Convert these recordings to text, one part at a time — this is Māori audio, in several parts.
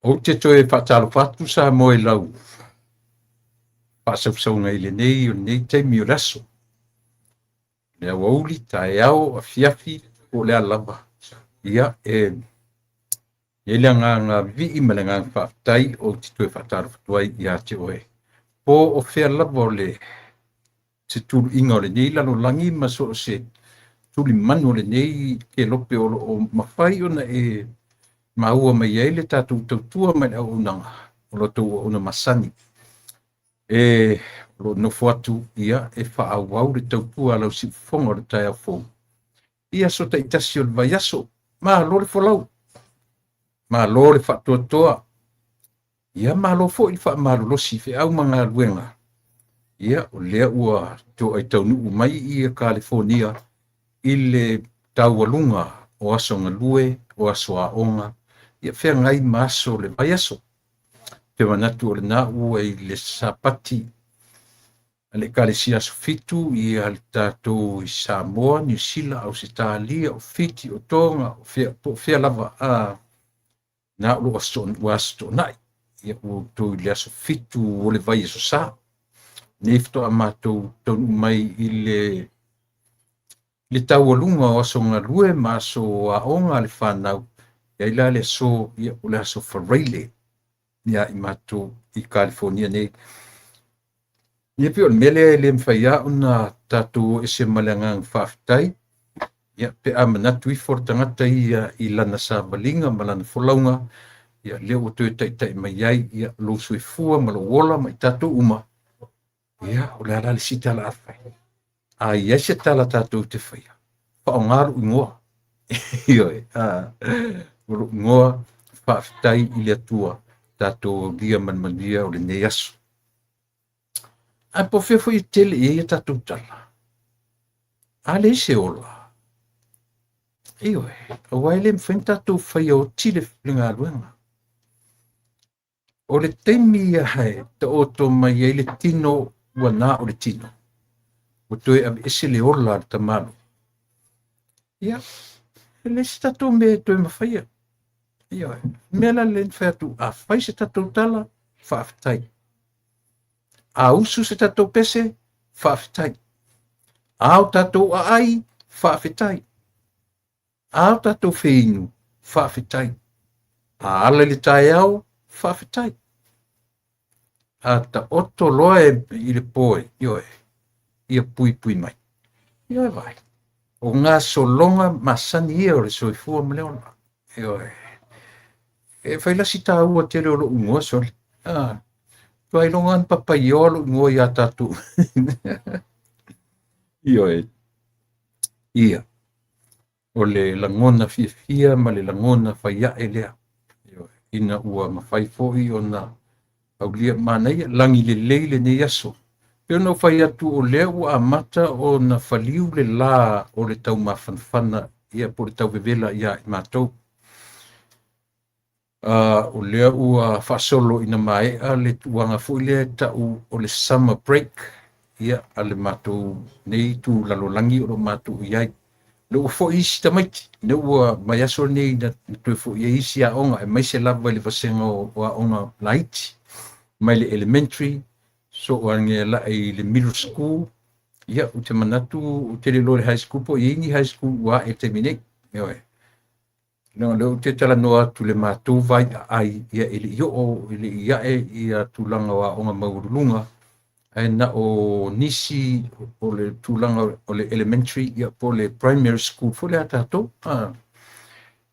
O te toe whaatalo whatu sa moe lau. Whaasau ngai le nei o nei taimi o laso. Lea wauli tae au a fiafi o lea lava. Ia e lea ngā vi i mele ngā whaatai o te toe whaatalo whatuai ia te oe. Po o whea lava o le te tulu inga o le nei lalo langi ma so o se tuli manu o le nei ke lope o mawhai o na maua mai ai le tātou tautua mai au unanga. O lo tau o una masani. Lo nofo atu ia e whaawau le tautua lau si whonga le tai au fōu. Ia so ta itasi o le vaiaso. Ma lo le whalau. Ma lo le whatuatoa. Ia ma lo fo i wha ma lo si fe au mga luenga. Ia o lea ua to ai taunu mai i California i le taualunga o aso ngalue o aso a onga. Ia whea ngai maso le vaiaso. Te manatu o le na ua i le sapati ale kalesia so fitu i al tātou i Samoa, New Zealand, Australia, o fiti, o tonga, o fea lava a na ulu asto nai. Ia u tō i le aso fitu o le vai aso sā. Nefto a mātou tonu mai i le taualunga o aso ngalue ma aso a onga le whanau. Ia ila le aso, ia u le aso Whareile. Ia i mātou i California nei. Ia pe o mele le mwhaia una tātou e se malangang whaafitai. Ia pe a manatu i fortangata i lana sa balinga, malana wholaunga. Ia leo o tue tai mai ai, ia lo sui fua, malo wola, mai tātou uma. Ia o le alali si tala awhai. A ia se tala tātou te whaia. Whao ngaru i ngoa. Ioi, uru ngoa whaafitai i le atua tātou lia manmania o le nei aso. A po fefo i tele e tātou tala. A le se ola. Ioi, a waile mwhain tātou whaia o tile whilinga aluenga. O le teimi a hai, ta oto mai e le tino wana o le tino. O toe ab ese le ola le tamalo. Ia, le se tātou me toe mawhaia. Ioi, mela le nwhaiatu a whai se tātou tala, whaafitai. A usu se tātou pese, whaafitai. Ao tātou a ai, whaafitai. Ao tātou whiinu, whaafitai. A ala le tai au, whaafitai. A ta oto loa i le poe, ioe, ia pui mai. Ioe vai. O ngā solonga masani ia o le soifua mleona. Ioe. E whailasi tā ua tere o lo ungoa soli. Tuai longan papaiolo ngoi a tātou. Ioe. Ia. O le langona fia ma le langona whaia e lea. Ina ua mawhaifoi o na au lia manai langi le leile ne yaso. Peo no whai atu o lea ua amata o na whaliu le la o le tau mawhanwhana ia po le tau vevela ia i mātou. O lea ua whasolo ina mai a le tuanga fui lea tau o le summer break ia a le mātou nei tu lalolangi o lo mātou iai. Le ua fo isi tamaiti, le ua mai aso nei na tue fo isi a onga e mai se lava le vasenga o a onga laiti. Mai le elementary, so o ange la e le middle school, ia u te manatu, u te le lore high school po, i high school wa e te minek, ioe. No, le u te tala noa tu le mātou vai ai, ia ili io o, ili ia e, ia tūlanga wa onga maurulunga, e na o nisi o le tūlanga o le elementary, ia po le primary school, fo le atato,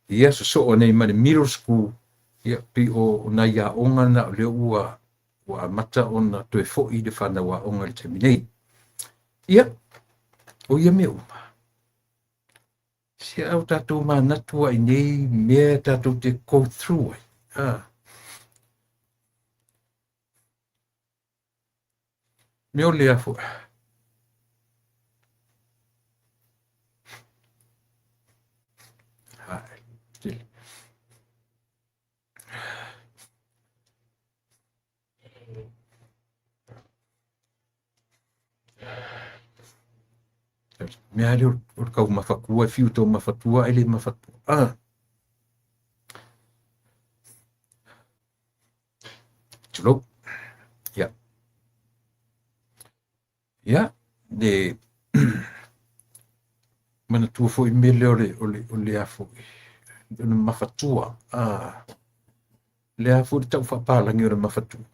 ia so o nei ma le middle school, ia pi o na ia onga na le ua, wa mata ona toe fo'i le whana wa onga le terminate. Ia, o ia me uma. Se au tātou mā natua i nei mea tātou te go through ai. Me o lea fo. Mea le o kau mawhakua, e whiu tau mawhatua, ele mawhatua. Tulo. Ia. Ia. Le mana tua fo i mele o le a fo i. Ona mawhatua. Le a fo i tau whapalangi o le mawhatua.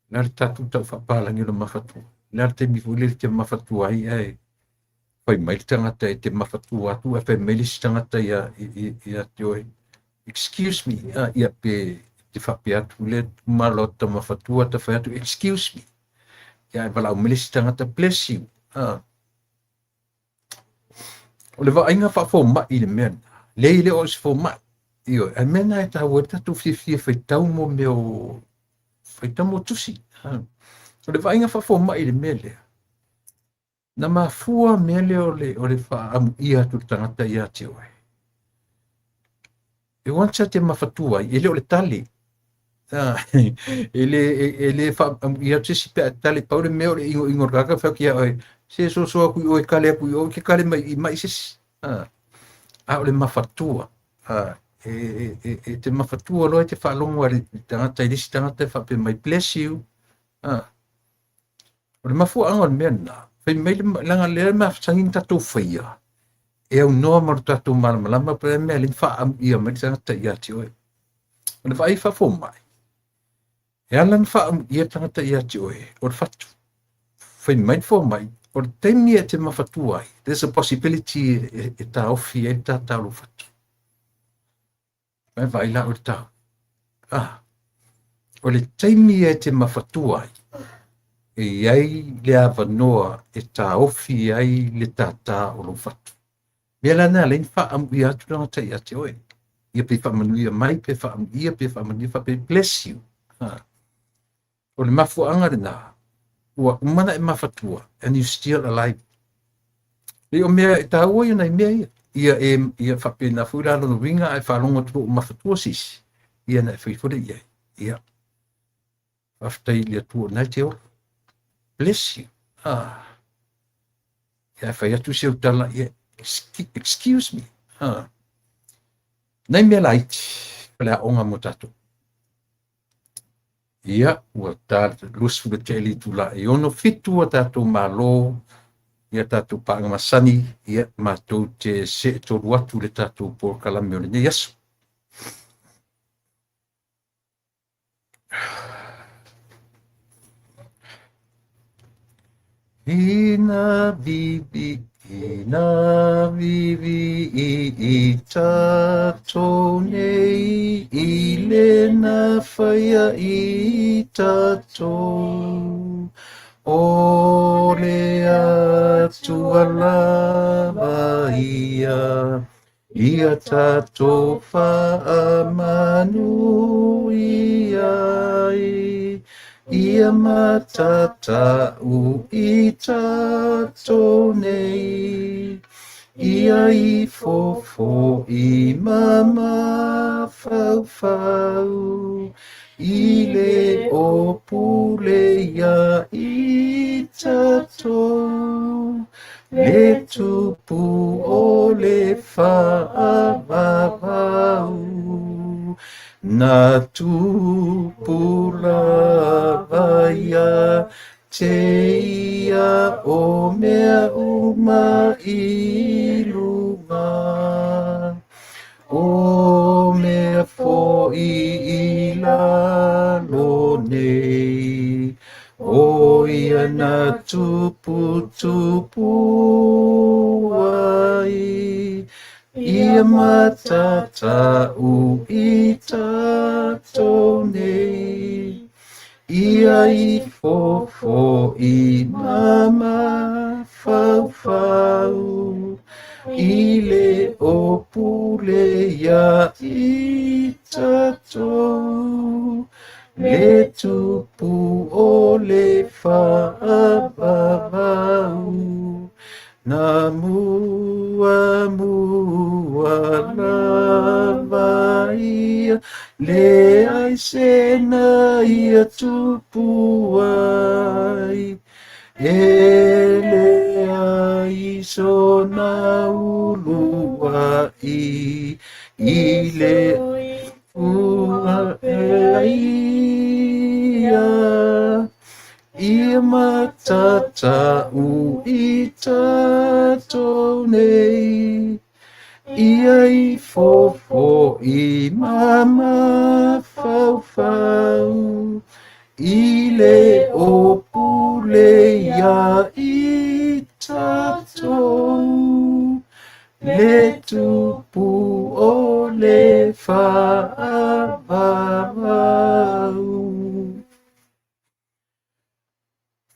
Nā le tātou tau whapalangi o le mawhatua. Nā le te miwhule te mawhatua ai whai mai le tangata e te mawhatua atu, e whai mai le si tangata ia te oi. Excuse me, ia pe te whape atu le malo ta mawhatua ta whai atu, excuse me. Ia e walau mai le si tangata, bless you. O le whainga whafo mai le mea, le i le o si fo mai. Io, e mena e tau e tatu whiwhia whai tau mo meo, whai tau mo tusi. O le whainga whafo mai le mea lea. Na mafua mele o le wha amu ia tu tangata ia te oe. E wansa te mawhatua, ele o le tali. Ele wha amu ia te si pia tali paure meo le ingo raka whau kia oe. Se so so aku oe kale aku oe ke kale mai sisi. O le mawhatua. Te mawhatua loe te whalongo le tangata, ili si tangata whape mai bless you. O le mafua angon mea na. Whai mai langa lea mea sangin tatou whaia. E au noa maru tatou malamalama pe mea lin wha am ia mai tangata ia te oe. O le whai whafo mai. E alan wha am ia tangata ia te oe. O le whatu. Whai mai wha mai. O le teimi e te mawhatua ai. There's a possibility e ta ofi e ta tau whatu. Mai vai la o le tau. O le teimi e te mawhatua ai. E iai le awanoa e ta ofi ai le tata o lo fatu. Mea lana lein wha amu i atu rangata i ate oe. Ia pe wha manuia mai, pe wha amu ia, pe wha manuia, wha pe bless you. O le mafu angarina, ua umana e mawhatua, and you still alive. Le o mea e ta ua ia nei mea ia. Ia wha pe na fuiralo no winga ai whalonga tupo o mawhatua sisi. Ia na e whiwhore ia. Ia. Whaftai lia tua nai te o. Bless you. Ia whai atu se utala, ia, excuse me. Nei mea laiti, pale a onga mo tatou. Ia, ua tātou lusfu le te li tula e ono fitu a tatou malo, ia tatou paanga masani, ia mātou te se toru atu le tatou por kalame o le ne yasu. Ina vivi i tatou nei, i le na whaia i tatou. O le atu alama ia tatou whaamanu ai. Ia matatau i tatou nei, ia i fofo i mama fau, i le opule ia i tatou, le tupu o le whaamavau. Na tupula vaya te ia o mea uma i lunga. O mea fo i lalo nei. O ia na tupu ai. Ia matatau i tatou nei, ia i fofo i mama fau, i le opule ia i tatou, le tupu o le whaavavau. Na mua lava ia, le ai sena ia tupu ai, Elea iso na ulua ile ua ia ia matata u i tatou nei ia i fofo i mama fau i le opule ia i tatou le tupu o le whaavavau.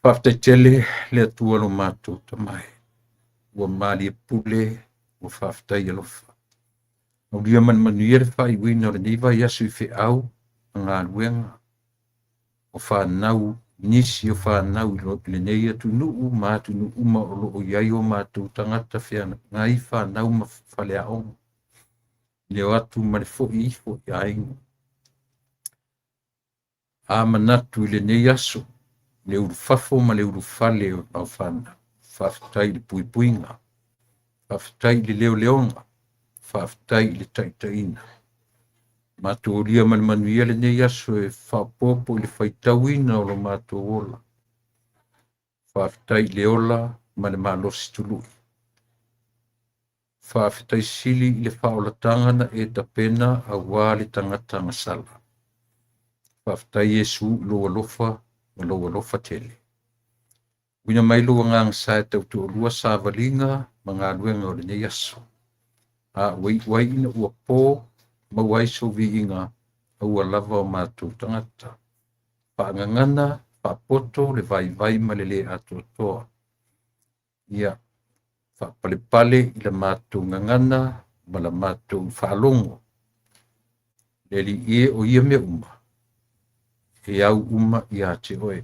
Whaftaitele le atua lo mātou tamai. Ua mali e pule, ua whaftai alofa. O lia man manuia le whaiwina o le niwa yasu i whiau, ngā luenga. O whanau, nisi o whanau i le nei atu nuu mātu nuu ma o loo iai o mātou tangata whiana. Ngai whanau ma whale aonga. Leo atu ma le fo'i ifo i ainga. A manatu i le nei aso. Le uru fafo ma le uru fale o au whana. Whaftai le pui puinga. Whaftai le leo leonga. Whaftai le taitaina. Mātou oria man manuia le nei aso e whapopo le whaitauina o lo mātou ola. Whaftai le ola ma le mālosi tului. Whaftai sili le whaolatangana e tapena a wā le tangata ngasala. Whaftai Yesu loa lofa ma loa lofa tele. Wina mai loa ngang sa e tau tu lua sa valinga ma ngā luenga o le nei aso. A wai ina ua pō ma wai so vi inga a ua lava o mātou tangata. Whaangangana, whapoto le vai ma le le ato toa. Ia, whapale i la mātou ngangana ma la mātou whaalongo. Leli ie o ia me uma. E au uma i a te oe.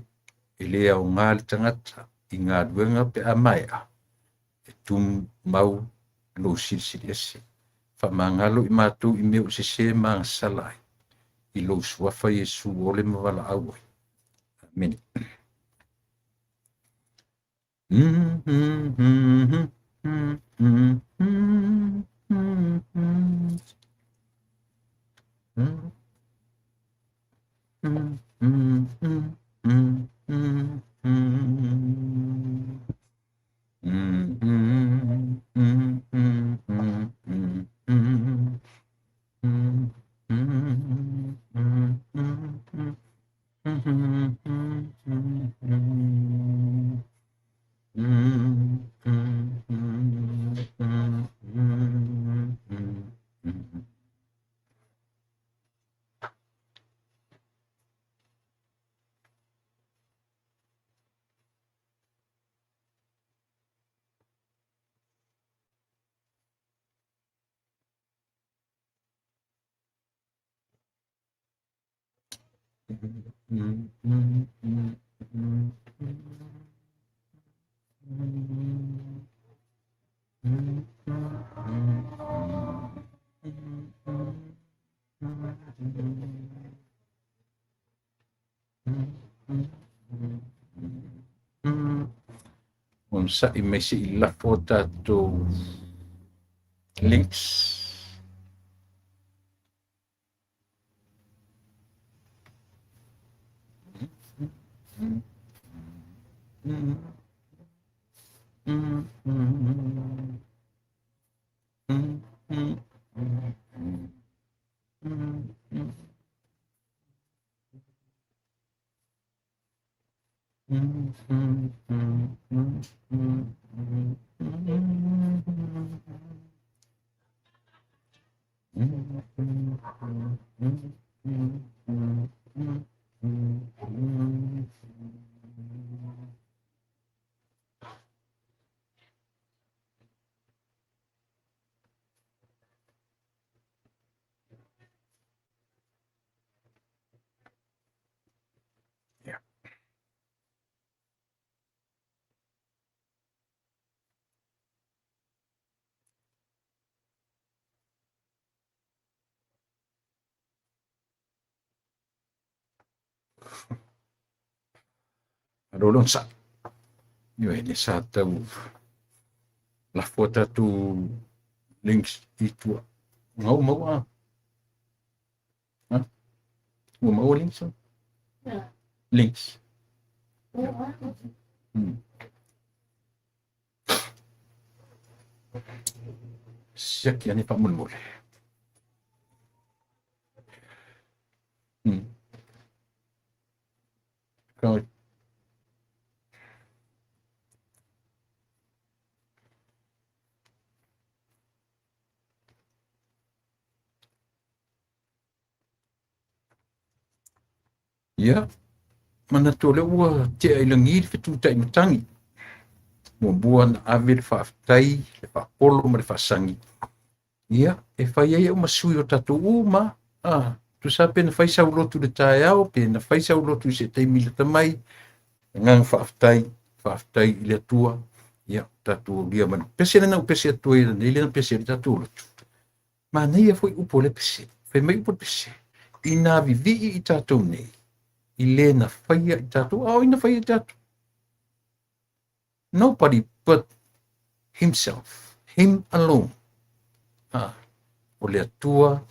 E lea o ngā le tangata i ngā luenga pe a maia. E tum mau lo silsili ese. Whamangalo i mātou i meo se se maang salai. I lo suafa Yesu ole mawala aue. Amen. On sa i mesi i la fota to links. Rolon sa. Io e le sa tau la fota tu links I tua. Ngau mau a. Ha? Ua mau links? Links. Siaki ane pa mulmule. Kau ia mana tole ua te ai langi fe tu tai matangi. Mo buan ave le whaaftai, le whaapolo ma le whaasangi. Ia, e whai ai au masui o tato uma, tu sa pena whai sau lotu le tae au, pena whai sau lotu se te mila tamai, ngang whaaftai I le atua, ia, tato o lia manu. Pese na pese atua I le na pese le tato lotu. Ma nei a foi upo le pese, whai mai upo le pese. I nā vivi I tato nei, I le na whaia I tato, au ina whaia I tato. Nobody but himself, him alone. O le atua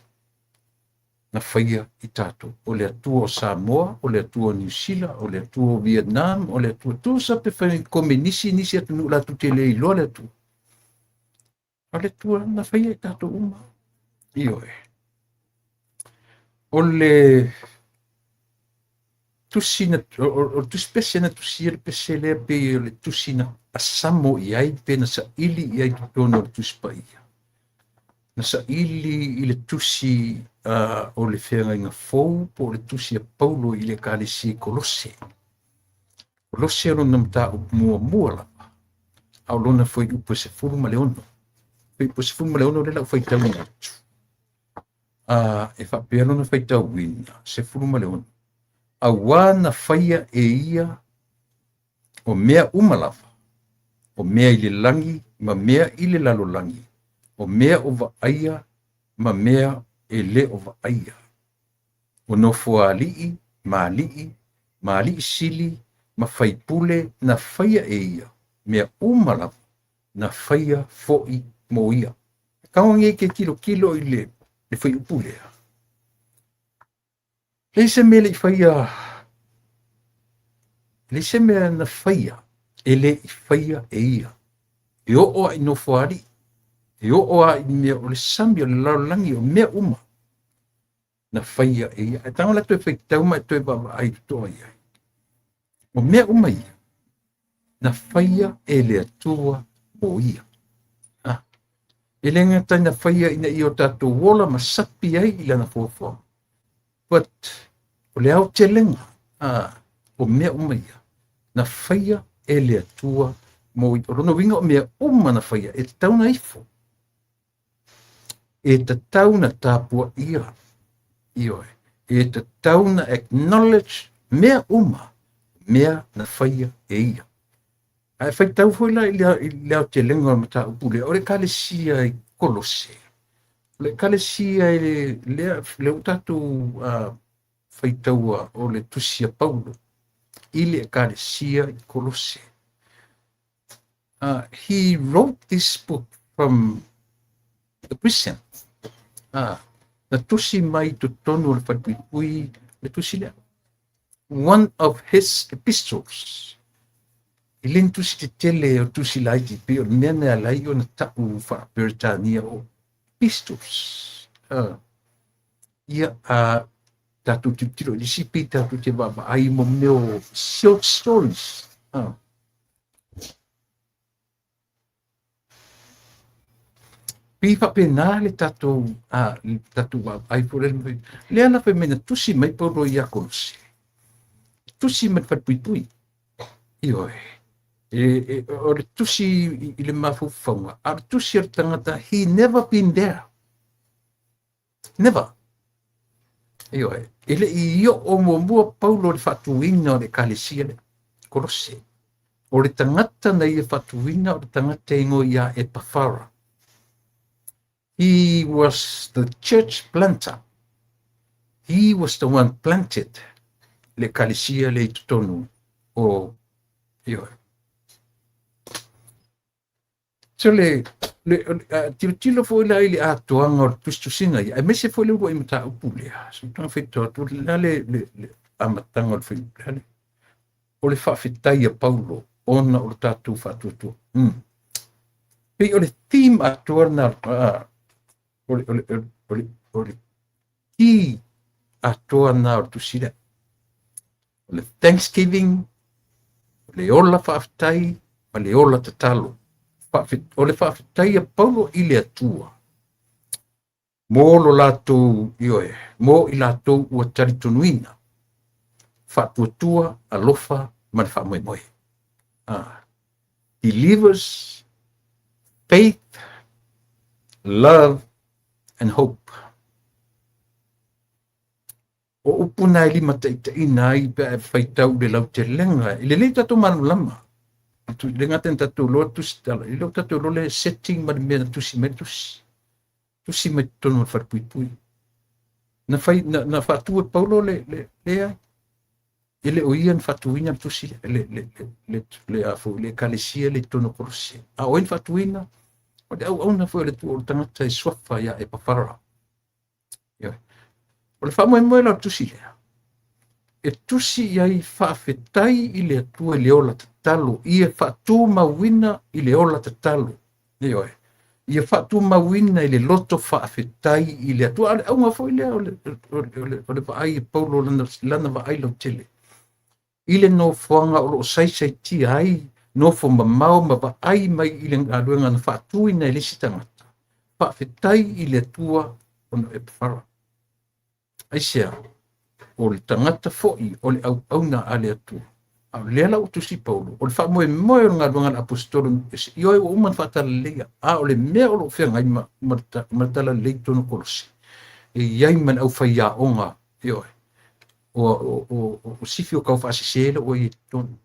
na whaia I tātou. O le atua o Samoa, o le atua o New Zealand, o le atua o Vietnam, o le atua tu sa pe whai kome nisi atu nu la tu te le ilo le atua. O le atua na whaia I tātou uma. Io e. O le tusina, o tuspese na tusia le pese le pe o le tusina asamo I ai pe na sa ili I ai tutono le tuspa ia. Na sa ili I le tusi o le whenga inga fou po le tusi a Paulo I le kalisi Kolose. Kolose alo na mta mua lapa. Au lona foi upo se furu ma leono. Foi upo se furu ma leono le lau fai tau atu. E whapea lona fai tau wina, se furu ma leono. A wana whaia e ia o mea umalawa. O mea I le langi, ma mea I le lalo langi. O mea o vaaia, ma mea e le o vaaia. O nofo alii, ma alii sili, ma whaipule na whaia e ia. Mea umalawa na whaia foi mo ia. Kawangi ke kilo I le whai upule. Leise me le whaia, leise me na whaia, e le whaia e ia. E o ai nofo alii. E o a I mea o le sami o le laulangi o mea uma. Na whaia e ia. E tanga la tue whai tauma e tue baba ai toa ia. O mea uma ia. Na whaia e le atua o ia. E le ngata na whaia ina I o tato wola ma sapi ai I lana fōwha. But o le au te lenga. O mea uma ia. Na whaia e le atua mo I. O rono winga o mea uma na whaia. E tauna ifo. E te tauna tāpua ia. Ioe. E te tauna acknowledge mea uma. Mea na whaia e ia. Ai whai tau foi la I leo te lenga o mata upule. O le kalesia I Kolose. O le kalesia I le utatu whai taua o le tusia Paulo. I le kalesia I Kolose. He wrote this book from the prison. Na tusi mai tu tonu le whaipui le tusi lea. One of his epistles. I len tusi te tele o tusi lai ti pe o nene alai o na tau whaaperitania o epistles. Ia tatu tiro li sipi tatu te baba ai mo meo short stories. Pipa pena le tatu ai pore le ana pe mena tusi mai poro ia Kolose. Tusi mai whaipui. Ioe. O le tusi I le mawhawhaunga. A le tusi ar tangata, he never been there. Never. Ioe. Ele I io o mua Paulo le whatuina o le kalesia le Kolose. O le tangata na ia whatuina o le tangata ingo ia Epafara. He was the church planter. He was the one planted le kalesia le tutonu o ioe. So tilo fo la ile atoanga o tustusinga ia. Me se fo le ua imata upule. So tanga fito atu le amatanga o fito. O le whawhitai a Paulo, ona o le tātou whatuatua. Pei o le theme atua na, o le ki atua na o tusira. O le Thanksgiving, o le ola whawhitai, o le ola tatalo. O le whawhitai a Paulo i le atua. Mō lo lātou ioe, mō i lātou ua taritonuina. Whatuatua, alofa, ma le whamoemoe. Believers, faith, love, and hope. O upuna i lima taitaina i pe whaitau le lau te lenga. I le lei tatu manu lama. Le ngaten tatu loa tusi tala. I lau tatu loa le setting ma le mea tusi me tusi. Tusi me tonu al wharpuipui. Na whatua Paulo le ai. Ele o ian fatuina tusi le afu le kalesia le tono korosia. A oin fatuina o de au na foi le tu tangata e swafa ya e papara. Yo. O le famo mo la tusi le. E tusi ya I fafetai I le tua le ola tatalo I e fatu mawina I le ola tatalo. Yo. I e fatu mawina I le loto fafetai I le tua au nga foi le o le vai Paulo lana va ai lo tele. Ile no fuanga o sai ti ai no fo mamau ma va ai mai ile ngaluenga na fatu ina ile sitangata pa fetai ile tua ono e fara ai sia o le tangata foi o le au na ale atu a le la utu si Paulo o le fa mo o ngaluenga apostolo io o man fatala le a o le me o lo fenga ma tala le tono kolosi e yai man au fa ya onga io o sifi o kau whaasisele o I tonu.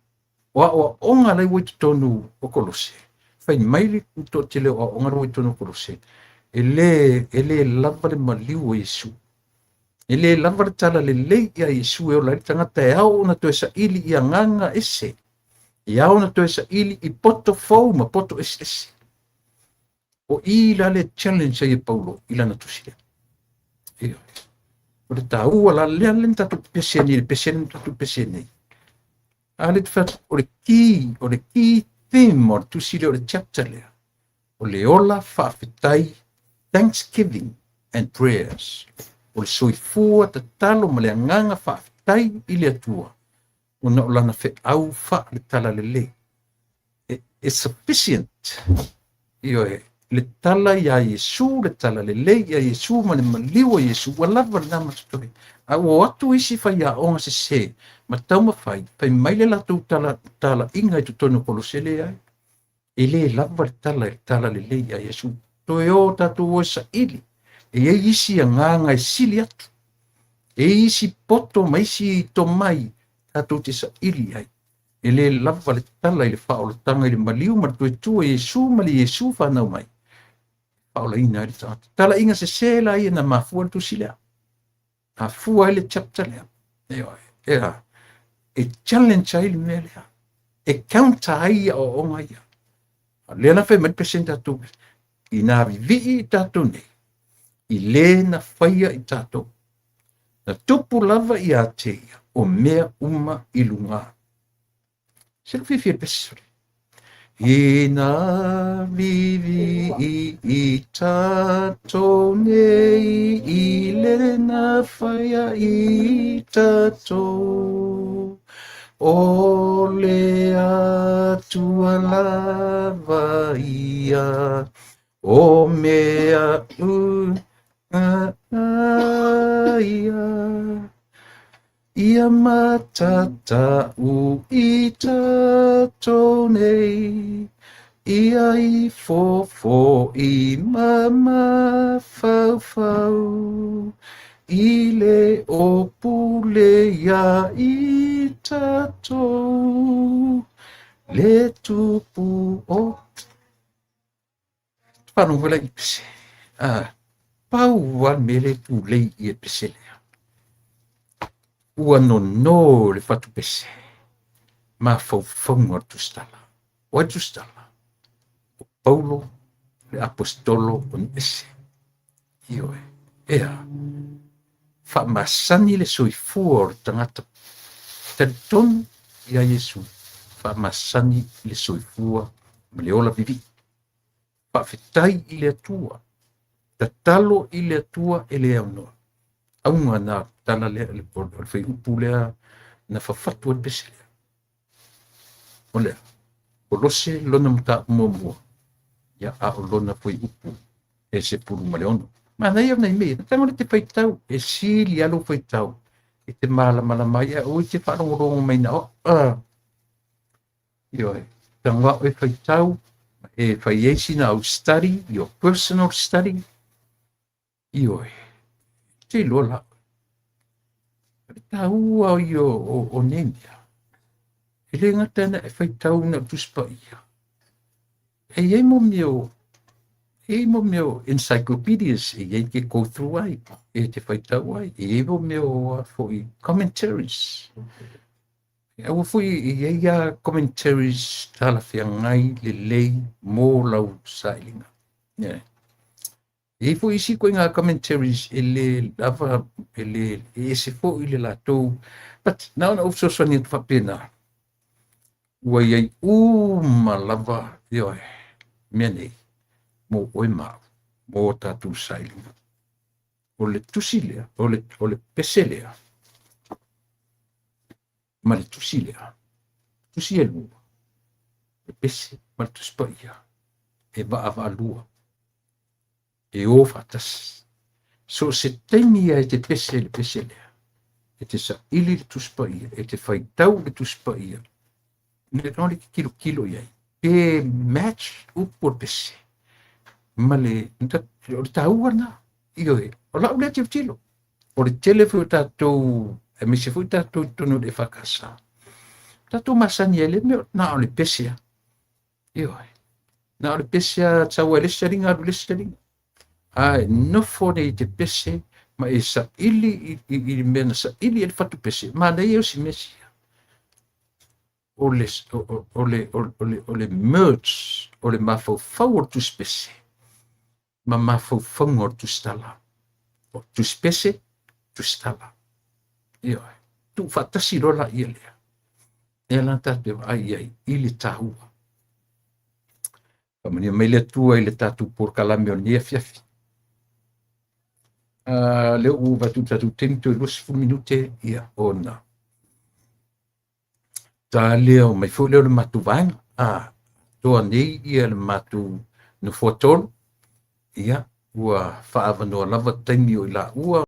O onga lai wai tonu o kolose. Whai maili to tele o onga wai tonu o kolose. Ele lava le maliu o Yesu. Ele lava le tala le lei ia Yesu e o lai tangata e au na toe sa ili ia nganga ese. E au na toe sa ili I poto fau ma poto ese. O I la le challenge ai Paulo, I la na tusile. Iyo. O le tāua la lea len tatu peseni, le peseni tatu peseni. A le tfat, o le ki theme o le tusile o le chapter lea. O le ola whawhitai, thanksgiving and prayers. O le soifua ta talo ma le anganga whawhitai I le atua. O na o lana whe au wha le tala le le. E sufficient. Io le tala ia Yesu, le tala le le ia Yesu, ma le maliwa Yesu, wa lava le nama tutoi. A o atu isi whai a onga se, ma tau ma whai mai le latou tala inga I tutono kolosele ai. E le lava le tala le le ia Yesu. Toe o tatu o sa ili. E isi a nganga sili atu. E isi poto ma isi to mai, tatu te sa ili ai. E le lava le tala I le whao le tanga I le maliu, ma tue tua Yesu, ma le Yesu whanau mai. Paula ina I tata. Tala inga se la ia na mafua tu sila. A fua ile chapter lea. E challenge ai le mea lea. E counter ai o onga ia. Lea na whai mai presenta tu. I nā vivi I tato nei. I le na whaia I tato. Na tupu lava I ateia. O mea uma I lunga. Sila fifi e pesori. I nā vivi I tato nei, I le na whaia I tato. O le atua lava ia, o mea ia. Ia matata I tato nei, ia I fofo I mama fau, I le opule ia I tato, le tupu o. Whanau wala I pese. Pau wan mele tu lei I pese lea. Ua no le fatu pese. Ma fau tu stala. Wa tu stala. Paulo le apostolo o ni ese. Ioe, ea, fa'amasani le soifua o le tagata talitonu ia Iesu, fa'amasani le soifua ma le ola vivi'i, fa'afetai i le atua, tatalo i le atua e le aunoa, auga na tala lea o le faiupu lea na fafatu o le pese lea, o lea, o lose lona mata'umuamua ia a'o lona faiupu e se pulu ma le ono. Manai ona i mea, tanga le te faitau, e sili alo faitau, e te malamalama ia, o i te whaalongolongo mai na, ioe, tanga o e faitau, e faiesi na au study, your personal study, ioe, te lola, ta ua o nemia, e le ngata na e faitau na tuspa ia, e iei mo meo encyclopedias, e iei ke go through ai, e te faitau ai, e iei mo meo foi commentaries, e ua foi e iei a commentaries tala whiangai le lei mō lau sailinga, yeah. E foi isi ko ngā commentaries ele lava ele ese fo ile latou, but now na ofso so ni fa pena ua iai malava ioe mea nei mo oi mau mo tatu sailinga o le tusi lea o le pese lea ma le tusi lea tusi e lua le pese ma le tusi pa ia e va lua e o fatas so se temia e te pese le pese lea e te sa ili le tusi pa ia e te faitau le tusi pa ia ne toli kilo iai e match upo le pese ma le o le taua na ioe o lau lea tilo o le tele foi tatou e me se foi tatou tonu le fakasa tatou masani ele me na o le pese ioe na o le pese tsaua le saringa le saringa ai no fone te pese ma e sa ili i mena sa ili e fatu pese ma nei o si mesi o le merge o le mafaufau o tu spese ma mafaufau o tu stala o tu spese tu stala ioe tu fatasi lola ia lea e la tatu ai i le tahua pamani mai le tua i le tatu por kalame o nia fiafi le u vatu tatu tinto i lusi fu minute ia ona ta leo mai fu leo le matu vanga toa nei ia le matu no fotolo ia ua faavanoa lava taimi o i la ua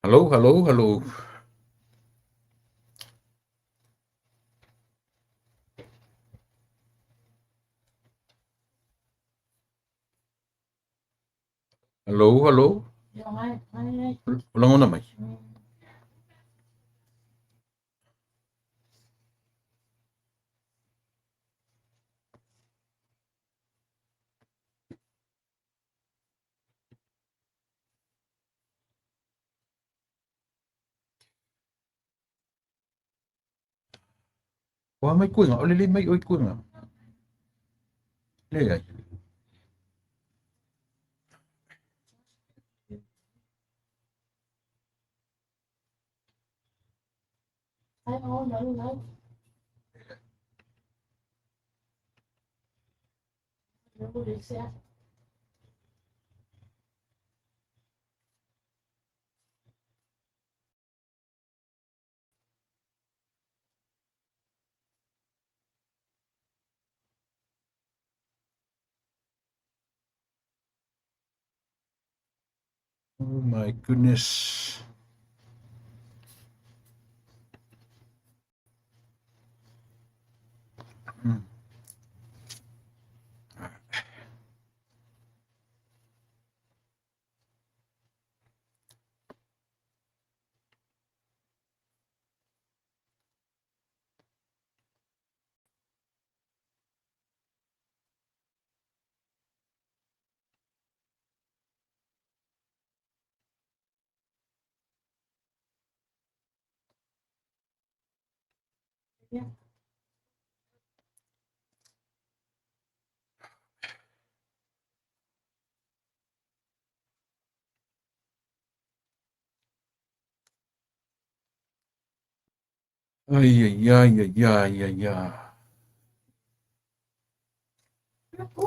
Hello, hello, hello. Hello, hello. Ulang mo na mai. Wa mai kuinga, o lele mai oi kuinga. Le ai. Oh my goodness. Ai, ai, ai, ai, ai, ai, ai.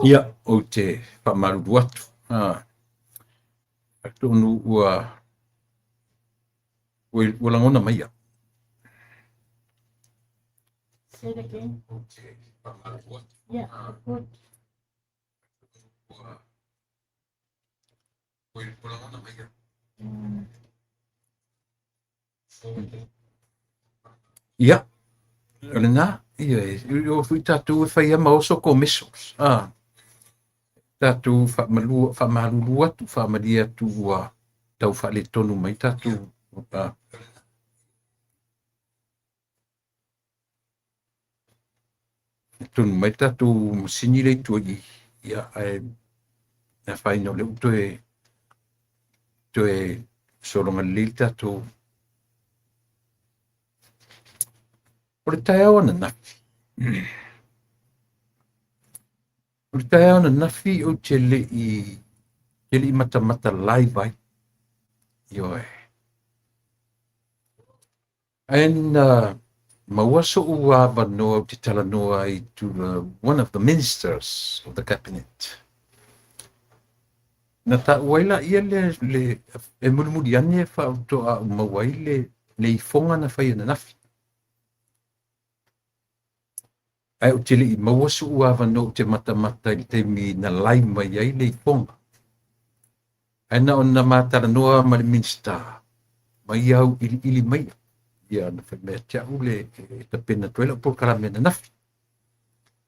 Ia, o te whamaru atu. Tonu ua langona mai ia. O te whamaru atu. Ua langona mai ia. Ia, ole nā, ia o fui tātou e whai ama oso ko mesos. Tātou whamaruru atu, whamari atu ua tau whale tonu mai tātou. Tonu mai tātou masini rei tua i. Ia, na whai no leu toe soronga lili tātou. O le tae au ana nafi. O le tae au ana nafi o te le i mata lai vai. Ioe. And maua so ua wanoa o te talanoa i to one of the ministers of the cabinet. Na ta waila ia le e mulimuli ane e whaautoa o mawai le i fonga na whai ana nafi. Ai o te le i maua so ua wanoa o te mata i te mi na lai mai ai le i fonga. Ai na ona mātara noa ma le minister. Mai au ili mai. Ia na whai mea tia ule e ta pena toela po karame na nafi.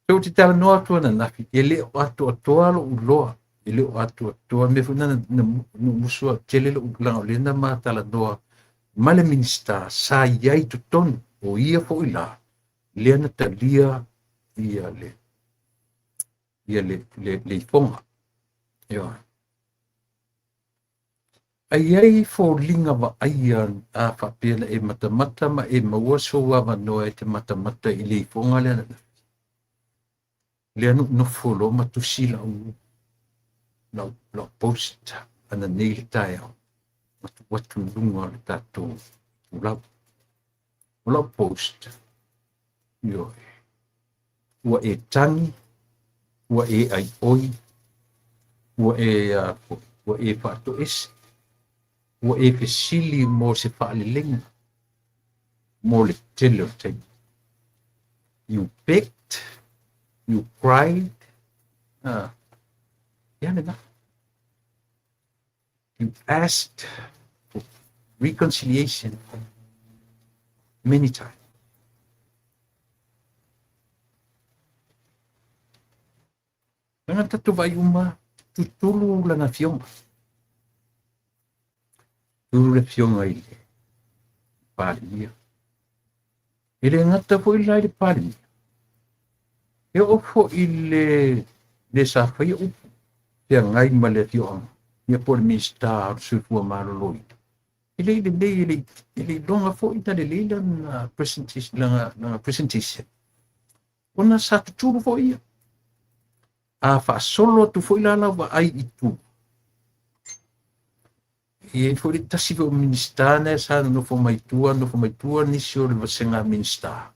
So te tala noa tua na nafi. E le o atu atoa lo uloa. E le o atu atoa me funa na musua tele lo ulanga o le na mātara noa ma le minister sa iai tu tonu o ia fo ila. Lea na talia ia le ifonga. Ia. Ai ai fo linga wa aia a whapena e matamata ma e maua so wa noa e te matamata i le ifonga lea na. Lea no folo ma tu sila o la post ana nei le tae au. Watu lunga le tato. Ula post. Yo. Ua e tangi. Ua e ai oi. Ua e whato esi. Ua e pesili mo se whaalilenga. Mo le tele o te. You begged. You cried. Yeah, you asked reconciliation many times. Langa tatu vai uma tutulu langa fionga. Tulu le fionga ile palia. Ile ngata fo ile ile palia. E ofo ile le sa fai u te ngai male fionga. Ia por mista su fu maloi. Ile longa fo ita le leila na presentation na presentation. Ona sa tutulu fo ia. A fa solo tu foi la wa ai itu. E foi tasi vo ministane sa no fo mai tua ni sio le senga minista.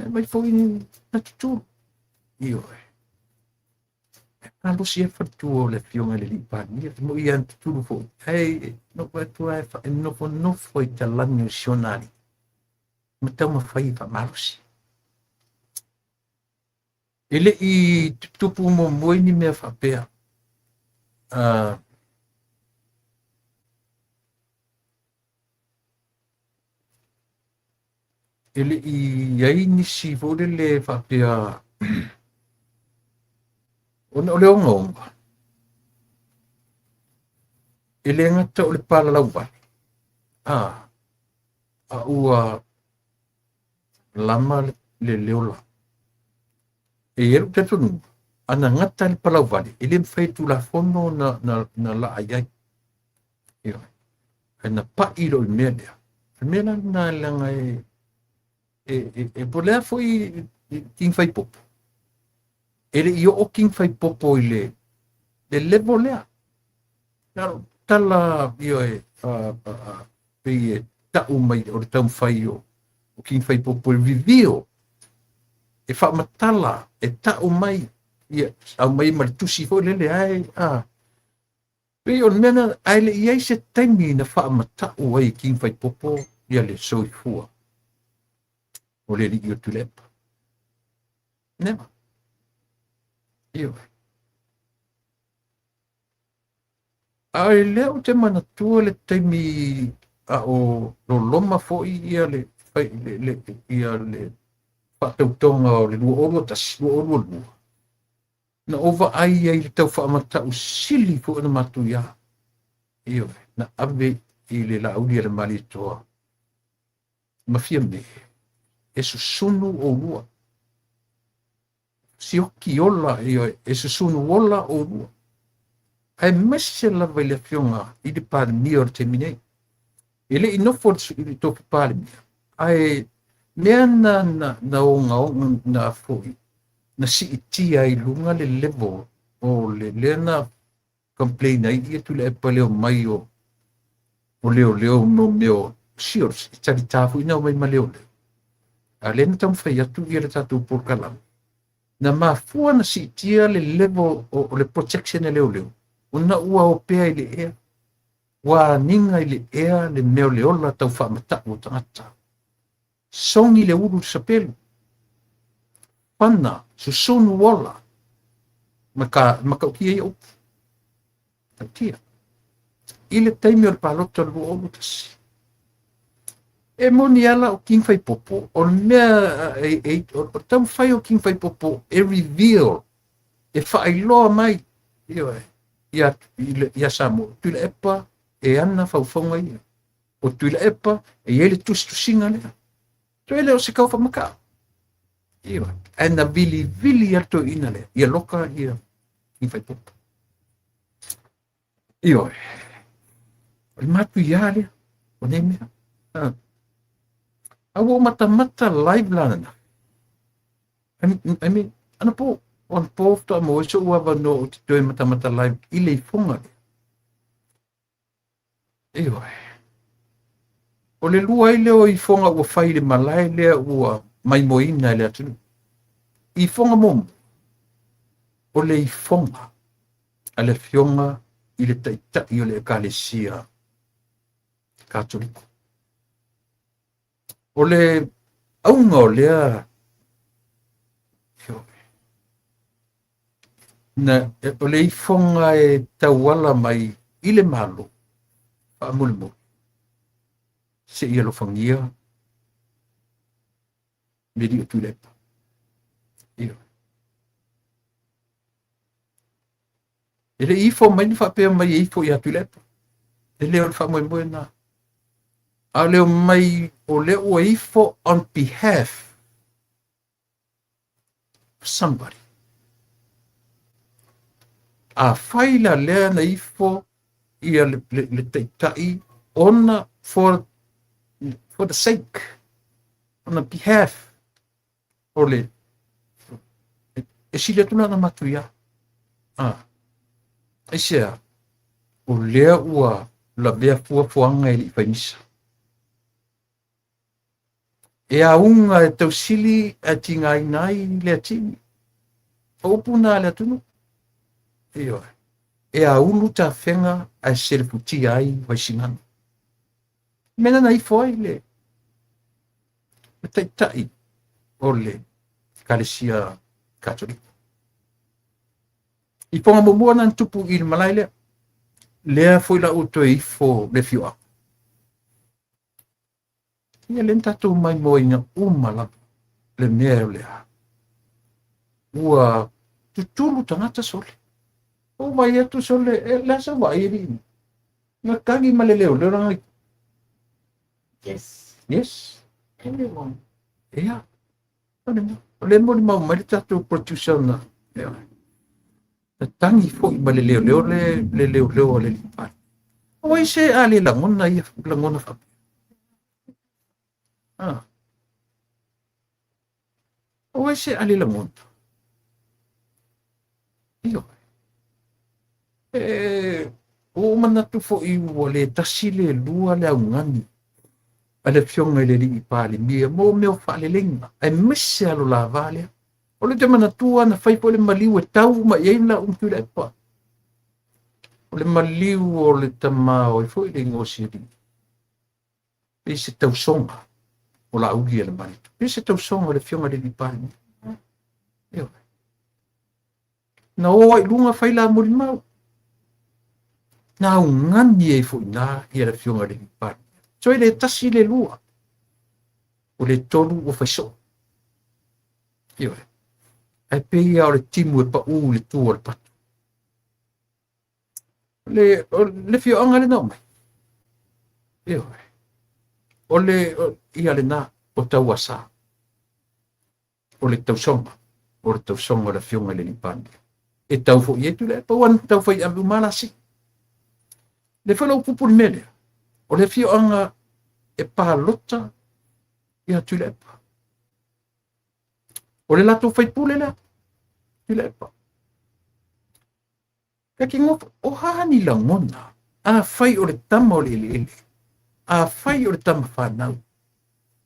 Mai foi na tu. Io. Alo si fa tu le fiona le lipani, mo ia tu fo. Hey, no va tu fa no foi ta la nationali. Matama fai fa malusi. Ele i tupu mo moi ni me fa pea. Ele i ai ni si vole le fa pea. Ona ole onga. Ele ngata ole pala lauwa. A ua lama le leola. E eru te tunu, ana ngata le palau vale, ele mwhai tu la fono na la ayai. Ira. Ana pa ilo i mea lea. Mea na langa e polea foi king fai popo. Ele i o king fai popo i le levo lea. Naro, tala io e tau mai o le tau mwhai o king fai popo i vivio. E wha matala, e tau mai, au mai maritusi fo lele ai, Pei on mena, aile iai se taimi na wha matau ai king fai popo, ia le soi fua. O le li o tulepa. Nema. Io. Ai leo te manatua le taimi a o loma fo ia le, ia le, whaatautonga o le lua orua tasi, lua orua lua. Na ova ai ai le tau whaamatau sili fo na matu ia. Io, na ave i le lauri le mali toa. Mafia me, e susunu o lua. Si oki ola, io, e susunu ola o lua. Ai mese lava i le fionga i le pāle mia o le teminei. Ele i nofo i le toki pāle mia. Ai, mea na onga na foi. Na si itia i lunga le level o le na complain ai ia tu le epa leo mai o leo no meo siors i tari tafu ina o mai ma leo leo. A le na tam fai atu ia le tatu por kalam. Na mafua na si itia le level o le protection e leo leo. Una ua o pea i le ea. Wa ninga i le ea le meo leola tau wha mata o tangata. Songi le uru sapelu. Pana, susunu wola. Maka ukia i opu. Tatia. Ile taimi o le palota le olu tasi. E moni ala o king fai popo. O mea, o tam fai o king fai popo, e reveal. E whaailoa mai. Ia samo. Tuila epa, e ana faufonga ia. O tuila epa, e ele tusinga lea. Tuile o se kau whamakao. Iwa. Ana vili ato ina le. Ia loka ia. King fai popo. Iwa. O matu ia lea. O ne mea. Awo mata live lana. I mean, ana po. On pofto a mo so ua no te toi mata live. Ile i fonga lea. Iwa. O le lua i leo i fonga ua fai le malai lea ua mai moina lea tunu. I fonga momo. O le i fonga. A le fionga i le taitai o le ekalesia katoliko. O le aunga o lea na o le i fonga e tauala mai i le malo. Amulmo. se ia lo fangia me di tu le io ele I fo mai fa pe mai I fo ia tu le ele o fa mo na a le mai o le o I fo on behalf of somebody a faila le na I fo ia le tai ona for the sake on the behalf o le e si le tuna na matuia e sea o lea ua la bea fuafuanga I li fainisa e a unga e tausili a tinga inai le atini o puna le atunu e a ulu ta fenga a serfuti ai vai sinana mena na I foi le tai o le kalesia katolik I ponga mo na tupu I malai lea foi la uto I fo le fiua ia le tatou mai moina umala le mea lea ua tutulu tangata sole o mai atu sole e la sa wa iri na kangi maleleo le ranga yes everyone yeah le mo ni mau mai tatou producer na tangi fo I maleleo le leo le lipa o se ale la ngona ia la ngona fa o se ale la ngona io o manatu fo I le tasile lua le ngani ale fionga le li pale mia mo meo fa le lenga e messe alo la vale o le te manatua na fai po le maliu e tau ma ina tu le pa o le maliu o le tama o fo le ngosi di e se tau songa o la ugi le mani e se tau songa le fionga le li pale io na o ai lunga fai la mo mau na ngani e fo na ia le fionga le li pale so le tasi le lua o le tolu o faiso io ai peia o le timu e pa u le tu o le patu le fionga le nome io o le ia le na o tau asa o le tausonga o le tausonga le fionga le lipani e tau fo ietu le pa wan tau fai abu malasi le falo pupu mele o le fionga e palota ia tulepa o le lato fai pule la tulepa ke ngof o hani la ngona a fai o le tama o le a fai o le tama whanau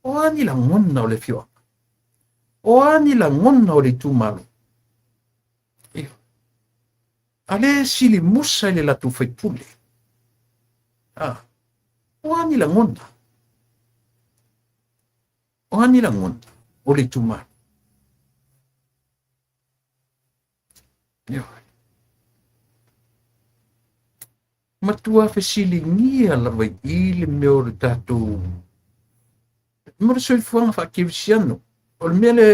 o hani la ngona o le fionga o ani la ngona o le tumalo ale sili musa le latu fai pule o ani la ngona o ani la ngona o le tumalo matua fe sili ngia la vai ile meo le tatu mo so fuanga fa kivsiano o le mele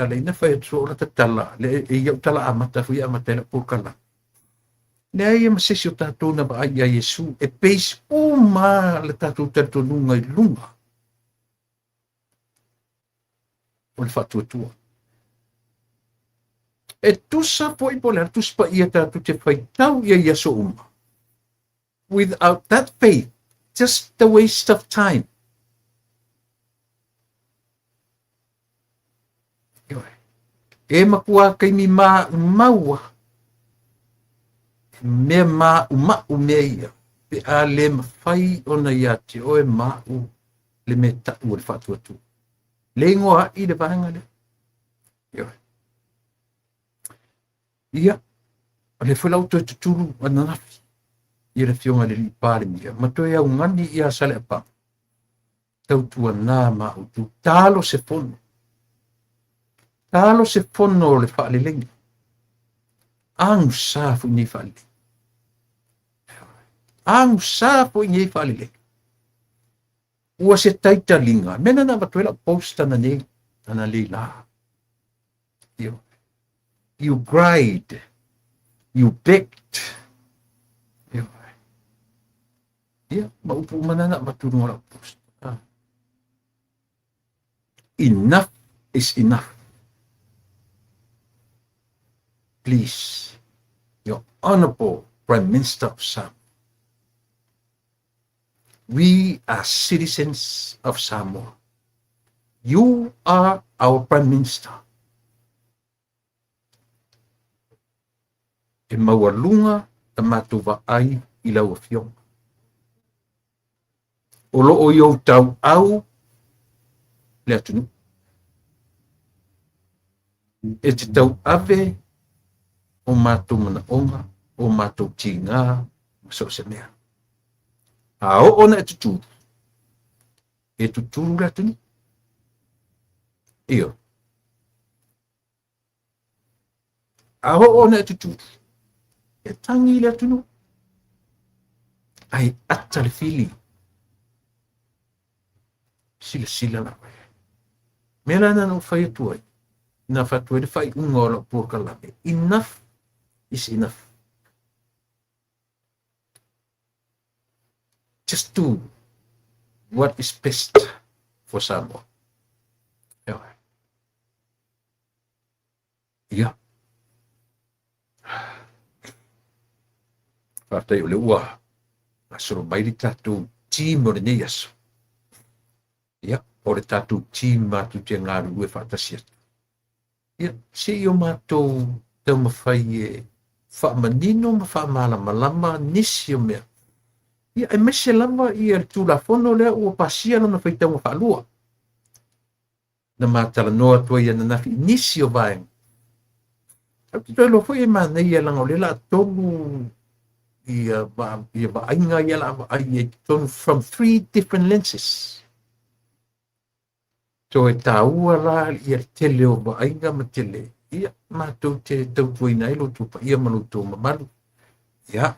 ale na fa so la tala le ia tala amata fu ia amata le pukala le ia ma se tatu na ba ia Yesu e peis uma le tatu tatu lunga lunga o le fatu tua e tusa poi po le tuspa ia tatu te fai tau ia Yesu uma without that faith just a waste of time e makua kai mi maua me uma umeia pe a le mafai ona ia te o e mau le meta o le fatu atu le ngoa I le vanga le ia le fula auto tuturu ananafi ia le fionga le pale mia ma to ia ngani ia sale pa tau tua na ma utu talo se fono le fa le lengi ang sa fu ni fa le ang sa fu ni fa le ua se taitalinga mena na watuela post ana nei ana leila you grade you baked maupu manana matulunga la post enough is enough. Please, your Honorable Prime Minister of Samoa, we are citizens of Samoa. You are our Prime Minister. E maualunga ta matuwa ai I lau afiong. O loo iau tau au le atunu. E te tau ave o mātou manaonga, o mātou tīngā, so se mea. A o ona e tuturu. E tuturu le atunu. Iyo. A o ona e tuturu. E tangi le atunu. Ai ata le fili. Sila la koe. Mela na no whai atuai. Na whatua de whai unga o la pōkalame. Enough is enough. Just do what is best for Samoa. Yeah. Whātai o le ua. Asoro mai li tātou tīm o le nei aso. Ia, o le tātou tīm mātou te ngāru e whātasi atu. Ia, se i o mātou tau mawhai e whaamanino ma whaamalamalama nisi o mea. Ia, e mese lama I le tūlafono lea ua pasia lona whaitau ma whaalua. Na mātala noa tua ia na nafi nisi o vaenga. Au te toi lo fwoi e mānei e langa o le la tonu ia ainga ia la ai tonu from 3 different lenses. So e tāua la ia tele o ainga ma tele. Ia mātou te tau tuina ilo tupa ia maluto mamalu. Ia,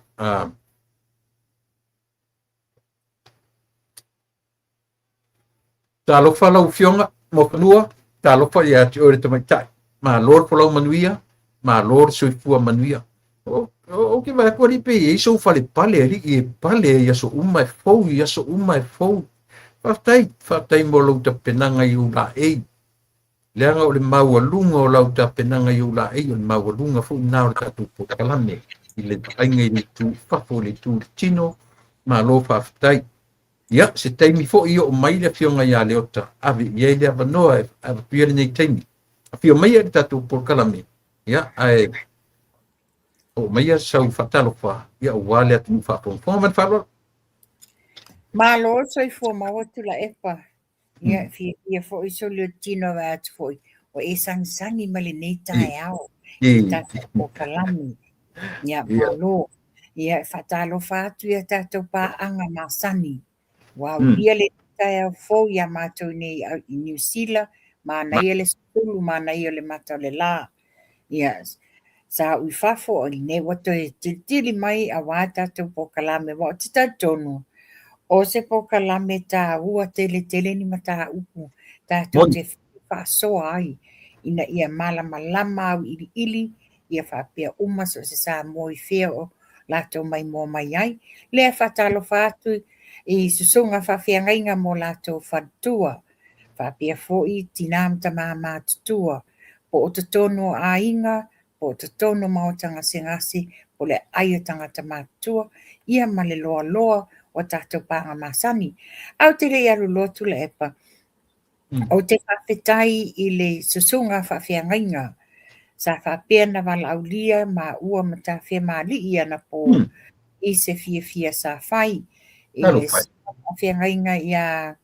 tālofa lau fionga mo whanua, tālofa ia te ore tamaitai. Ma lor polau manuia, ma lor soifua manuia. O vai kwa li pe e so fale pale ali e pale ia so umai fou ia so umai fou. Fatai mo lau ta penanga I ula e. Leanga o le maualunga o lau ta penanga I ula e o le maualunga fou nao le tatu po kalame. I le ainga I le tu fafo le tu tino ma lo fatai. Ia se taimi fo I o mai le fionga ia le ota. Ave ia le avanoa a pia le nei taimi. A fio mai le tatu po kalame. Ia ai o mai sau fatalo fa ia wale atu fa pon man falo Malo soi fo mawa tula epa ia ia fo iso le tino va fo o e sangi male nei tai ao ta o kalami ia malo ia fatalo fa tu ia tato pa anga masani wow ia le tai fo ia mato nei New Zealand ma na ia le sulu ma na ia le mata le la yes sa ui fafo o ne wato e tili mai a wata to po kalame wa tita tonu o se po kalame ta ua tele ni mata upu ta to te fa so ai ina ia malama ili ia fa pia uma so se sa moi feo la to mai mo mai ai le fa talo fatu I susunga fa fianga mo la to fatua fa pia fo I tinam ta mama tua po o tonu a inga o te tono maotanga sengasi o le aia tangata mātua, ia ma le loa o tātou pānga masani. Au te rei aru lotu le epa, o te whawhetai I le susunga whawhiangainga, sa whapena wala au lia ma ua ma ta whemali ia na po I se fia sa whai, I le whawhiangainga ia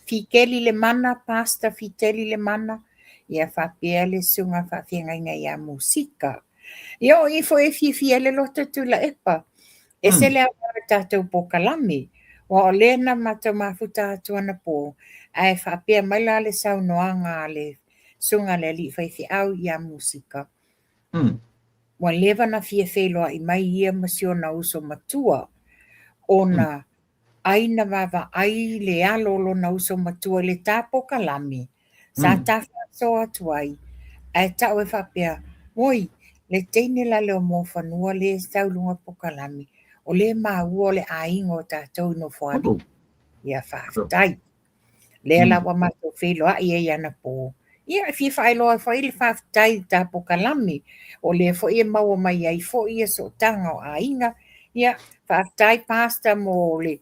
fikeli le mana, pasta fiteli le mana, ia whapea le sunga whawhiangainga ia musika. Yo I fo e fia le loto tu la epa. E se le awa tātou po kalami. Wa o lena mata mafuta tuana po. Ai whapea mai la le sau noanga le sunga le li whaifi au ia musika. Wa lewa na fia wheloa I mai ia masio na uso matua. Ona aina vavaai le alo lona uso matua le tapokalami sa tafaasoa atu ai ae ta'u e whapea oi le teine la leo mo whanua le saulunga pokalami o le maua o le ainga o tātou no whani ia whaafitai le la wa mato wheloa ia iana pō ia e whia whaeloa e whaile whaafitai tapokalami o le fo ia maua mai ai fo ia so tanga o ainga ia whaafitai pasta mo le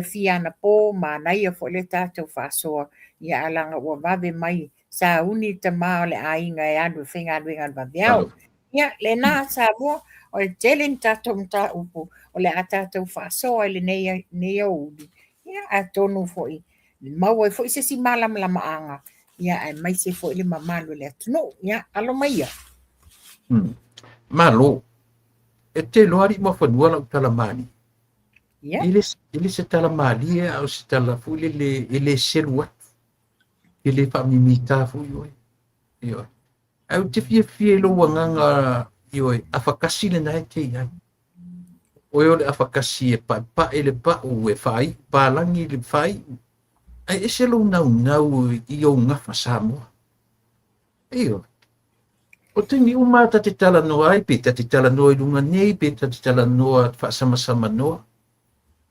fia ana pō mānai a fo le tātou whaasoa ia alanga ua vave mai sa uni te mao le ainga e anu whinga anu vaveau. Ia le nā sa mua o le telen tātou mta upu o le a tātou whaasoa le nei au uni. Ia a tonu foi. Mau e foi se si malam lama anga. Ia ai mai se foi le mamalu le atunu. Ia alo mai ia. Malo. E te loari mo whanua lau talamani. Ia. Ile se talamani e au se talafu ile selu atu. Ile whamimita fu ioi. Ioi. Au te fie lo wanganga ioi. Awhakasi le nai te iai. Oe ole awhakasi e pa ele pa ue whai. Pālangi le whai. Ai ese lo nau i o ngafa Samoa. Ioi. O te ni umata te tala noa ai, pe te tala noa i lunga nei, pe te tala noa whaasama noa.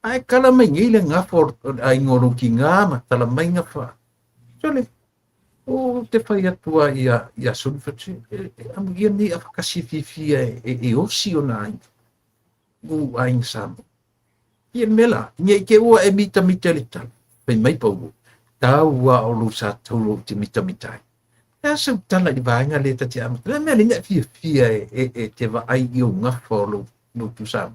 Ai kala mai ngai le ngafa ai ngoro ki ngā ma tala mai ngafa. Sole, o te whai atua ia sulfati, amu ia nei a whakasi fifia e osi o nā ai. U aing Samoa. Ia mela, ngai ke ua e mita le tala. Pai mai pau, tāua o lo sa taulo te mita ai. Ya se tala di vainga le tati amat. Le mele nga fia e te va ai i o ngafa o lo tu sam.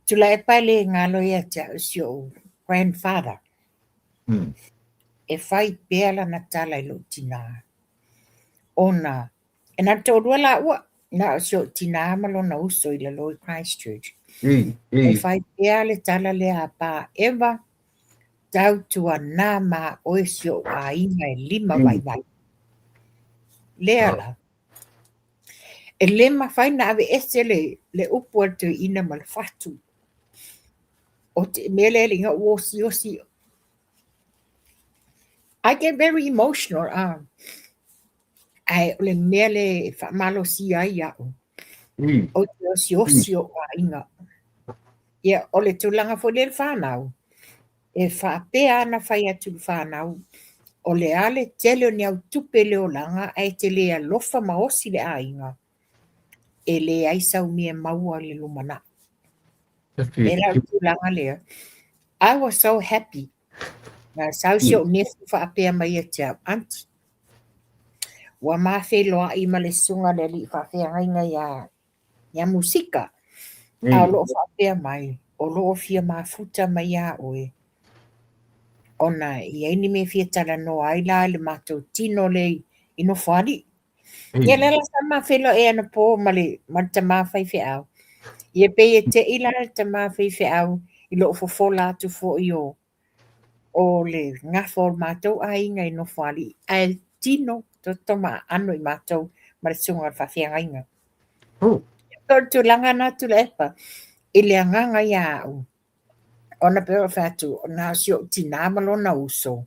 Tula e pale ngalo ia te usio grandfather. E whai pēla na tala i lo tina. Ona, e na tōrua la ua, na usio tina amalo na uso i la Lord Christchurch. E whai pēle tala le a pā eva, tau tua nā mā oesio a inga e lima vai. Lea la. E lema whai na ave ese le upu atu ina mal fatu. O te mele linga uosi. I get very emotional. Ai le mele whamalo si ai au. O te osi a inga. Ia o le tulanga fo le whanau. E whaapea ana whai atu whanau, o le ale tele o niau tupe leo langa, ai te lea lofa maosi le ainga, e le aisau mie maua le lumana. E lau tu langa lea. I was so happy. Na sau si o nefu whaapea mai a te au, auntie. Wa mawhi loa i ma le sunga le li whaapea ngainga ia musika. A loo whaapea mai, o loo fia mafuta mai a oe. Ona i aini me fia tala no ai la le mātou tino le ino whari. Ia lela sa mawhelo e ana pō ma ta mawhai whi au. Ia pe e te ila ta mawhai whi au i loo fofo lātu fo i o le ngafo mātou a inga ino whari. A tino to toma ano i mātou ma le sunga whawhia ngainga. Tu langa nā tu le epa. I le anganga ia au. Ona pero fatu na sio tinamalo na uso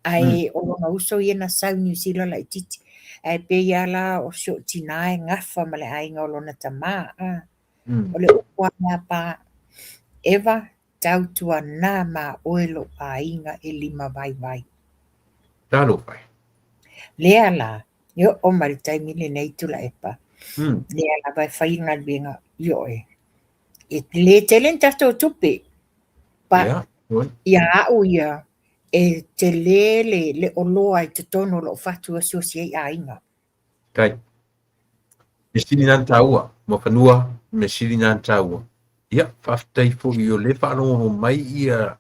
ai o na uso ia na sau New Zealand lai titi ai pe ia la o sio tinai ngafa male ai ngolo na tama o le kwa pa eva tau tua na ma oelo ainga e lima vai talo pai lea la yo o mari tai mile nei tu la epa lea la vai fainga binga yo e le telen tato tupe pa ia au ia e te le oloa i te tono lo fatu associate a inga. Kai. Me siri nan taua, mo whanua, me siri nan taua. Ia, whaftai fo i o le whanongo mai ia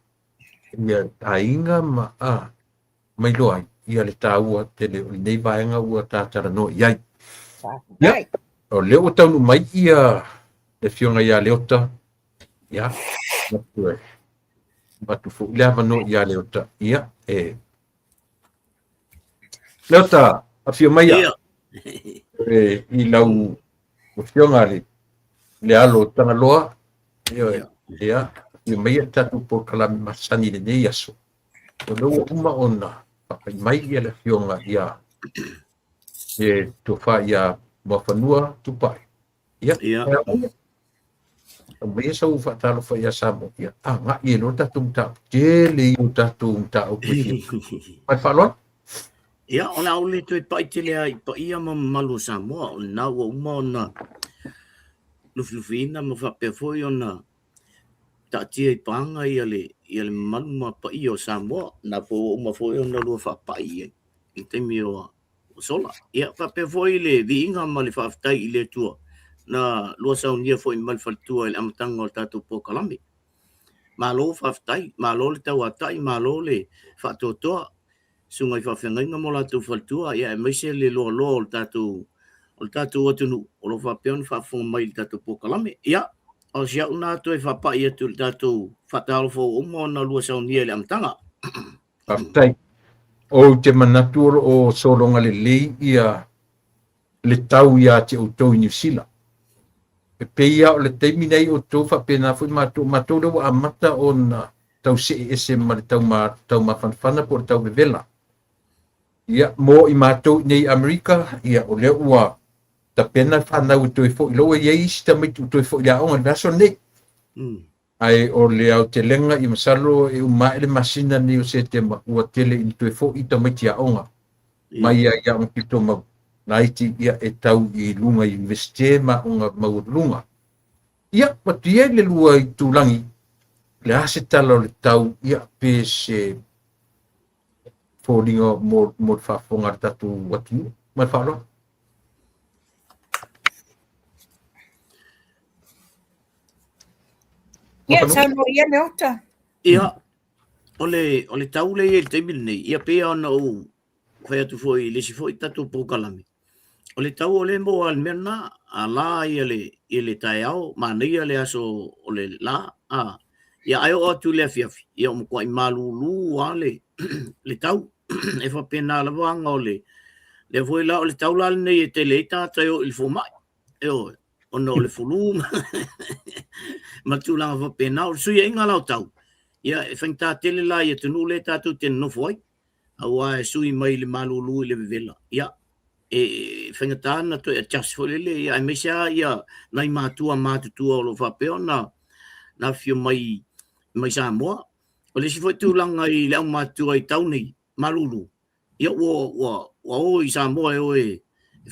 a inga ma mai loai, ia le taua te le nei vaenga ua tātara no iai. Ia, o leo taunu mai ia le fionga ia leota. Ia, matue. Batu fu le mano ia leota ia leota a fio mai i lau o fio ngari le alo tanga loa ia Ia mai tatu po kalami masani le nei aso. O leo uma ona, papai mai ia le fionga ia, e tofa ia mafanua tupai. Ia, mai sa ufa talo fa ia samo, ia, nga ia no tatu mta, jele i tatu mta o kuhi. Mai falon? Ia, ona aule tu e paitele ai, pa ia malu Samoa, o na ua uma ona, lufina ma whape foi ona, ta tia i panga ia le malu ma pa ia o Samoa, na po uma foi ona lua whapa ia, i te mio o sola. Ia, whape foi le viinga ma le whaftai i le tua, na lua saunia foi mal faltua i le amatanga o tatu po kalami. Malo whaftai, malo le tau atai, malo le whatotoa, sungai whawhengainga mo latu faltua, ia e maise le loa loa o tatu atunu, o lo whapeon whawhunga mai le tatu po kalami. Ia, o sia una atu e whapa ia tu le tatu whatalo fo umo na lua saunia le amtanga. Whaftai. O te manatu o solonga le lei ia le tau ia te o tau New Zealand. E peia o le teimi nei o tau whapena fui matou lewa amata o na tau se ese ma le tau mawhanwhana po le tau vevela. Ia mo i matou nei Amerika, ia o leo ua ta pena whanau i toi fo i loa iei isi ta mai toi fo i lea onga le aso nei. Ai o le au te lenga i masalo e uma ele masina ni o se te ua tele i toi fo i ta mai tia onga. Mai ia on pito mau. Naiti ia e tau i lunga i investe ma unga mau lunga. Ia patu ia le lua i tūlangi. Le ase tala o le tau ia pe se fōringa mo whawhonga tatu watu. Mai whalo? Ia, tano ia me ota. Ia, o le tau le i le teimil nei, ia pea ona o whai atu foi, lesi foi tatu po kalami. O le tau o le mo al mena, a la i le tai au, ma nei le aso o le la, ia ai o atu le afiafi, ia o mkwa i malulu a le tau, e fa pena la wanga o le foi la o le tau la nei e te le tata o il fo mai, e o no le fulunga, ma tu langa fa pena, o sui e inga lau tau, ia e whangta tele la i e tunu le tatu te no foi, a wa e sui mai le malulu i le vivela, ia, e whangatana to e chas folele ia e mesia ia nai mātua o lo whapeo na fio mai Samoa. O le si foi tūlanga i leo mātua i taunei, malulu. Ia o i Samoa e o e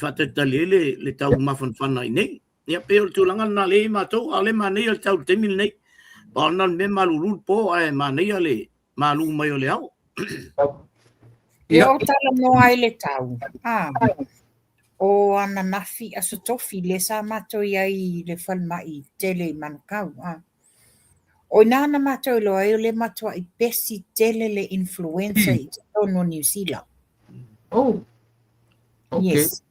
whatatali le tau mawhanwhana i nei. Ia peo tūlanga na le mātou, a le manei al tau temil nei. Paana me malulu po a e manei le malu mai o le au. Ia o tala no ai le tau. O ana nafi aso tofi le sa mato i le whalmai tele manukau. O nana mato lo ai le mato i pesi tele le influenza i tono New Zealand. Oh, okay. Yes.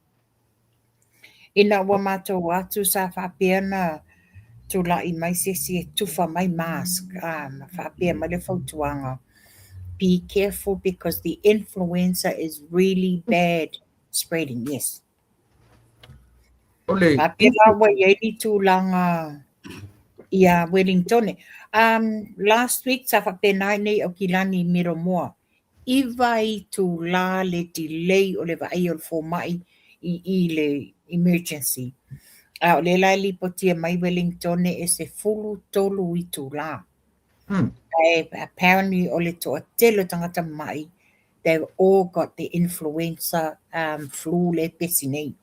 Ina wa mato atu sa whapeana tula i mai sesi e tufa mai mask. Whapea mai le fautuanga. Be careful because the influenza is really bad spreading. Yes. Pela wa yei tūlanga ia Wellington. Last week sa whapenai nei o kilani miro moa. Iwa i tūla le delay o le vai o fo mai i le emergency. O le lai li potia mai Wellington e se fulu tolu i tūla. Apparently o le toa telo tangata mai, they've all got the influenza flu le pesi nei.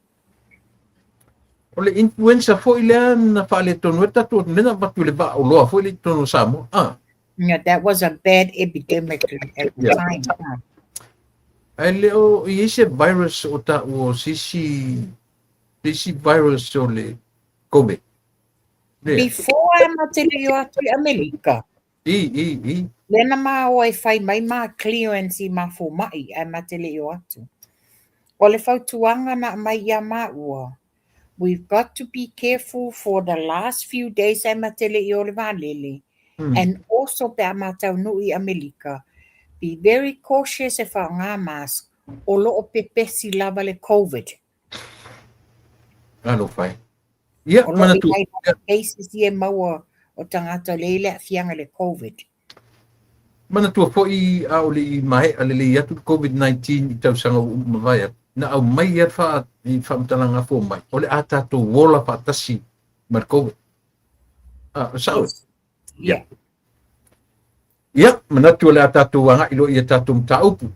O le influenza fo i lea na whaale tonu e tatu nena matu le va o loa fo i le tonu Samo. Yeah, that was a bad epidemic at the time. Ai leo i ese virus o ta o sisi virus o le COVID. Before amatele yo atu i Amerika. Lena ma o e whai mai ma clearance i ma fo mai amatele yo atu. O le fautuanga na mai ia ma ua. We've got to be careful for the last few days amatele yo le valele. And also pe amatau no i Amerika. Be very cautious e wha ngā mask o lo o pepesi lava le COVID. Alo whai. Ia, mana tu cases ia maua o o tangata leile fianga le COVID. Mana tua foi a ole I mai ale le atu COVID-19 I tau sanga umawai na au mai ia fa I whamtalanga fo mai ole ata to wola fa tasi mar COVID. Sao? Yeah. Ia, mana tua le ata to wanga ilo ia tatu mtaupu.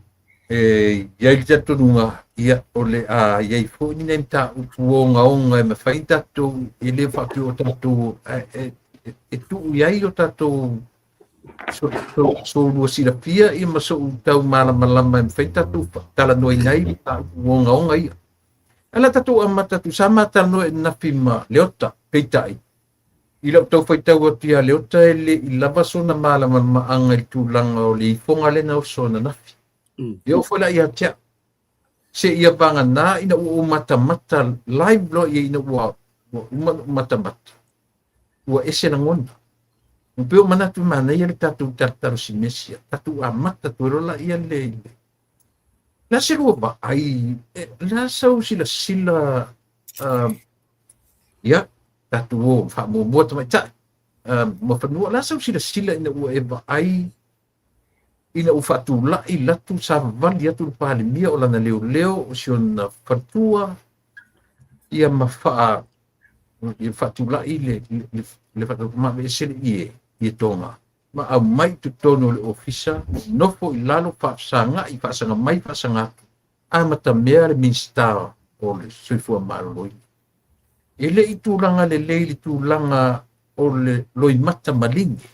Ia I tatu nunga ia ole a ia I fo ni nem ta uonga onga me faita to ile fa tu o tatu e tu ia I o tatu so lua sila pia I maso tau malama me faita tu tala noi ngai ta uonga onga ia. Ala tatu amata tu sama tano e nafima leota peitai. Ila tau fai tau atia leota ele I lava sona malama maanga I tūlanga o le ifonga le na o sona nafi. Ia whala ia tia. Se ia banga nā ina ua mata live lo ia ina ua mata. Ua ese na ngona. Upeo mana tu mana ia le tatu tartaro si mesia. Tatu amata tu rola ia le. La se lua ba ai. La sau sila. Ia. Tatu o fa mo buat mai ta mo fa no la sau sila ina ua eva ai ina u fatu la I latu sa vali atu pale mia o lana leo o siona fatua ia mafa ia fatu la le fatu ma me sele ie tonga ma a mai tu tono le ofisa no fo I lalo fa sanga mai fa sanga a mata mea le minsta o le suifua maroi ele I tūlanga le leili tūlanga o le loi mata malingi.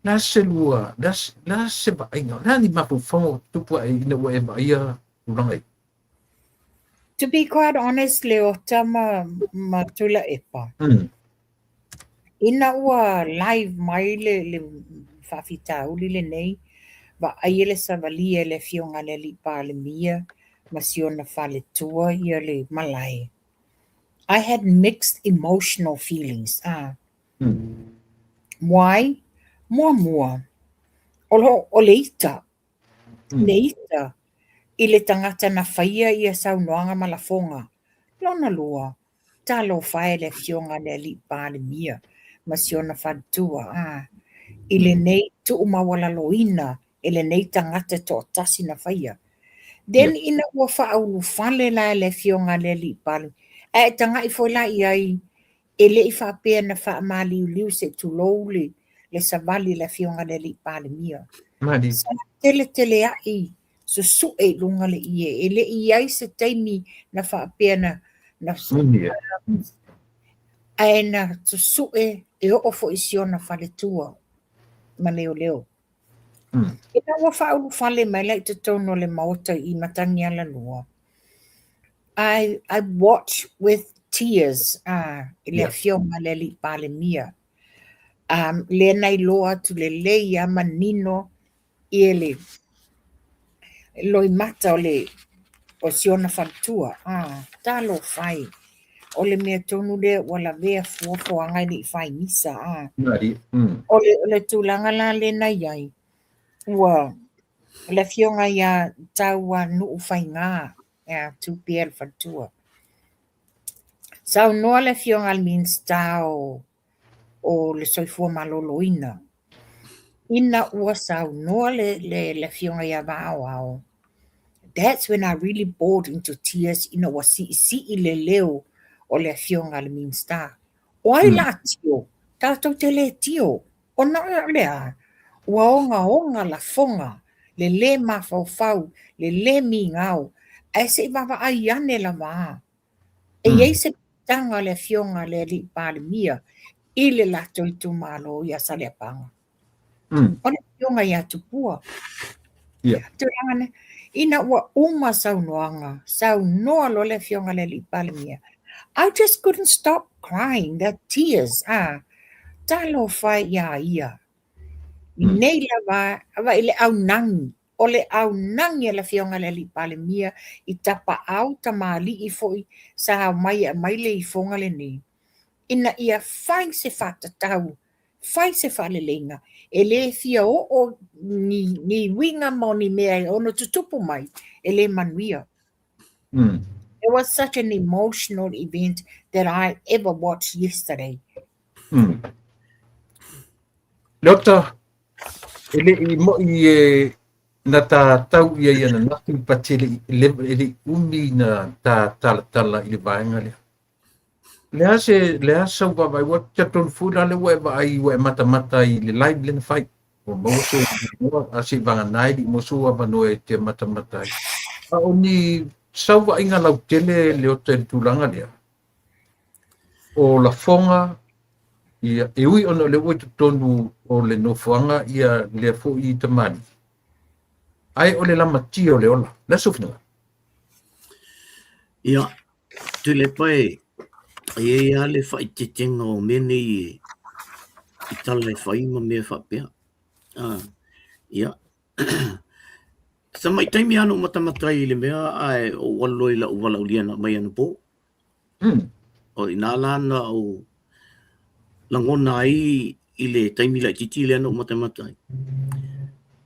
La se lua, la se ba inga, la ni mapu whango tupua e ina ua e ba ia tūlanga I. To be quite honest, leo tama matula epa. Ina ua live mai le whawhita uli le nei, ba aiele sa valia le fionga le li pa le mia, masiona whale tua ia le malai. I had mixed emotional feelings. Why? Mua. O leita. Leita. I le tangata na whaia ia saunoanga malafonga. Lona lua. Talo whae le fionga le li pāle mia. Masiona whantua. I le nei tu umawala loina. I le nei tangata to tasi na whaia. Then ina ua whaau whale la le fionga le li pāle. E tanga I foi la iai e le I whapea na wha mali uliu se tulouli le savali le fionga le li pāle mia. Madi. Sa tele ai so su e lunga le ie e le iai se taimi na whapea na aena so su e o fo isiona whale tua ma leo. E na ua whaau whale mai lai te tono le maota I matangi ala lua. I watch with tears le fionga le li pale mia. Le nei loa tu le leia manino I le loi mata o siona whantua. Talo whai. O le mea tonu le wala vea fuofo angai li whai misa. O le tūlanga la le nei ai. Ua le fionga ia taua nuu whai ngā. Tu piel fatua. Sau noa le fionga al minsta o le soifua maloloina. Ina ua sau noa le fionga ia vao. That's when I really bored into tears. Ina ua si le leo o le fionga al minsta. Oi la tio. Tātou te le tio. O na lea. Ua onga la fonga. Le mafau. Le mi ngau. E se wawa ai ane la waa. E ei se tanga le fionga le li pāle mia. I le lato I tu malo ia sale apanga. O le fionga ia tupua. Turangane. Ina ua uma sau noanga. Sau noa lo le fionga le li pāle mia. I just couldn't stop crying. The tears. Talo whai ia. Nei la wa ile au nangi. O le au nangi la fionga le li pale mia I tapa au tamali I foi sa mai le I fonga le ni. Ina ia fai se fata tau, fai se fale lenga. E le fia o ni winga mo ni mea ono tutupu mai, e le manuia. It was such an emotional event that I ever watched yesterday. Lota, ele mo i na tau ia na natu patele ele umi na tala i le vaenga le. Le asa wa wa chaton fula le wa ai wa mata i le live le fight. O mo so asi vanga nai di mo so wa no e te mata ai. A oni sau wa inga lau tele le o te tulanga le. O la fonga ia e ui ona le oi tonu o le nofoanga ia le fo i te mani. Ai o le lama tio le ola. Le sufina. Ia, tu le pai, ia le fai te tenga o mene i tala fai ma mea whapea. Ia. Sa mai taimi anu matamatai le mea ai o waloi la uwala uliana mai anu po. O inalana o langona ai i le taimi la titi le anu matamatai.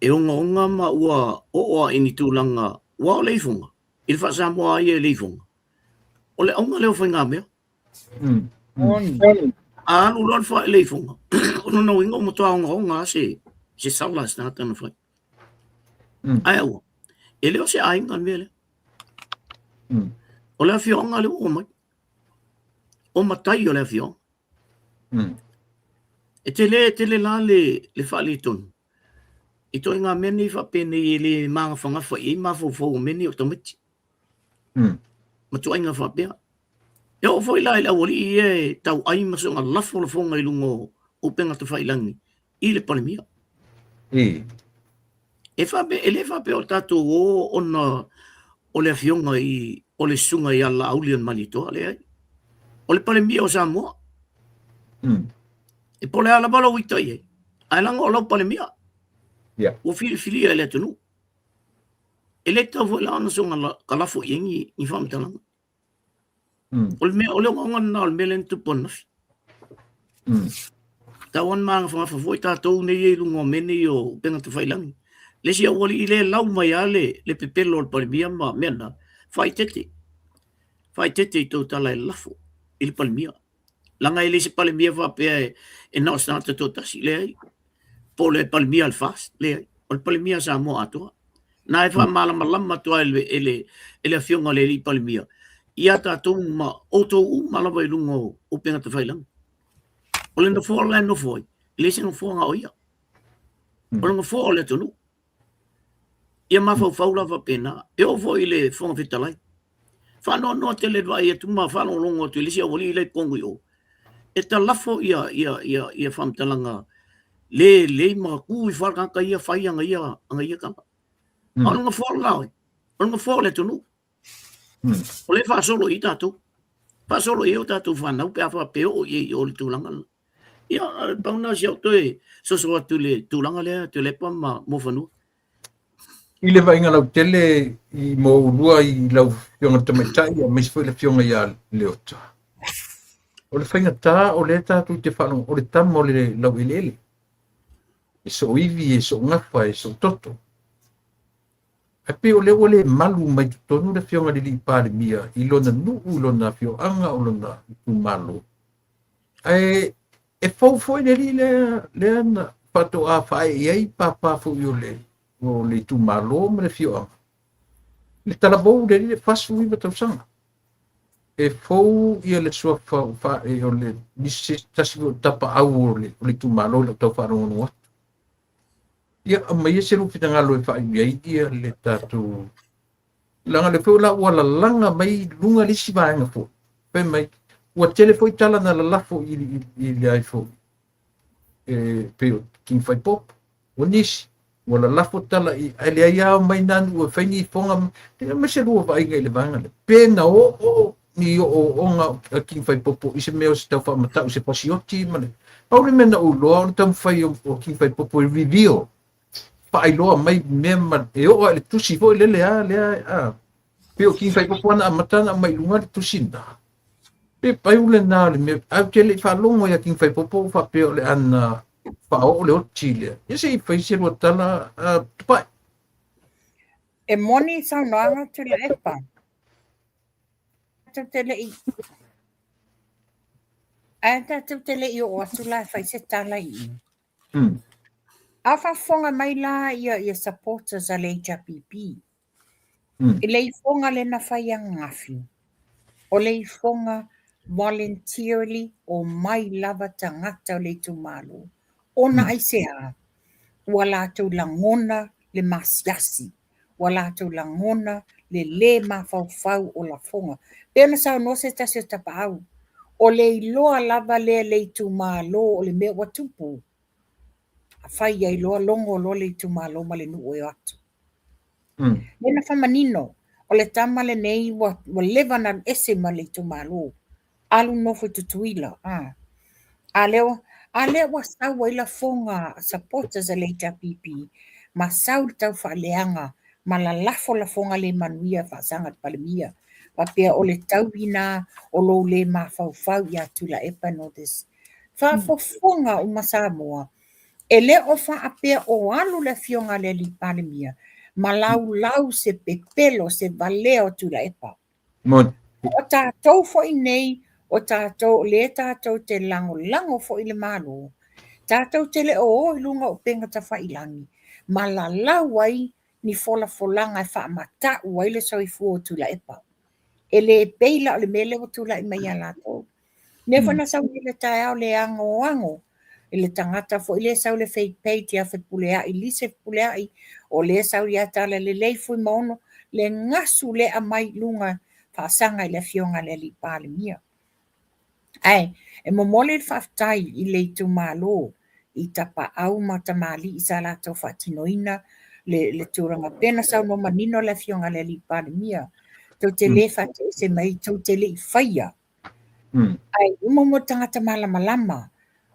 E onga ma ua oa ini tūlanga ua o leifunga. I le whaasamoa ai e leifunga. O le onga leo whainga mea. Anu lon wha e leifunga. Ono na winga o motoa onga se saula se nata na whai. Ai aua. E leo se ainga mea le. O lea whionga leo o mai. O matai o lea whionga. E te le la le whaali tonu. I toi ngā meni whapene i le mga whangawha i mawhau meni o tamiti. Ma tu ainga whapea. E o whai lai la wali i e tau ai maso ngā lafo la whonga i lungo o penga te whailangi i le palemia. E whape, e le whape o tato o ona o le whionga i o le sunga i ala aulian malitoa le ai. O le palemia o Samoa. E pole ala bala wita i ai. Ai langa o lau palemia. O fili ele tunu. Ele tau la ana so ngala kalafo yengi ni fam talanga. O le ngonga na o melen tu ponas. Tawan mang fa foi ta to nei lungo meni o penga tu failangi. Le sia wali ile lau mai ale le pepelo o palmia ma mena. Fai tete to tala lafo il palmia. Langa ile se palmia va pe e na sta to tasi le. Pole palmia al fast le o palmia sa mo ato na e fa malama to ele afionga le palmia ia ta tu ma auto malava lungo o penga te failang o le no fo la no foi le se no fo nga oia o no fo le tonu ia ma fa la va pena e o foi le fo vitalai fa no te le vai e tu ma fa no longo tu le sia oli le pongo yo e ta lafo ia fam talanga le ma ku i whaka ka ia whai anga ia kama. Ano nga whao laoi. Ano nga whao le tunu. O le wha solo i tātou. Wha solo i o tātou whanau pe awha peo o i o le tūlanga. Ia, pauna si au toi soso atu le tūlanga lea, tu le pa ma mo whanua. I le vainga lau tele i mo urua i lau whionga tamatai a meis fwoi le whionga ia leota. O le whainga tā o le tātou te whanau o le tamo o le lau ilele. E so iwi, e so ngawha, e so toto. E pe o le malu mai tonu le whionga li pāre mia, i lona nuu lona whioanga o lona tu malu. E fau le li le ana, pato a whae iei pāpā fui o le tu malu me le whioanga. Le talabou le fasu iwa tausanga. E fau ia le sua whae o le nisi tasi o tapa au o le tu malu le tau wharongo watu. Ia mai se lu fitanga lo fa ia le tatu langa le fo la wala langa mai lunga li siba nga fo pe mai wa telefo tala na la fo i le fo pe king fai pop onis wala la fo tala i ale ia mai nan u fini fonga me se lu va i le vanga pe na o ni o nga king fai pop i se me o sta fa mata se pasioti mane pauli mena u lo tam fai o king fai pop review pa iloa mai mema e o le tusi fo le pe o ki fai ko ana matana mai lunga le tusi na pe pai ule na le me a ke le fa longo ya ki fai popo fa pe le ana fa o le o chile e se fai se ro tala pa e moni sa noanga tu le epa tu tele i ata tu tele i o tu la fai se tala i A whafonga mai la ia supporters a le HRPP. I le fonga le na whai a ngafi. O le fonga voluntarily o mai lava tangata o le tumalo. Ona ai sea. Wala tau langona le masiasi. Wala tau langona le mawhauwhau o la fonga. Pena sao no se tasi o tapau. O le iloa lava le tumalo o le mea watupu. A whai ai loa longo lo le tumalo ma le nuu e atu. Nena whamanino, o le tama le nei wa lewa na ese ma le tumalo. Alu nofo tutuila. A leo wa sau wa ila fonga supporters a le HRPP. Ma sau tau whaaleanga. Ma la lafo la fonga le manuia whaasangat palemia. Pa pia o le tauina o lo le ma fau ia tula epa no des. Whaafofonga o Samoa. E le o whaapea o alu le fionga le li palemia. Ma lau se pepelo se valeo tula epa. O tātou fo i nei, o tātou le tātou te lango fo i le malo. Tātou te le o ilunga o penga ta whailangi. Ma la lau ai ni folanga e whaamata ua ile so i fuo tula epa. E le peila o le mele o tula i mai alatou. Nefa na sau le tae au le ango. I le tangata fo ile sau le fake page ia pulea i lise pulea i o le sau ia tala le leifu i maono le ngasu le a mai lunga whaasanga i le fionga le li pāle mia. Ai, e momole le whaftai i le tu malo i tapa au ma tamali i sa lato whatinoina le turanga pena sau no manino le fionga le li pāle mia. Tau te le whate se mai tau te le i whaia. Ai, umomo tangata malama.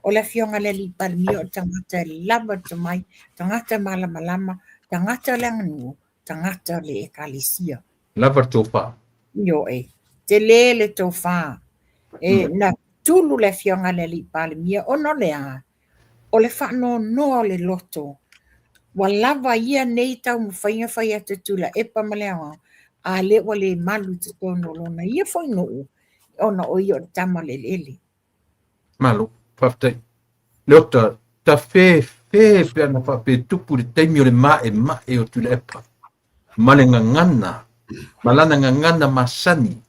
O la fionga le li palmio tangata lava to mai, tangata malama, tangata langanu, tangata le ekalisia. Lava tofa. Yo te le tofa. Na tulu le fionga le li palmio o no le a. O le no le loto. Wa lava ia nei tau mwhainga te tula epa maleanga. A le wa le malu te tono lona. Ia foi no. Ona o i o tama le lele. Malu, whaftai. Leota, ta fe pe ana whape tupu le teimi o le mae o tula epa. Male ngangana. Malana ngangana masani.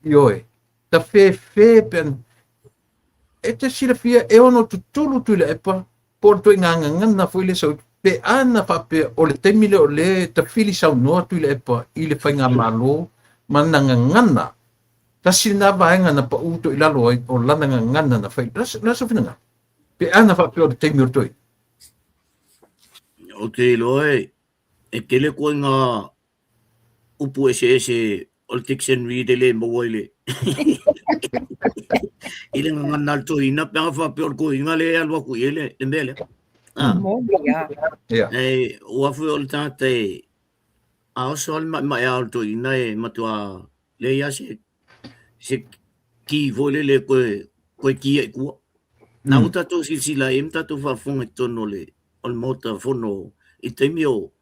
Ioe, ta fe pe ana. E te sira fia e ono tutulu tula epa. Por toi ngangana fo ile sau. Pe ana whape o le teimi le o le ta fili sau noa tula epa. I le whainga malo. Mana ngangana. Ta sina vaenga na pa uto i lalo o lana ngangana na whai. Rasa whinanga. Pe ana whape o le teimi o toi. Ok, loe. E kele koe ngā upu ese o le Dixon Reed le mawaile. Ile ngangana alto ina pe ngā whape o le koe ngā le alwa kui ele, le mele. Ua whi o le tāte a oso al mai alto ina e matua le ia se ki vole le koe kia e kua. Nā uta tō silsila e mta tō whafonga tono le o le mota whono i teimi o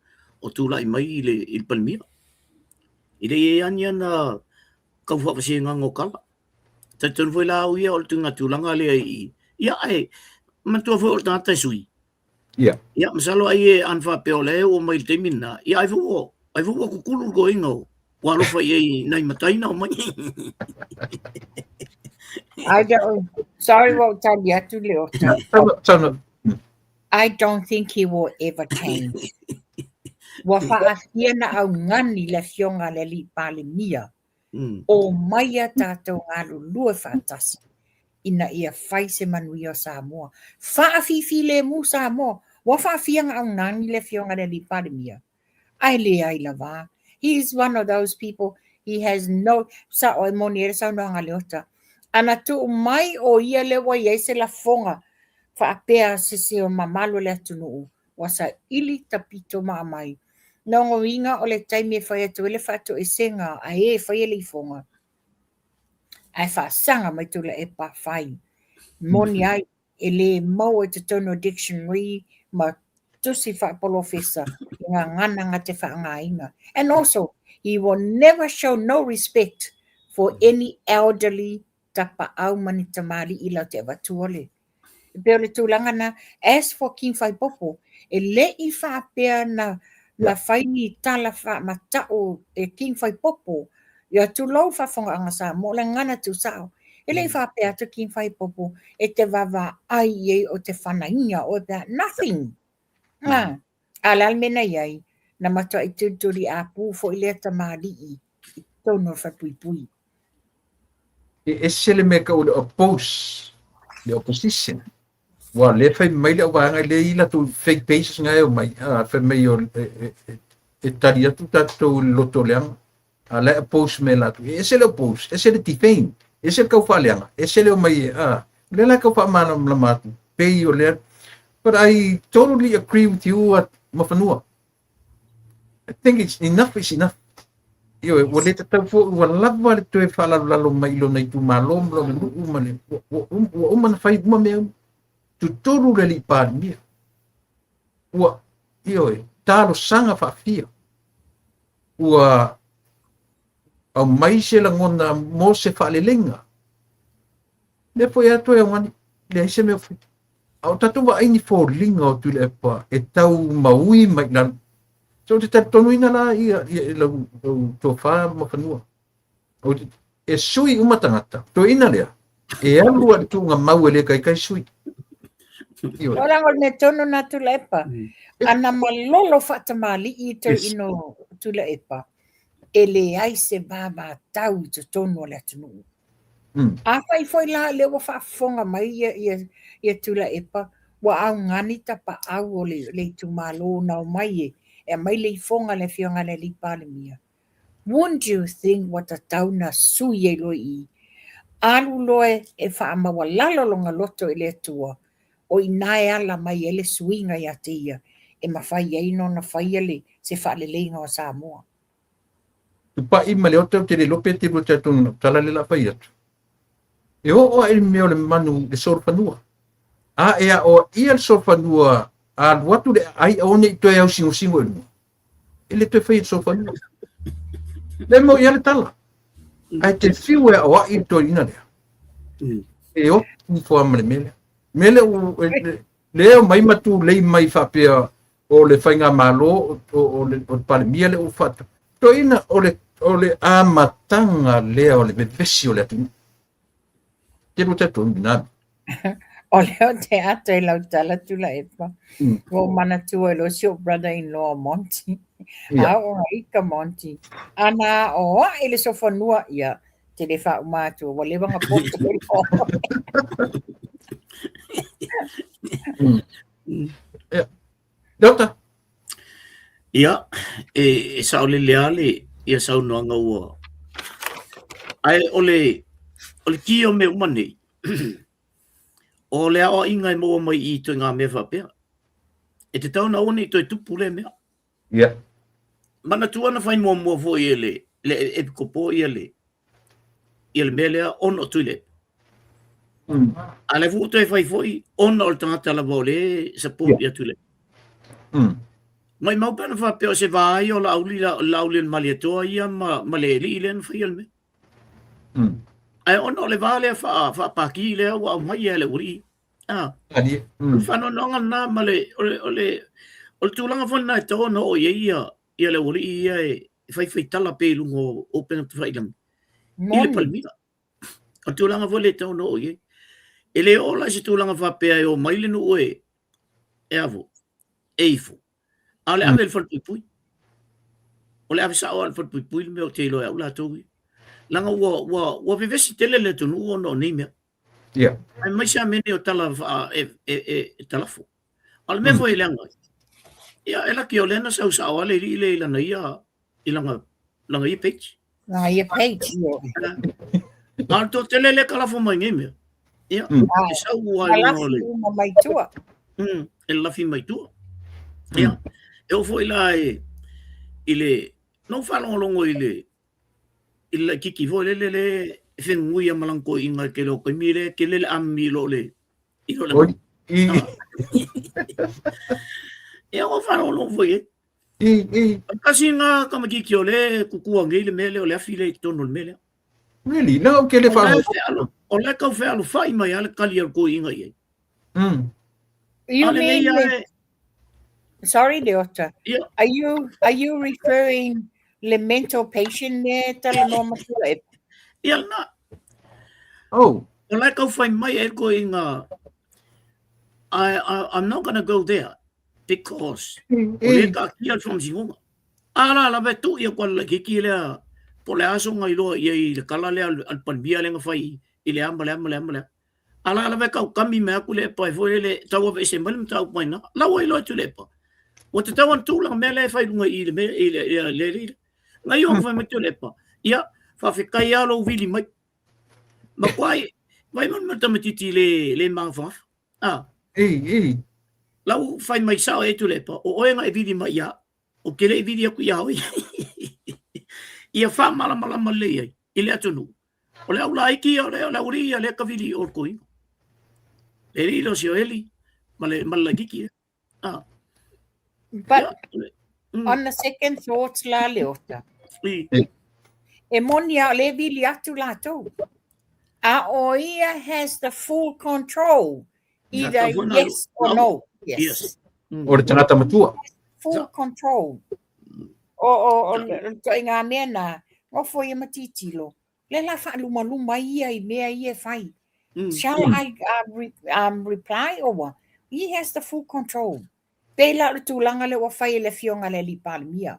tūla i mai i le palmia. I le e ania na kau whawase ngango kala. Ta tonu fwoi la au ia o le tunga tūlanga le i. Ia ai, matua fwoi o le tātai sui. Ia, masalo ai e anwha peo le o mai le teimi na. Ia ai fwoi kukulu ko ingo. Walo fai e nai mataina o mai. Sorry, I don't think he will ever change. Wa whaafia au ngani le fionga le li pale mia. O maia tātou ngālu lua whaatasi. Ina ia whai se manui o Samoa. Whaafifi le mu Samoa. Wa whaafia au ngani le fionga le li pale mia. Ai le ai la wā. He is one of those people, he has no, sa o moni e sa no ngaleota. Ana tu mai o ia le wa ia se la fonga. Whaapea se o mamalo le atunu. Wasa ili tapito mai. Nongo inga o le taimi e whai atu ele whatu e senga a e whai ele i fonga. Ai whaasanga mai tula e pa whai. Moni ai e le mau e te tono dictionary ma tusi whaapolofesa ngā ngana te whaangainga. And also, he will never show no respect for any elderly tapa au mani tamari ila te watuole. pe o le tūlanga na as for king whai popo, e le I whapea na whaini tala wha matao e king whai popo, ia tu lau whafonga anga sa, mo le ngana tu sao, e le whapea tu king whai popo, e te wawa ai e o te whanainga o that nothing. Alal mena iai, na matua I tūturi a pū fo I lea tamari I tono whapui. E sele me ka o le oppose, le opposition. Wa le fai mai le wanga le ila tu fake pages ngai o mai, fai mai o e tari atu tatou loto leanga. Le oppose me la tu. E sele oppose, e sele defame, e sele kau wha leanga, e sele o mai, le la kau wha mana la matu, pei o lea. But I totally agree with you at Mafanua. I think it's enough is enough. Yo, wale tau fo wala le toe fala lalo mai lo nei tu malom lo lu umane. Wa umana fai uma me tu toru le li pa mi. Wa yo talo sanga fa fia. Wa au mai se la ngona mo se fa le lenga. Le foi ato e ngani le se me fu. Au tatu wa ini fo linga o tu le pa e tau maui mai na. So te tonu ina la ia to fa Mafanua. O e sui uma tangata. To ina lea. E alu a tu nga mau ele kai sui. Ora ngol me tono na tu lepa. Ana malolo fatamali I te ino tu lepa. Ele ai se baba tau te tono le tunu. A fai foi la le wa fa fonga mai ia tu lepa. Wa au ngani tapa au o le tu malo na o mai e mai le fonga le fionga le lipa le mia. Wouldn't you think what a tauna sui e loi alu loe e wha mawalalo longa loto e le tua o inae ala mai ele suinga ia te ia e mawhai eino na whai ele se wha le leinga o Samoa. Pa I male o te le lope te rote atu tala le la whai atu. E o e meo le manu le sorfanua. E a o ia le sorfanua a watu le ai one I toe au singo e mua. Ele toe whai sorfanua. Le mo ia le tala. Ai te fiu e o I to ina lea. E o ni fo amale mele. Mele le o mai matu lei mai whapea o le whainga malo o le palemia le o whata. To ina o le amatanga lea o le bevesi o le atu. Te ruta tu minami. O leo te ato e lau tala tula epa. Wo mana tua e lo sio brother-in-law Monty. O ika Monty. Ana o ele sofonua ia te le wha umatu. Wa le wanga pote e lo. Dota? Ia, e sao le leale, ia sao noanga ua. Ai, ole ki o me umane. O lea o ingai mo mai I to ngā mea whapea. E te tau na one I toi tupu le mea. Ia. Mana tuana whai mua fo I le epikopo I le mea lea ono tuile. A le futo e whai foi, ono o le tangata la vole support ia tuile. Mai mau pēna whapea o se vāi o lauli le maliatoa ia ma le li le whai al me. Ai ono le vale fa paki le wa mai ele uri. Fano nonga na male ole tulanga fona to no o ia le uri ia fai tala pe lungo open up fai lang. Ile palmira. O tulanga vole to no ye. Ele ola se tulanga fa pe o mai le no e avo. Eifo. Ale ave fol pui. Ole ave sa o fol pui me o te lo la to. Langa wa vivesi tele le tunu o no ni mea. Ia. Ai mai sa mene o tala talafo. Al me foi langa. Ia ela ki o lena sa o le ile lana ia langa I page. Langa I page. Al to tele le kalafo mai mea. Ia. Sa ua no mai tua. El lafi mai tua. Ia. E o foi la ile no falo longo ile ila kiki vo le fengui amalanko inga ke lo mire ke le ammi lo le ilo le e o faro lo foi kasi nga kama kiki ole kukua ngile mele ole afile tono mele really no ke le faro o le ka fe alo fai mai ale kali ko inga ye You Ale nei mean, ai, sorry, Leota. ia, Are you referring le mental patient ne tala no matula e? ia na. Oh, O lai kau whai mai e ko i ngā, I'm not going to go there because o le ka kia from singonga. Ala la ve tu ia kwa la ki le po le aso ngai lo ia i le kala le al pan bia le ngafai i le amba le. Ala la ve ka kami me aku le pa fo le tau ve se mal tau pa na. La wai lo tu le pa. O te tau tu la me le fai lunga i le. Ngai o fai me tu le pa. Ia fa fe kai alo vili mai. Ma kwai vai man matiti le mang fa. Ah. Lau fai mai sao e tu le pa. O oenga e vili mai ia. O kele vidi aku ia hoi. Ia wha mala le ai. I le atunu. O le au laiki o le uri ia le kavili o koi. Le rilo si o eli. Male kiki. But on the second thoughts la Leota. E monia le vili atu la tau. A o ia has the full control. Either yes or no. Yes. o le tangata matua. Full control. O ngā mea nā, ngofo ia matitilo. Le la wha luma ia I mea ia whai. Shall I reply or what? He has the full control. Pela le tūlanga le wa whai le fionga le li palimia.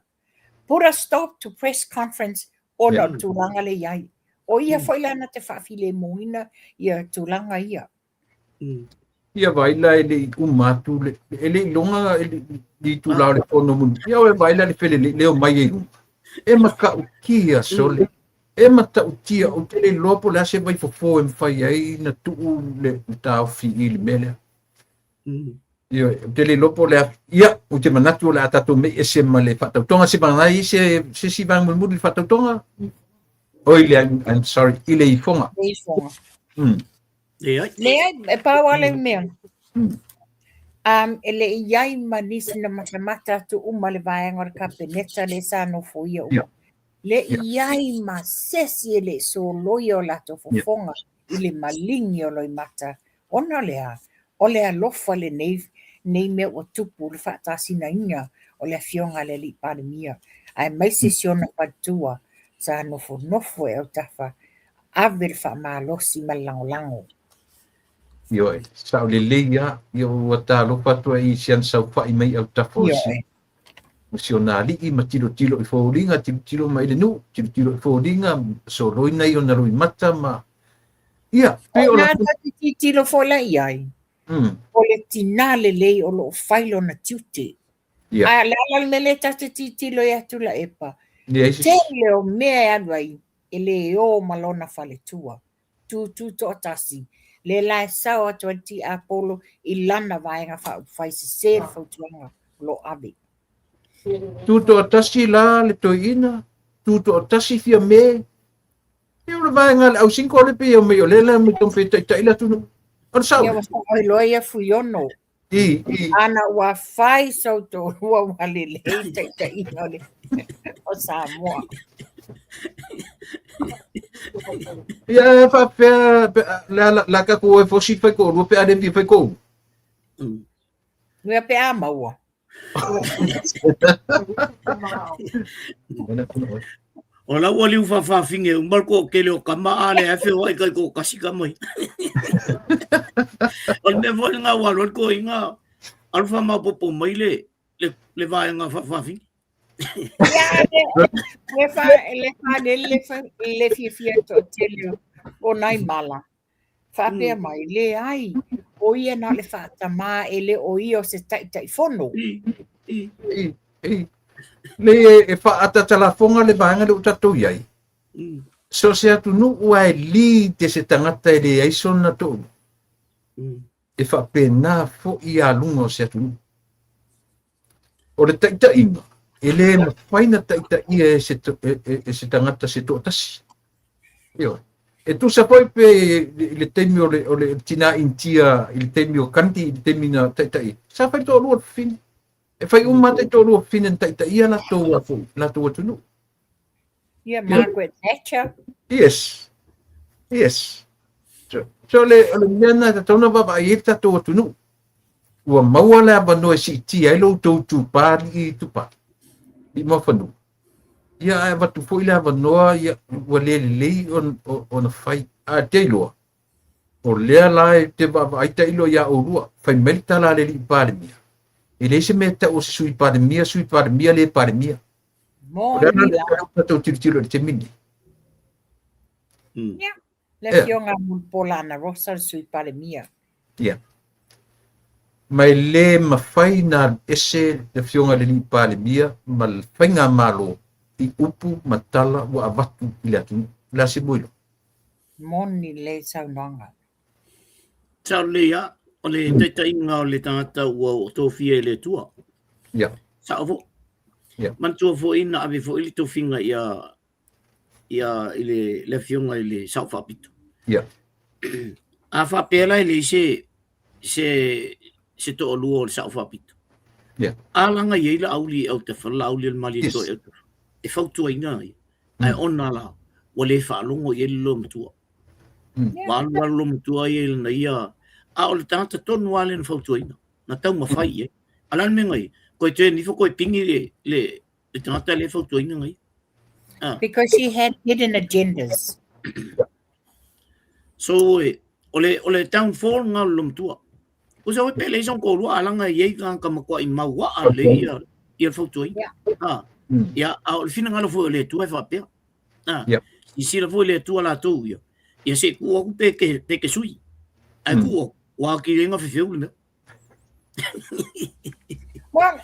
Put a stop to press conference o na tūlanga le iai. O ia whai lana te whawhile moina ia tūlanga ia. Ia vaila ele umatu ele longa ele tu la le pono mun. Ia vaila le fele leo mai e. E maka ukia sole. E mata utia o tele lopo la se vai fofo em fai ai na tu le tau fi il mele. Ia tele lopo le ia o te manatu la tatu me ese male fata tonga se banai se si van mun le fata tonga. Oile I'm sorry ile I fonga. Lea, pawale mea. Ele iai manisi na matamata tu le vaenga ka peneta le sano fo ia uma. Le iai masesi ele so loio la to fofonga ile malingi o loi mata. Ona lea, o lea lofa le nei me o tupu le fatasi na inga o lea fionga le li pandemia. Ai mai sesiona patua sa nofo e o tafa. Ave fa malosi malangolango. Yo, sao le leia, yo wata lo patua I sian sau fai mai au tafosi. Nasionali I matilo I fōringa, tilo mai le nu, tilo I fōringa, so roina I o na roi mata ma. Ia, pe o na tilo fola iai. O le tina le lei o lo failo na tiute. A la mele tata tilo ia tula epa. Tele o mea anuai, ele o malona fale tua. Tu to atasi. Le lai sao atua ti Apollo I lana vaenga whai se fautuanga lo ave. Tuto atasi la le toina, tuto atasi fia me. Ia ora vaenga au sinko le pe o me o lela me tom fe taila tunu. Ora sao. Ia wasa oi loia fuiono. Ana wa whai sau to ua wale le taila le. O Samoa. Ia fa pe la ka ko e fosi fa ko ro pe ade pi fa ko. Nua pe ama ua. O la ua liu fa finge un barco ke le kama ale afe o kai ko kasika mai. O me vo nga wa ro ko inga alfa ma popo mai le va nga fa finge. Le fia to tele o nai mala. Whapea mai le ai. O ia na le whatama ele o io se tai fono. Le e whaata talafonga le vaenga le utatou iai. So se atu nu ua e li te se tangata e le aiso na tō. E whapena fo I a lunga o se atu nu. O le taita inga. Ele na whaina taita ia e se tangata se tō tasi. Io. E tu sa poi pe le temi o le tina intia, le temi o kanti, le temi na taita i. Sa whai tō lua fini. E whai umata tō lua fini na taita ia la tō atunu. Yeah, Margaret Thatcher. Yes. So le mena ta tona ba ai ta to tunu. Ua maua le abanoa si ti ai lo to tu pari tu pa. I mo fanu. Ia ai watu fo ile abanoa ia ua le on fai a te loa. O lea lai te ba ai ta ilo ia o rua. Fai melta la le li pari mia. E le se meta o sui pari mia le pari mia. Mo Lea ni na la. to tiro te mini. Le fionga mulpola na rosa sui pare mia. Ia. Mai le mawhai na ese le fionga le li pari mia ma le whainga malo i upu matala wa avatu i le atu. La se moilo. Mo ni le saunanga. Tau lea, o le teitai ngā o le tangata ua o tō fia le tua. Ia. Sa o fo. Ia. Man tua fo ina abe fo ili tō finga ia ile le fionga ile sao whapito. Ia. A whapela ile se to o lua o le sao whapito. Ia. A langa ieila auli au te whala auli al mali to e e whautua ina ai. Ai ona la, wa le whaalongo i ele lo mtua. Wālu lo mtua i ele na ia. A o le tangata tonu wale na whautua ina. Na tau mawhai e. Alan me ngai, koe te nifo koe pingi le tangata le whautua ina ngai. Because he had hidden agendas. So, ole town fall ngā lo mtua. Usa oi pele son ko lua alanga ye ka makua i maua a le ia i whautua ina. Ia, a o le fina ngalo fo le tua e whapea. I sira fo le tua la tau ia. Ia se kua ku peke sui. Ai kua, wā ki renga whiwhiu le mea. Well,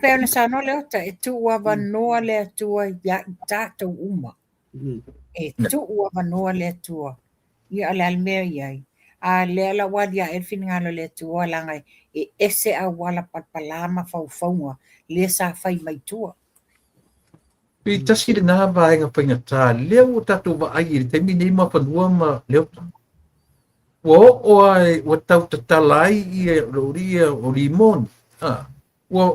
peona sa no le ota e tu ua vanoa le atua ia i tātou uma. E tu ua vanoa le atua. Ia ale almea iai. A le ala wadi a elfin ngalo le atua langa e ese a wala patpalama faufaunga le sa fai mai tua. Pi tasi le nā vāenga whaingatā, leo tātou wa ai i te mini ma whanua ma leo tā. O ai, o tau tatalai i e roria o limon. Wa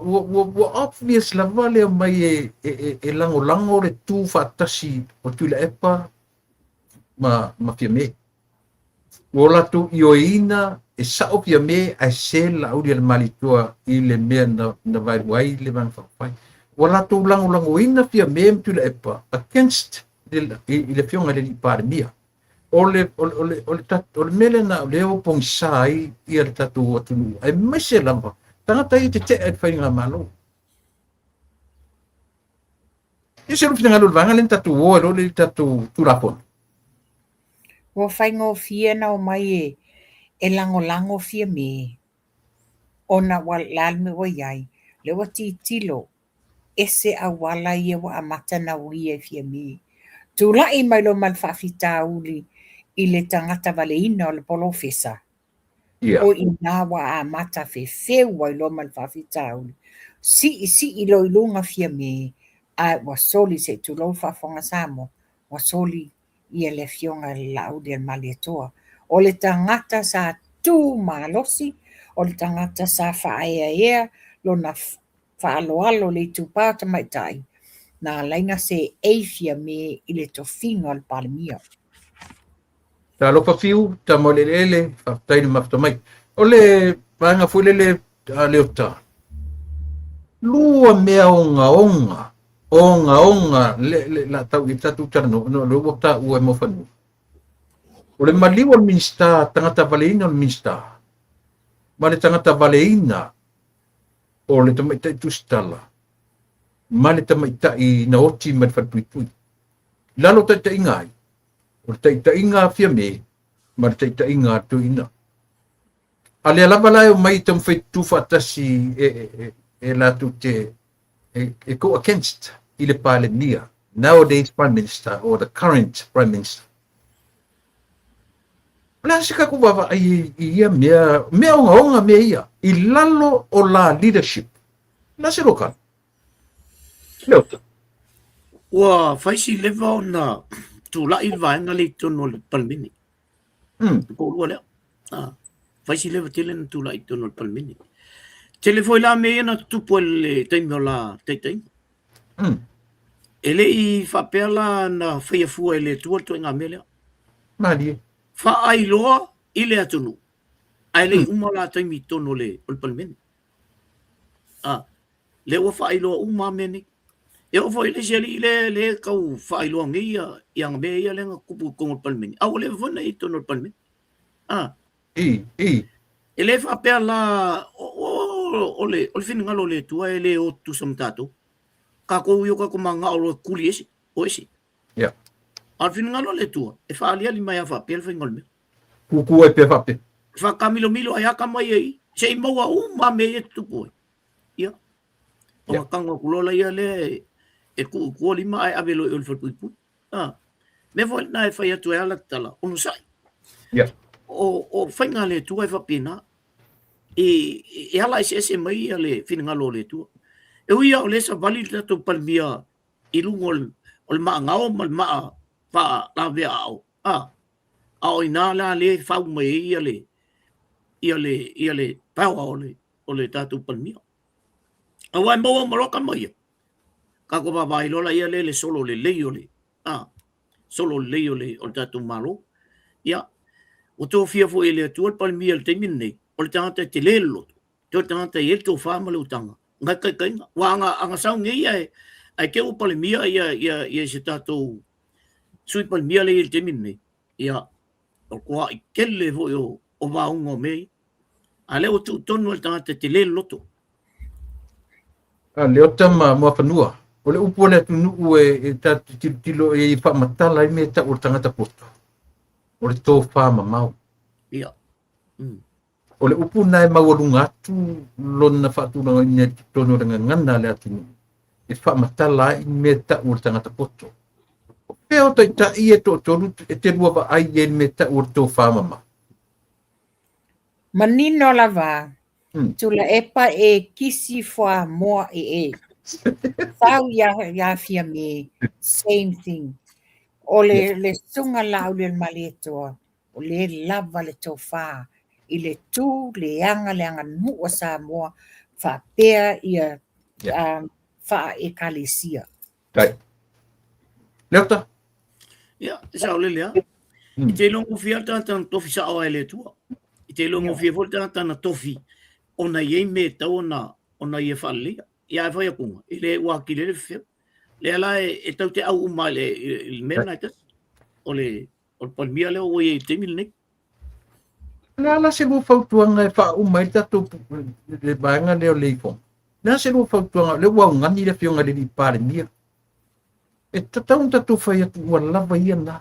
obvious la vale mai e lango le tū whaatasi o tūla epa ma fia me. O latu i o ina e sao fia me ai se la auri al malitua i le mea na vai wai le man whawhai. O latu lango ina fia me tūla epa against i le fionga le li pare mia. O le mele na leo pong sai i le tatu o tunu. Ai mai se lamba. Tangata i te e whainga malo. I se rufi ngalo vanga le tatu o le tatu turapon. Wa whainga o fia na o mai e lango fia me. Ona wa lalme wa iai. Le wa tilo. Ese a wala i e wa amata na ui e fia me. Tula i mai lo malwhawhita uli i le tangata valeina o le polofesa. O i nā wa a mata whewheu ai lo malwhawhita uli. Si i lo ilunga fia me a wa soli se tu lo whawhonga samo. Wa soli i e le fionga laudi al mali atoa. O le tangata sa tū malosi, o le tangata sa whaea lo na whaaloalo le tūpāta mai tai. Nā lainga se eifia me i le tofinga al palemia. Ta lopa fiu, ta molelele, whaftaini maftamai. O le vanga fulele leota. Lua mea onga, la tau i tatu tarano, no wata ua mofanu. O le maliwa minsta, tangata valeina o minsta. Ma le tangata valeina, o le tamaita i tustala. Ma le tamaita i na oti ma le whatuipui. Lalo taita ingai. O le taita inga fia me, ma le taita inga tu ina. Ale alava lai o mai tam whaitu whatasi e la tu te e go against i le palemia, nowadays Prime Minister or the current Prime Minister. La sika ku baba ai ia mea onga mea ia i lalo o la leadership. La se lokal. Leota. Wa faisi leva ona tu la il vaenga le tono le palmini. Ko lua le. Faisi leva tele tu la i tono le palmini. Tele foi la me na tu po le taimo la teitai. Ele i fa pela na fia fu ele tu to nga mele. Mali. Whaailoa i le atunu. Ai le umala taimi tono le palmeni. Le ua whaailoa umameni. E o foi le jeli le kau whaailoa ngia yang me ia lenga kupu kongo palmeni. Au le vona i tono palmeni. E le whapea la o le whingalo le tua e le o tu samtato. Ka kou yoka ko manga o kuli esi. O esi. Yeah. Al whingalo le tua. E whaalia li mai a whapea le whingalo me. Kuku e pe whape. Whakamilo milo ai haka mai ei. Se i maua umame e tupu. Ia. O kanga kulola ia le e ku lima ai avelo e ulfalpuipu. Me foi na e fai atu e ala tala. Ono sai. Yeah. O whainga le tua e whapena. E ala ese mai ale whingalo le tua. E uia o lesa vali tato palmia i lungo o le maa ngao mal maa wha la vea au. Ao ina la le whau mai ia le paua o le tato palmia. Awai maua maroka mai. Ka ko babai lola ia le solo le leio le. Solo le leio le o tato malo. Ia. O tō fia fo ele tua palmia le teimin nei. O le tangata te lelo. Tō tangata i eto whaama le utanga. Ngai kai kai nga. Wa anga sau ngai ai ke o palmia ia se tato sui palmia le il teimin nei. Ia. O kua i kele fo o waunga mei. A leo tu tonu le tangata te lelo to. Leo tama mua whanua. O le upo le tunu e tatu tilo e whamatala i me ta o tangata poto. O le tō whama mau. Ia. O le upu nai mawarunga atu lona whaatuna i ne tono ranga ngana le atinu. E whamatala i me ta o tangata poto. O peo tai ta i e tō tonu e te rua wa ai e me ta o tō whama mau. Manino lava. Tula epa e kisi wha moa e. Tau ya fia me. Same thing. O le sunga lau le maletua. O le lava le tō wha. I le tū le anga mua sa moa. Wha pēr ia wha e kalesia. Tai. Leota? Ia, sao le lea. I te longo fia tata tofi sa awa ele tua. I te longo fia fo tata na tofi. Ona ye me ta ona ye falia. Ia fa ya kunga. Ile wa ki le fia. Le ala e tau te au uma le mena tas. O palmia le o ye te mil nei. Nala se mo fautuanga e wha umai tato le baanga leo leifong. Nala se mo fautuanga le wau ngani le fionga le ni pare mia. E tataun tato whai atu ua lava ia na.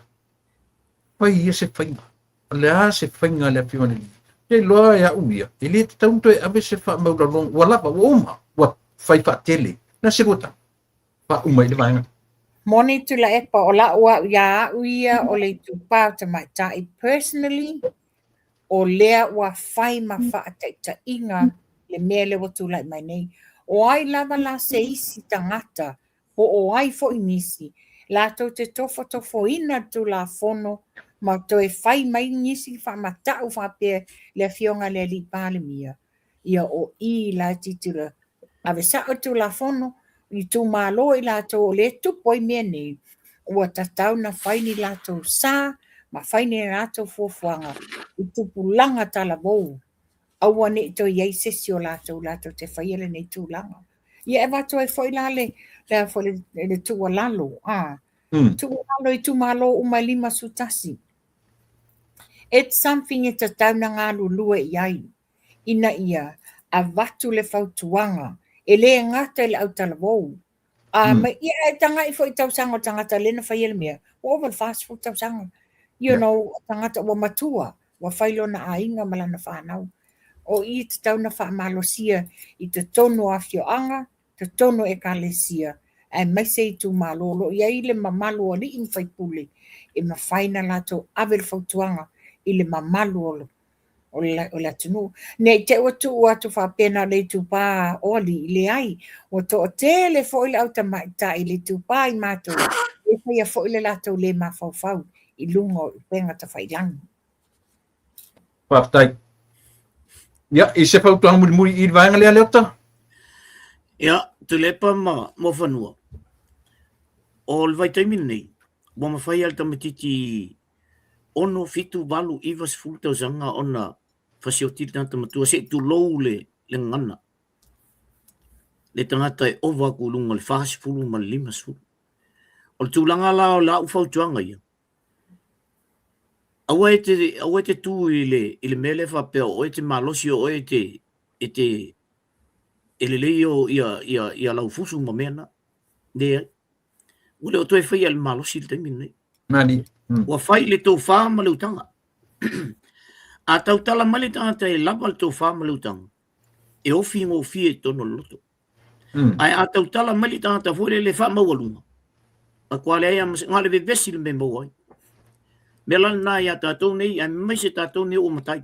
Whai ia se whainga. Le a se whainga le fionga le ni. Te loa e a uia. E le tataun to e ave se wha maura long. Ua lava, ua uma. Ua whai wha tele. Na se rota. Wha umai le baanga. Moni tula epa o la ua ia uia o le tupau ta mai tai personally. O lea ua whai ma whaataita inga le mea le watu lai mai nei. O ai lava la se isi tangata, o ai fo inisi, la tau te tofo ina tu la fono, ma to e whai mai nisi wha matau wha pia le fionga le li pāle mia. Ia o I la titira. Ave sa o tu la fono, I tu malo I la tau le tupo I mea nei, ua tatau na whai ni la tau sa, ma whaine rātou fuafuanga I tupulanga tala mou. Aua ne to iei sesi o lātou te whaiele nei tūlanga. Ia e wato e whai lale, lea whai le tua lalo. Tua lalo I tu malo umai lima sutasi. It's something e tatau na ngā lulua iai. Ina ia, a watu le whautuanga, e le ngata I le au tala mou. Ma ia e tanga I whai tausanga o tangata lena whaiele mea. Over fast food tausanga. You know, tangata wa matua, wa whailo na ainga malana whanau. O I te tau na whaamalosia I te tono a whioanga, te tono e kalesia, e maise I tu malolo, ia I le mamalu o li in whaipule, I ma whaina lato avel whautuanga, I le mamalu o la tunu. Nei te watu watu whapena le tupā oli I le ai, o to o tele fo ile au ta I le tupā I mato, e whaia fo ile lato le ma whau. I lungo I penga ta whailangi. Whaptai. Ia, I se whautuanga muri I vaenga lea leota? Ia, te lepa mo whanua. O le vai taimini nei, wa mawhai al tamatiti ono fitu valu iwa sefulu tausanga ona fasioti tangata matua se tu lou le ngana. Le tangata e ova kulunga le fasifulu ma le lima sefulu. O le tūlanga la o la ufau tuanga ia. Awa e te tū i le mele whapea o e te malosi o e te ele leo ia lau fusu ma mena. Nea. Ule o toi whai al malosi le taimi nei. Mani. Wa whai le tō wha ma leutanga. A tau tala mali tangata e lapa le tō wha ma leutanga. E ofi ngō fie e tono loto. Ai a tau tala mali tangata fwere le wha mawalunga. A kwa le aia ngale ve vesi le me mawai. Mela na ia tātou nei, a mai se tātou nei o matai.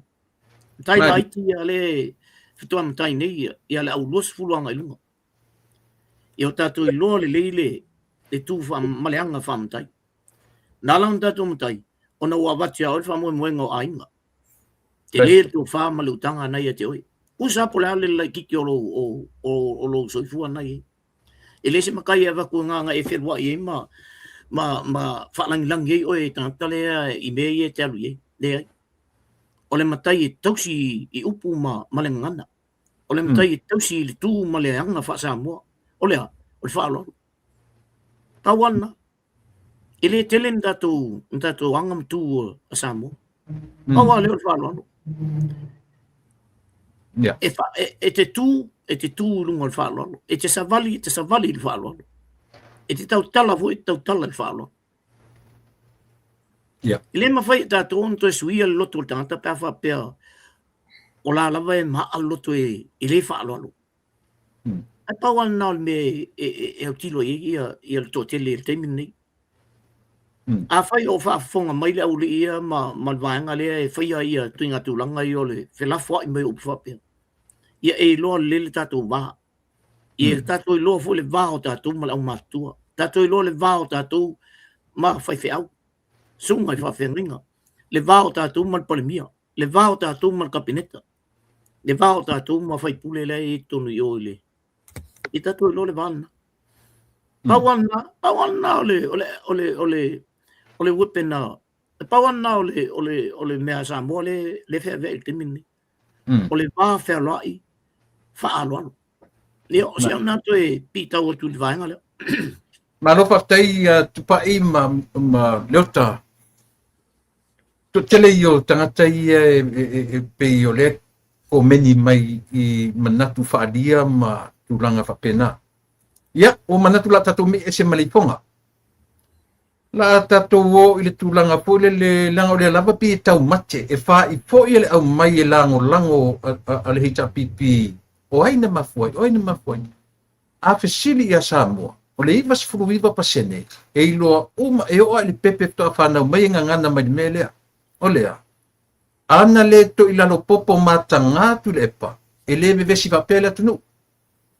Tai laiti a le fitua matai nei, ia le au los fuluanga ilunga. Ia o tātou i loa le leile, le tū maleanga wha matai. Nālang tātou matai, ona ua wati a oi wha moe moenga o ainga. Te le tō wha maleutanga nei a te oi. Usa po le ale lai kiki o lo soifua nei. E le se makai e waku nganga e wherwa i ma whaalangilangi o e tangata lea i mea e te alu e. Lea. O le matai e tausi i upu ma le ngana. O le matai e tausi i le tū ma le anga whaasa mua. O lea, o le whaaloro. Tawana. E le tele ndatou anga mtu a Samoa. Awa leo le whaaloro. E te tū lunga le whaaloro. E te savali le whaaloro. E te tau tala vo e tau tala le whaaloro. I le mawhai tātou on toi suia le loto le tangata pēr whapea o la lava e maa loto e le whaaloro. Ai pawan nao le me e au tilo i le tō tele le teimi nei. A whai o whaafonga mai le au le ia ma le vaenga lea e whaia ia tuinga tūlanga i o le whelafua i mai upu whapea. Ia e loa le tātou wā. Ia tātou i loa fo le wā o tātou ma le au mātua. Tātou i loa le wā o tātou ma whai wheau. Sunga i whawhenringa. Le wā o tātou ma le palemia. Le wā o tātou ma le kapineta. Le wā o tātou ma whai pule le e tonu i o le. I tātou i loa le wāna. Pawana ole wipena. Pawana ole mea Samoa le whea vea te mini. Ole wā whea lai. Whaaloano. Leo, se au nato e pita o tu le vaenga leo. Ma no whaftai tupai ma leota. To tele i o tangata i e pei o le o meni mai i manatu whaadia ma tūranga whapena. Ia, o manatu la tatou me e se maliponga. La tatou o i le tūranga po le langa o le lava pi e tau mate e wha i po i le au mai e lango a le hita pipi. O aina mafuai. A fesili ia Samoa. O le iwa sifuru iwa pasene. E iloa uma e oa le pepe toa whanau mai ngangana mai melea. O lea. Ana le to ilalo popo mata ngātu le epa. E le me vesi wapele atu nu.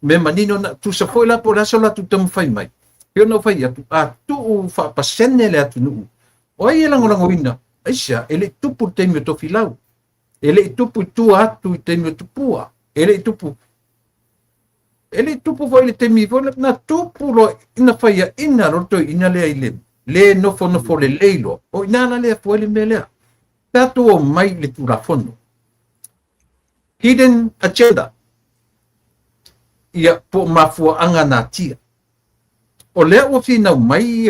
Me manino na tu sa foi la po la sola tu tamu whai mai. Heo no whai atu. A tu u wha pasene le atu nu. O ai e langolango ina. Aisha, e le tupu te mio tofi lau. E le tupu tu atu te mio tupua. Ele tupu foi le temi foi na tupu lo ina faia ina roto ina le nofo le leilo o ina le foi le melea tatu o mai le turafono hidden agenda ia po mafua anga na tia o le o fina mai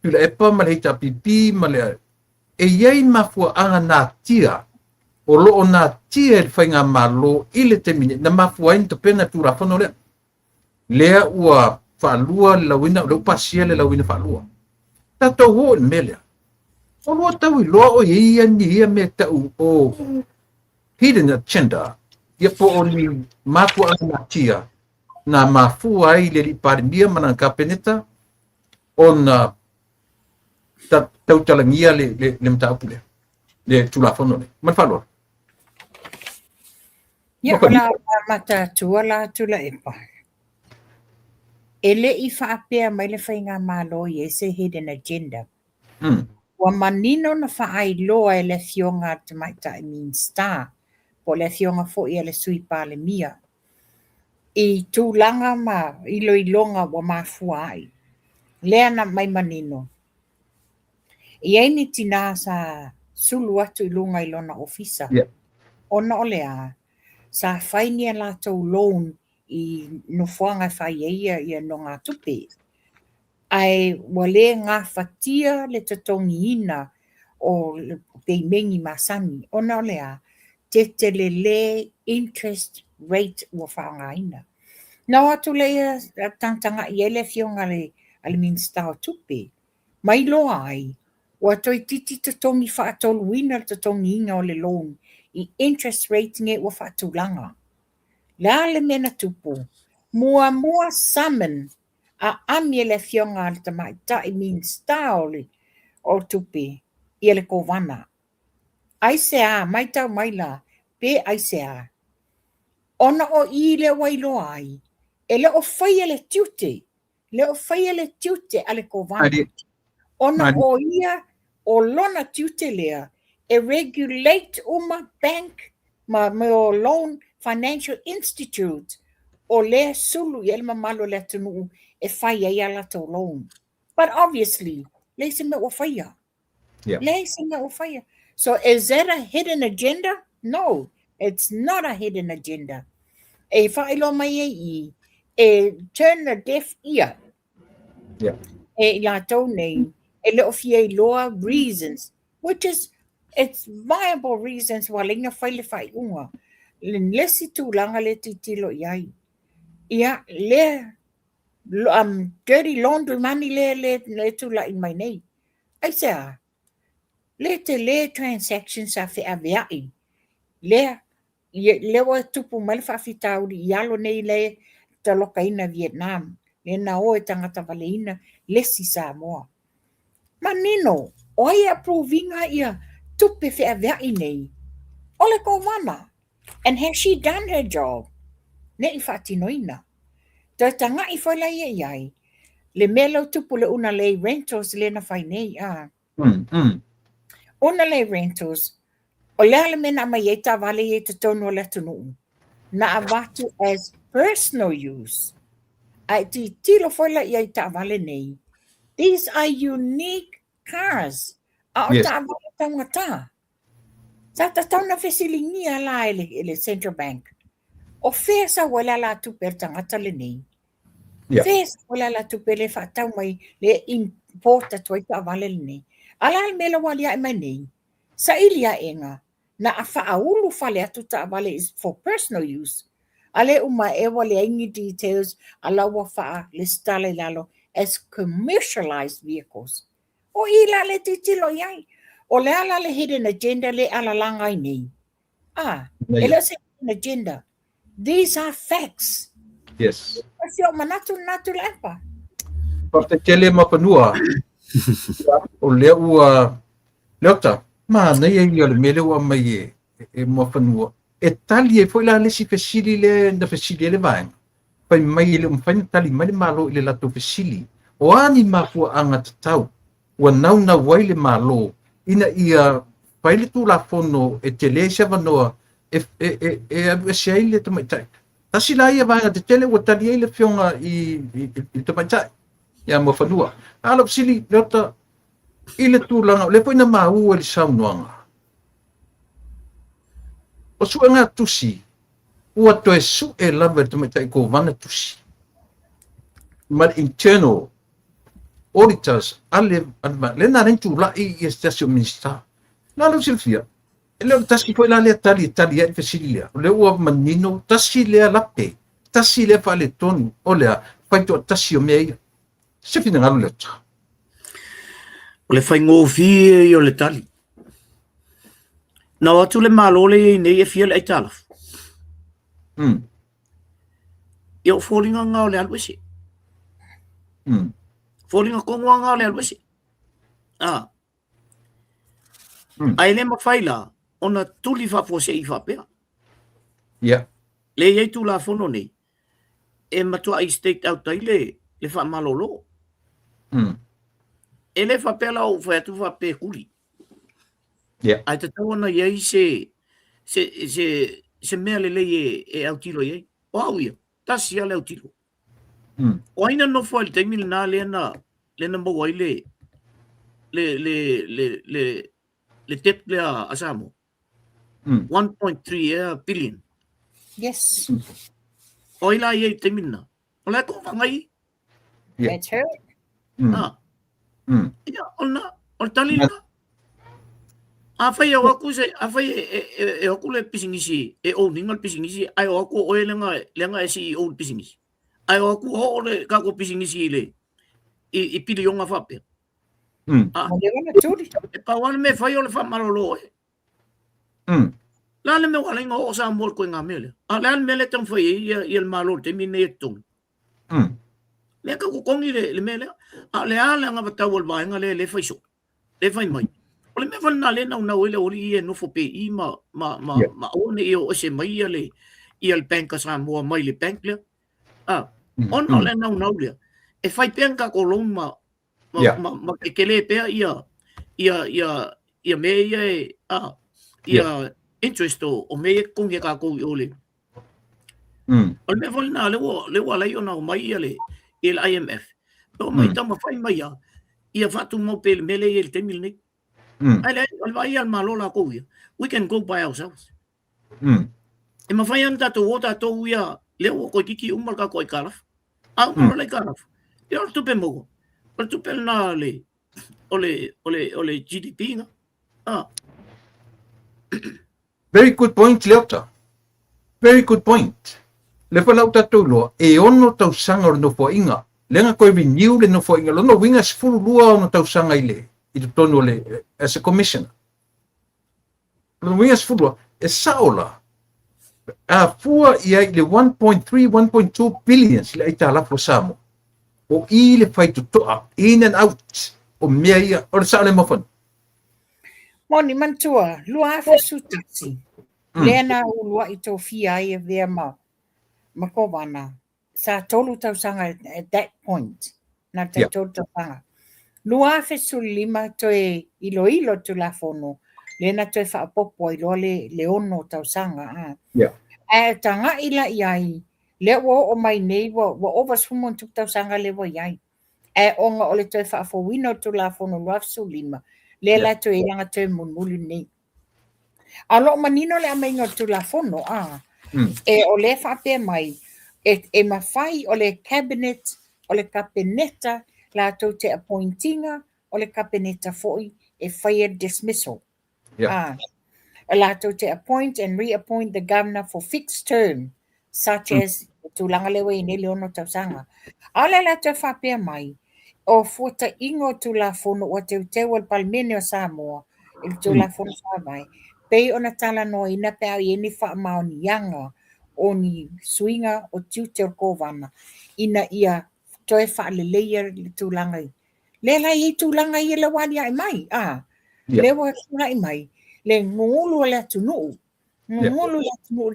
tu le epa ma le hita pipi ma le e iei mafua anga na tia o lo na tia e whainga malo i le te mine, na mafua in te pena tūra whano lea. Lea ua whalua lawina, leu pasia le lawina whalua. Tātou ho in melea. O loa tau i loa o ia ni ia me tau o hidden agenda. Ia po o ni mafua ana tia. Na mafua i le li parimia mana kapeneta o na tau talangia le mtaupu lea. Le tūra whano le. Man whalua. Ia o la matatua la tula epa. Ele i whaapea mai le whainga malo i ese hidden agenda. Wa manino na whaai loa e le fionga te maita I mean star. Po le fionga fo i le sui pale mia. I tūlanga ma ilo ilonga wa mafuai. Lea na mai manino. I aini tina sa sulu atu I lunga I lona ofisa. Yeah. Ona o lea, sa whainia lātou loan I nofuanga whaieia I no ngā tupe. Ai wale ngā whatia le tatongi ina o te mengi masani. Ona o lea, te le interest rate ua whaanga ina. Nau atu lea tangtanga I ele fionga le minstao tupe. Mai loa ai, ua toi titi tatongi whaatolu ina tatongi inga o le loan I interest rate nge ua whaatulanga. Lea le mena tupu, mua summon a ami le fionga al tamai tai minstao le o tupe I ele kovana. Ai se a, mai tau mai la, pe ai se a. Ona o I le wailo ai, e le o whaia le tiute, le o whaia le tiute ale kovana. Ona o ia o lona tiute lea, e regulate uma bank ma o loan financial institute o lea sulu I ele mamalo le tunu e whaia I ala tau loan. But obviously, le se me o whaia. Yeah. Le se me o whaia. So is that a hidden agenda? No, it's not a hidden agenda. E whaelo mai e turn a deaf ear. Yeah. E la tau nei, e leo fie loa reasons, which is, it's viable reasons wa linga whaile whai unga. Lesi tūlanga le titilo iai. Ia, dirty laundry money le tūla in mai nei. Ai sea, le transactions a whi aviai. Le wa tupu mai whawhitauri I alo nei le taloka ina Vietnam. Le na o e tangata wale ina lesi Samoa. Manino, o ia provinga ia tupe whi aviai nei. Ole ko wana. And has she done her job? Ne I whatinoina. Ta tanga I whaila ia iai. Le melo tupu le una le rentals le na whai nei. Una le rentals. O lea le mena mai e ta wale e te tono le tunu. Na avatu as personal use. Ai ti tilo whaila ia I ta wale nei. These are unique cars. A o Yes. ta wale tangata. Sa ta tauna fesilingia la ele Central Bank. O fesa wala la tuper tangata le nei. Yeah. Fesa wala la tuper le whatau mai le importa toi ta wale le nei. Ala al mela walia e mai nei. Sa ilia enga. Na a whaaulu whale atu ta wale is for personal use. Ale uma e wale ingi details ala wa wha le stale lalo as commercialized vehicles. O ila le titilo iai. O le ala le hidden agenda le ala langai nei. Ele se hidden agenda. These are facts. Yes. Pasio manatu lepa. Parte tele mapanua. O lea ua leota. Ma nei e ia le mele ua mai e mapanua. E tali e foi la le si fesili le na fesili le vai. Pai mai le umfani tali mai le malo le lato fesili. O ani mafua anga tatau. Ua nauna wai le malo. Ina ia paile tu la fono e tele se vanoa e se ile to mai tai. Tasi la ia vai te tele ua tali ile fionga I to mai tai. Ya mo fanua. Alo sili lota ile tu langa le poina mau le saunoanga. O suanga tusi. Ua to e su e lava to mai tai ko vana tusi. But internal auditors le na rentu la I stasio minister la lo silfia le tasi foi la le tali e fesilia le ua manino tasi le lape tasi le fa le tonu o le fai to tasi o mei se fina ngalo le ta O le whai ngofi o le tali. Na watu le malo le nei e fia le aitala. Ia o fōringa ngā o le aluese. Fōringa kongoa ngā o le aluese. Ai le mawhaila, ona tuli whapose I whapea. yeah Le iei tu la fono nei. E matua I state out tai le whamalolo. E le whapea lau whaiatu whapea kuri. yeah Ai te tau ana iei se mea le lei e autilo iei. O au ia, tasi ale autilo. O aina no fo al taimi le na mo ai le le tep le asamo 1.3 billion Yes, oila ye temina ola ko vangai Yeah. that's her. ya ona talina afai aku se afai e aku le pisingisi e o ningal pisingisi ai aku o lenga si o pisingisi ai aku ho le ka ko pisingisi le i pili yonga fape Mo le wana turi. e pa wan me fai o le fa malolo la le me wala ngo sa mol ko ngamele la me le tan fai i el malo te mine tong le ka ko kongi le mele le ala nga bata wol ba nga le fai so le fai mai ole me fa na le na ole ori e no fo pe i ma o ne o se mai le i el bank sa mo mai le bank le on ole na le e fai penka ko lo ma ke le pe ia me ia interest o me kongi ka ko ole ole me fa na le wala yo na mai le il IMF o mai tama fai mai ia fatu mo pe mele il temil ni ai vai al malola ko we can go by ourselves e ma fai anta to wota to ia le ko kiki umar ka ko kalaf mo le kalaf ia tu pe mo tu pe na le ole GDP nga Very good point, Leota. Very good point. Le fa lau tatou loa, e ono tau sanga o no fo inga. Lenga koe renew le no fo inga, lono winga sifuru lua ono tau sanga ile, i tu tono le, as a commissioner. Lono winga sifuru lua, e saola, a fua ia le 1.3, 1.2 billion le aita la fo samo. O i le fai tu toa, in and out, o mea ia, o le sao le mofan. Moni mantua, lua fa sutasi. Lena u lua i tō fia ai e vea ma ko wana. Sa tolu tau sanga at that point. Na te tolu tau sanga. Lua fa sulima toe ilo tu la fono. Lena toe fa apopo i loa le ono tau sanga. E tanga ila iai. Le wo o mai nei wo ovas humon tu tau sanga le wo iai. E onga ole toe fa afo wino tu la fono lua fa sulima. Le la toe ilanga toe munmuli nei. Alo manino le amainga tu la fono e o le whape mai e mawhai o le cabinet o le kapeneta la tau te appointinga o le kapeneta foi e whaia dismissal la tau te appoint and reappoint the governor for fixed term such as tūlanga lewe i nele ono tau sanga ale la tau whape mai o fuata ingo tu la fono o te uteu al palmene o Samoa il tu la fono sa mai pei ona tala no ina pe ai ni fa maoni yanga o ni swinga o tute ko vana ina ia toe fa le layer le tulanga le la i tulanga i le wani ai mai le wa ai mai le ngulu le tunu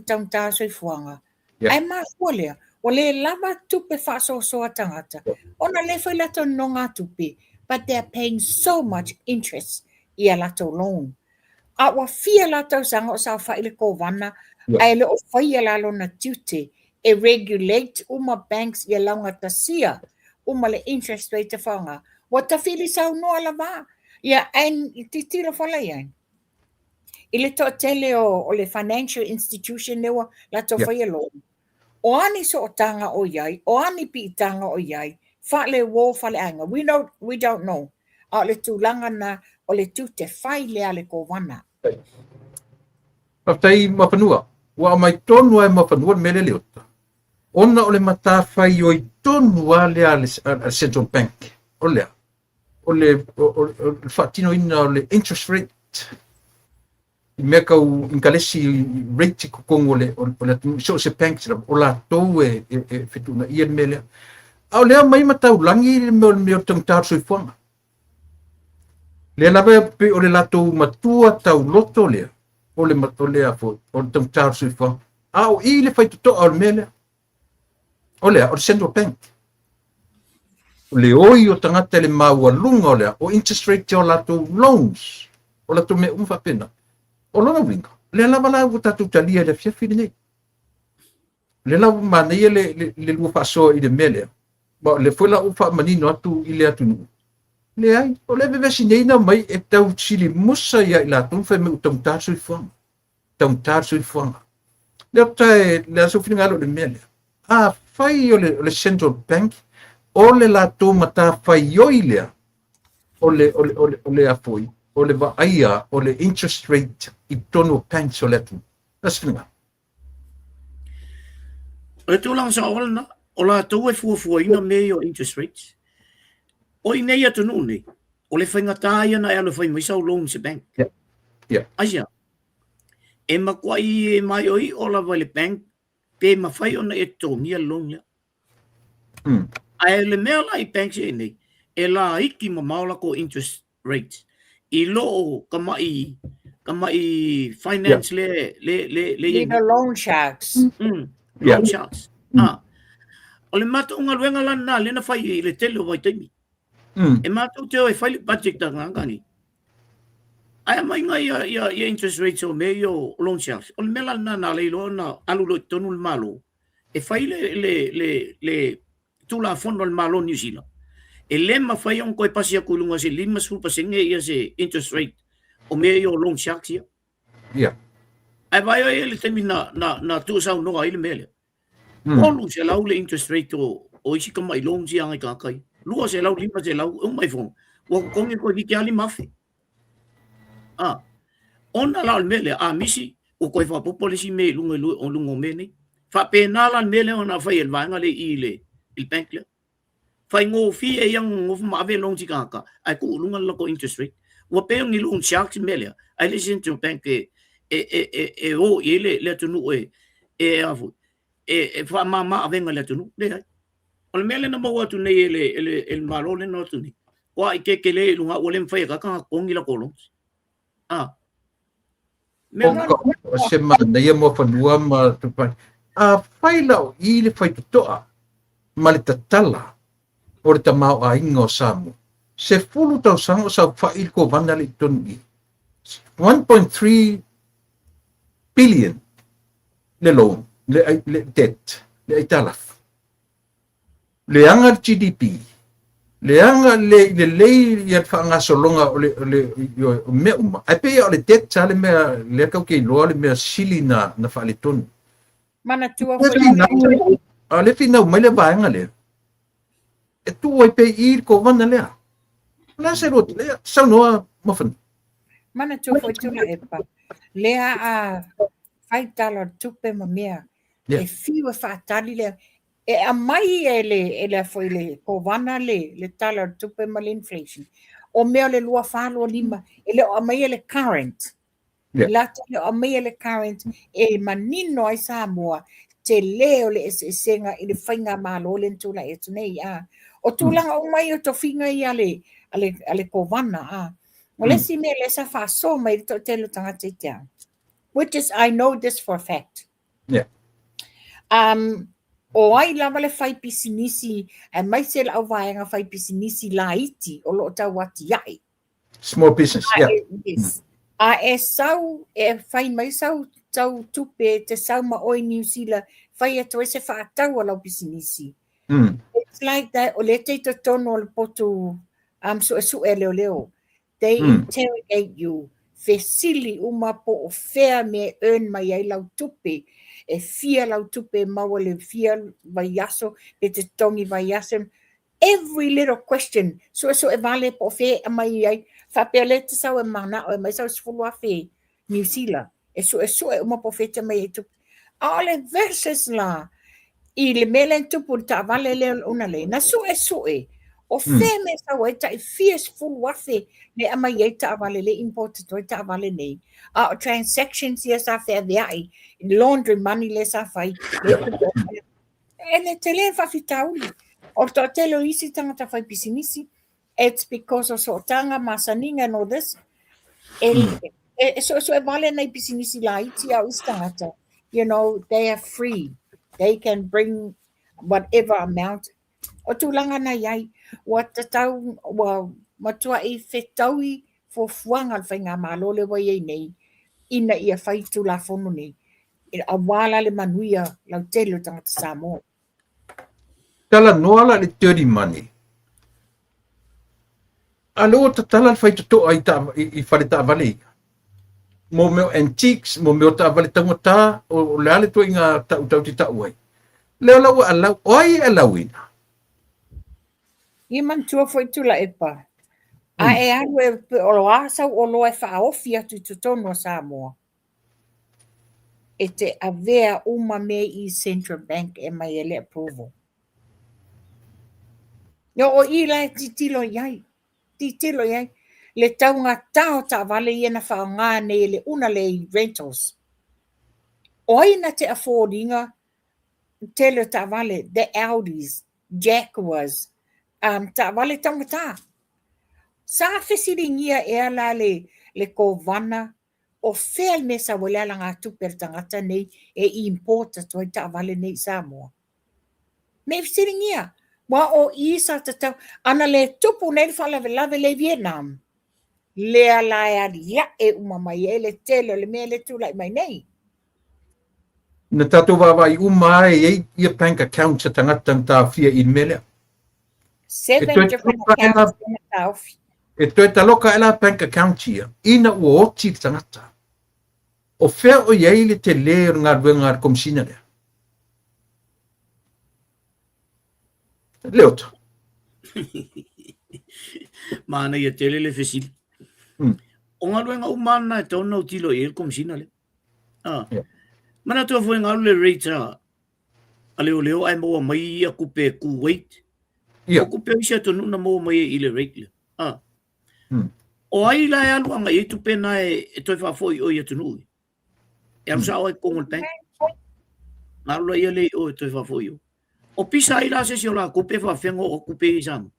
tanta so fuanga ai ma fole o le lava tupe fa so tangata ona le foi la to nonga tupe but they're paying so much interest ia la to loan awa fia la tau sanga o sa whaile ko wana, ai le o whaia la lona tute, e regulate uma banks ia launga tasia, uma le interest rate whanga. Wata whili sau noa la wā, ia ain i titira whala ian. I le to tele o le financial institution lewa la to whaia lo. O ani so o tanga o iai, o ani pi tanga o iai, whale wo whale anga. We don't know. A le tūlanga na o le tute whai lea le ko wana. Paftai mapanua, wa mai tonu ai mapanua mele leota. Ona o le mata whai o i tonu a lea le Central Bank. O lea. O le whatino ina o le interest rate. I mea kau inkalesi rate kukongo o le so se bank o la tau e whetuna ian mele. Au lea mai matau langi me o tangtar soi whanga. Le lava pe o le lato matua tau loto lea. O le matolea fo o le tangtar sui whanga. Au i le whai tuto au mele. O lea, o le Central Bank. O le oi o tangata le maua lunga o lea. O interest rate o lato loans. O lato me umfa pena. O lona winga. Le lava la u tatu talia le fiafili nei. Le lava mana le lua fasoa i le mele. Le fwela ufa manino atu i le atu nuu. le ai o le vesi nei na mai e tau chili musa ia i la tung fai me utang tar sui fuang le tai le so fina lo de mele fai o le central bank o le la tu mata fai yoile o le apoi o le va aia o le interest rate i tono bank so le tu that's fina E tu lang sa ola na, ola tau e fua ina me o interest rates. O i nei atu nuni, o le whainga tāia na e alo whai maisau loan se bank. Yeah. Asia, e makwai e mai oi ola vai le bank, pe ma whai ona e tongia loan ya. Ai le mea la i bank se nei, e la iki ma maola ko interest rates. I loo kamai finance le loan sharks. Loan sharks. O le mata unga luenga lana lena whai le tele o vai taimi. E mata teo e whai le budget ta ngangani. Ai mai ngai ia interest rates o me yo loan sharks. O le mela na le lo na alu lo tonu le malo. E whai le tula fondo le malo New Zealand. E le ma whai on koe pasi a kulunga se 5% ia se interest rate o me yo loan sharks ia. Yeah. Ai vai o ele temi na tu sa no ai le mele. Olu se lau le interest rate o isi ka mai loan si angai kakai. Lua se lau 5 se lau o mai fong. Wa kongi ko ki ali mafi. Ona la mele misi o koe fa popolisi me lungo me nei. Fa pena la mele ona fa el vanga le il bank le. Fa ngo fi e yang ngo ma ve long si kaka. Ai ku lunga la ko interest rate. Wa pe ngi loan sharks mele. Ai listen to bank o ele le tunu afu. Fa mama avenga le tunu. Le o le mele na mo atu nei el malo le no tuni. Wa ike kele lunga o le fa ka kongi la kolons. O se mana ia mo fanua ma tupai. Whai lau i le whai tutoa ma le tatala o le tamau a inga o Samu. Se fulu tau sango sa whai ko vana le tonu i. 1.3 billion le loan, le debt, le italaf. Le anga GDP. Le anga le ia whaanga solonga o le mea uma. Ai pe o le debt sa le mea le kau kei loa le mea sili na whaale tonu. Mana tua le finau mai le vaenga le. E tu ai pe i ko vana lea. La se rot lea. Sau noa mawhana. Mana tua foi tuna epa. Lea whai tala tupe ma mea. E fiwa whaatali lea. E a mai ele foi le kovana le tala tupe ma le inflation. O mea le lua whalo lima. Ele o mai le current. La tele o mai le current. E manino ai Samoa. Te leo le senga i le whainga malo le tula e tunei O tulanga o mai o to finga i ale kovana O le si me le sa fa so mai to telo tanga te tea. Which is, I know this for a fact. Yeah. O ai lava le whai pisinisi, e mai se la au vaenga whai pisinisi la iti, o lo tau wati ai. Small business, yeah. Yes. E sau, e whai mai sau tau tupe, te sau ma oi New Zealand, whai ato e se whaatau a lau pisinisi. It's like that, o le te tono o le potu, su e leo. They interrogate you. Fesili uma po o fea me earn mai ai lau tupe. E fia lau tupe maua le fia vaiaso, e te tongi vaiaso. Every little question. So e vale po fe mai ai. Whapea le te sau e mana o e mai sau sifulu a fe New Zealand. E e uma po fe te mai e tupe. Ale verses la. I le mele tupu ta vale le una le. Na e. O fe me sa wai ta fierce full wafe le ama ye ta vale le important to ta vale nei transactions yes a fe ai laundry money le sa fai ele tele fa fitauli o to telo isi tanga ta fai pisinisi it's because of so tanga masaninga and all this so vale nei pisinisi la iti au stata they are free they can bring whatever amount o tulanga na yai wa tatau wa matua e fetaui fo fuanga whainga malole wa ye nei ina ia whaitu la fono nei a wala le manuia lau telo tangata Samoa. Tala noala le dirty money. Alo tatala fai to ai ta I fale ta vale. Mo meu antiques, mo meu ta vale tangata o leale to inga ta utau ti ta uai. Leo lau alau, oi alauina. I man tua foi tula e pa. A e anu e o loa sau o loa e whaofi atu tutono Samoa. E te avea uma me I Central Bank e mai ele approval. Yo o I la titilo iai. Titilo iai. Le taunga tau ta vale I na whaonga ne le una le rentals. Oina te affordinga tele ta vale, the Audis, Jaguars, ta vale tangata. Sa fesiringia e la le kovana o fel me sa wale la ngā tuper tangata nei e importa toi ta vale nei Samoa. Me fesiringia. Wa o isa tatau, ana le tupu nei whala lave le Vietnam. Le ala ya e umamai e le tele le me le tula mai nei. Na tato wawai umai ia bank account sa tangata ta fia I mele. 7 different accounts in the South. E toi taloka ela bank account ia. Ina ua oti tangata. O fea o iei le te le ngā ruenga komsina lea. Leota. Mana ia tele le fesili. O ngā luenga umana e tona o tilo e komsina le. Mana tua fue ngā le reita a leo ai moa mai a kupe Kuwait. O kupe isa tonu na moa mai I le rate le. O ai la e aluanga I tu pena e toi whafoi o I atunu. E arusa o e Kongol Bank. Ngā lua ia le o e toi whafoi o. O pisa I la se si o la kupe whawhengo o kupe I samu.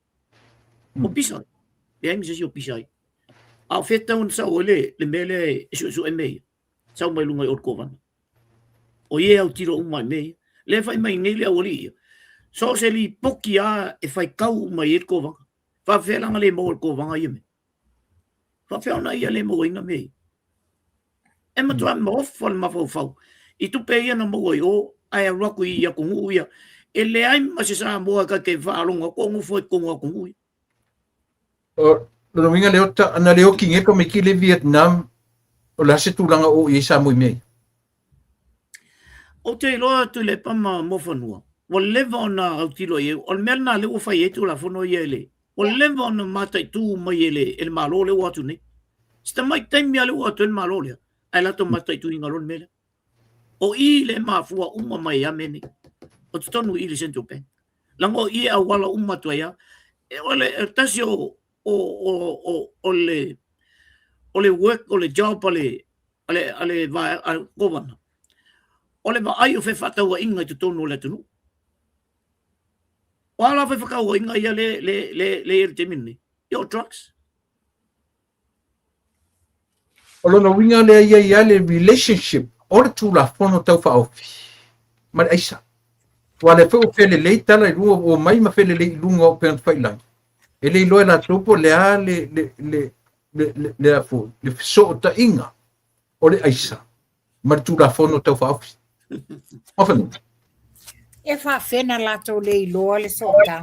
O pisa. E aimi se si o pisa I. A whetau na sa o le mele e su e mei. Sau mai lunga I o kovana. O ie au tiro umai mei. Le fai mai nei le au li. So se li poki a e fai kau mai I kovanga. Fa whelanga le mo kovanga I me. Fa wheona ia le mo ina mei. E matua mo fol ma fau. I tu pe ia na mo o ai a raku I a kungu ia. E le ai ma se sa mo ka ke whaalonga ko ngu foi kongu a kungu ia. O no winga leota ana leo kinge ko me ki le Vietnam o la se tulanga o I sa mo mei. O te loa tu le pama mofanua. O leva ona au tilo e. O merna le o fai e tu la fono i ele. O leva ona matai tu mai ele malo le watu ne. Sta mai taimi ale watu el malo le. Ai lato matai tu ingalon mele. O I le mafua uma mai amene. O te tonu I le Central Bank. Lango I a wala uma tu ia. E ole tasi o le work, o le job, ale va governor. Ole va ai o fe fatau inga te tonu le tunu. Wala fe fakau inga ia le te minni. Yo trucks. O no winga le ia le relationship o le tula fono tau whaofi. Ma aisa. Wale fe o fele le tala I lua o mai ma fele le lunga o pe whailang. E le loe la tupo le a le a fo. Le so ta inga. O le aisa. Ma tula fono tau whaofi. Often. E whawhena lato le iloa le so ta.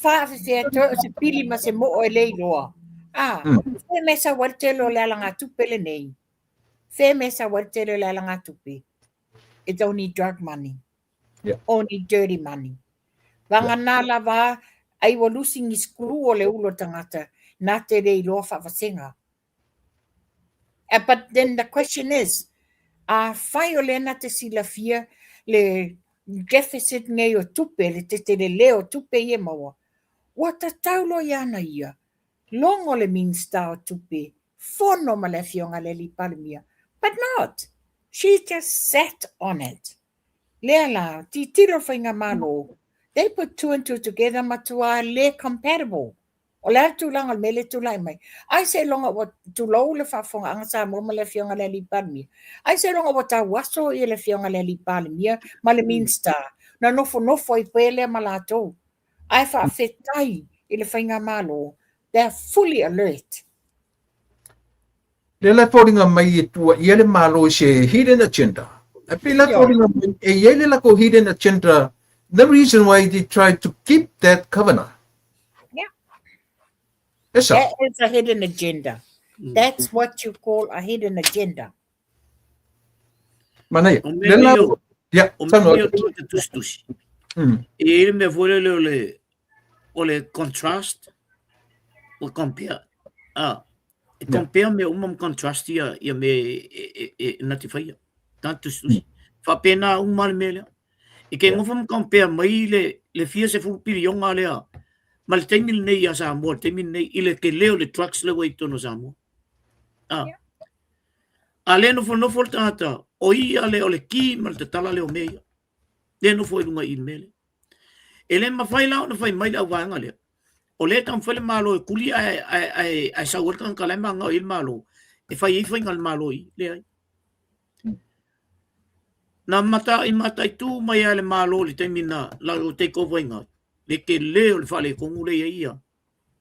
Whawhea to se pili ma se mo o le iloa. Fe mesa wartelo le alanga tupe le nei. Fe mesa wartelo le alanga tupe. It's only drug money. Yeah. Only dirty money. Wanga nā lava ai wa losing skuru o le ulo tangata nā te rei loa whawhasenga. But then the question is, whai o lena te silafia le deficit ngai o tupe, le te leo tupe ie maua. Wa ta taulo iana ia. Longo le minsta o tupe. Fono ma le fionga le li palmia. But not. She just sat on it. Lea la, ti tiro whainga malo. They put 2 and 2 together matua le compatible. O le atu langa me le tu lai mai. Ai se longa wa tu lau le whafonga anga sa mo ma le fionga le li palmia. Ai se longa wa ta waso I le fionga le li palmia ma le minsta. Na nofo I pele ma la tau. Ai whawhetai I le whainga malo. They're fully alert. Le la fordinga mai e tua ia le malo se hidden agenda. I feel like e ia le ko hidden agenda. The reason why they tried to keep that covenant. Yeah. Esa. That is a hidden agenda. That's what you call a hidden agenda. Mana ia. O me Lela, mio- ya, O tano. mea tua te tustusi. E ele me vole o le contrast o compare. E compare me umam contrast ia me nati whaia. Tā tustusi. Whapena umal me lea. E ke ngofam compare mai le fia se fupiri onga lea. Ma le teimil nei a Samoa, teimil nei ile ke leo le trucks le wai tono Samoa. A le no fo tata. O ia le o le ki ma le tala leo mea. Le no fo ilunga il mele. E le mawhai lao na whai mai lau wanga lea. O le tam whele malo e kuli ai sa urkan ka lema ngau il malo. E whai ngal malo i le ai. Na mata i tu mai ale malo le teimina lau take over inga. Le ke leo le whale kongu le ia.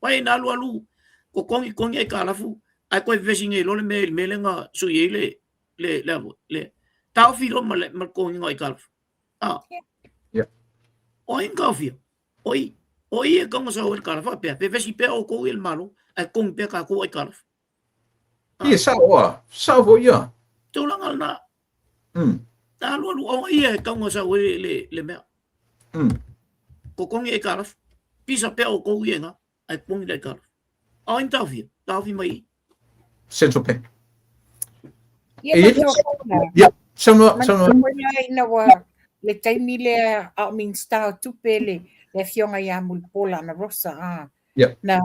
Wai na alu ko kongi ai ka lafu. Ai koe vesi ngai lole me nga su ye le. Tau filo ma kongi ngai ka lafu. Oi ngafia. Oi e kanga sa oi kala fa pe vesi pe o ko il malo ai kong pe ka ko ai kala. Ia sa vo ia. Tu langal na. Ta lu o ia kanga sa oi le me. Ko kongi ai kala. Pisa pe o ko ia nga ai kong ai kala. Oi ngafia. Tafi mai. Central Bank. Yeah, Sono. ina wa le taimi le a min sta tupele le fionga ya mulpola na rosa na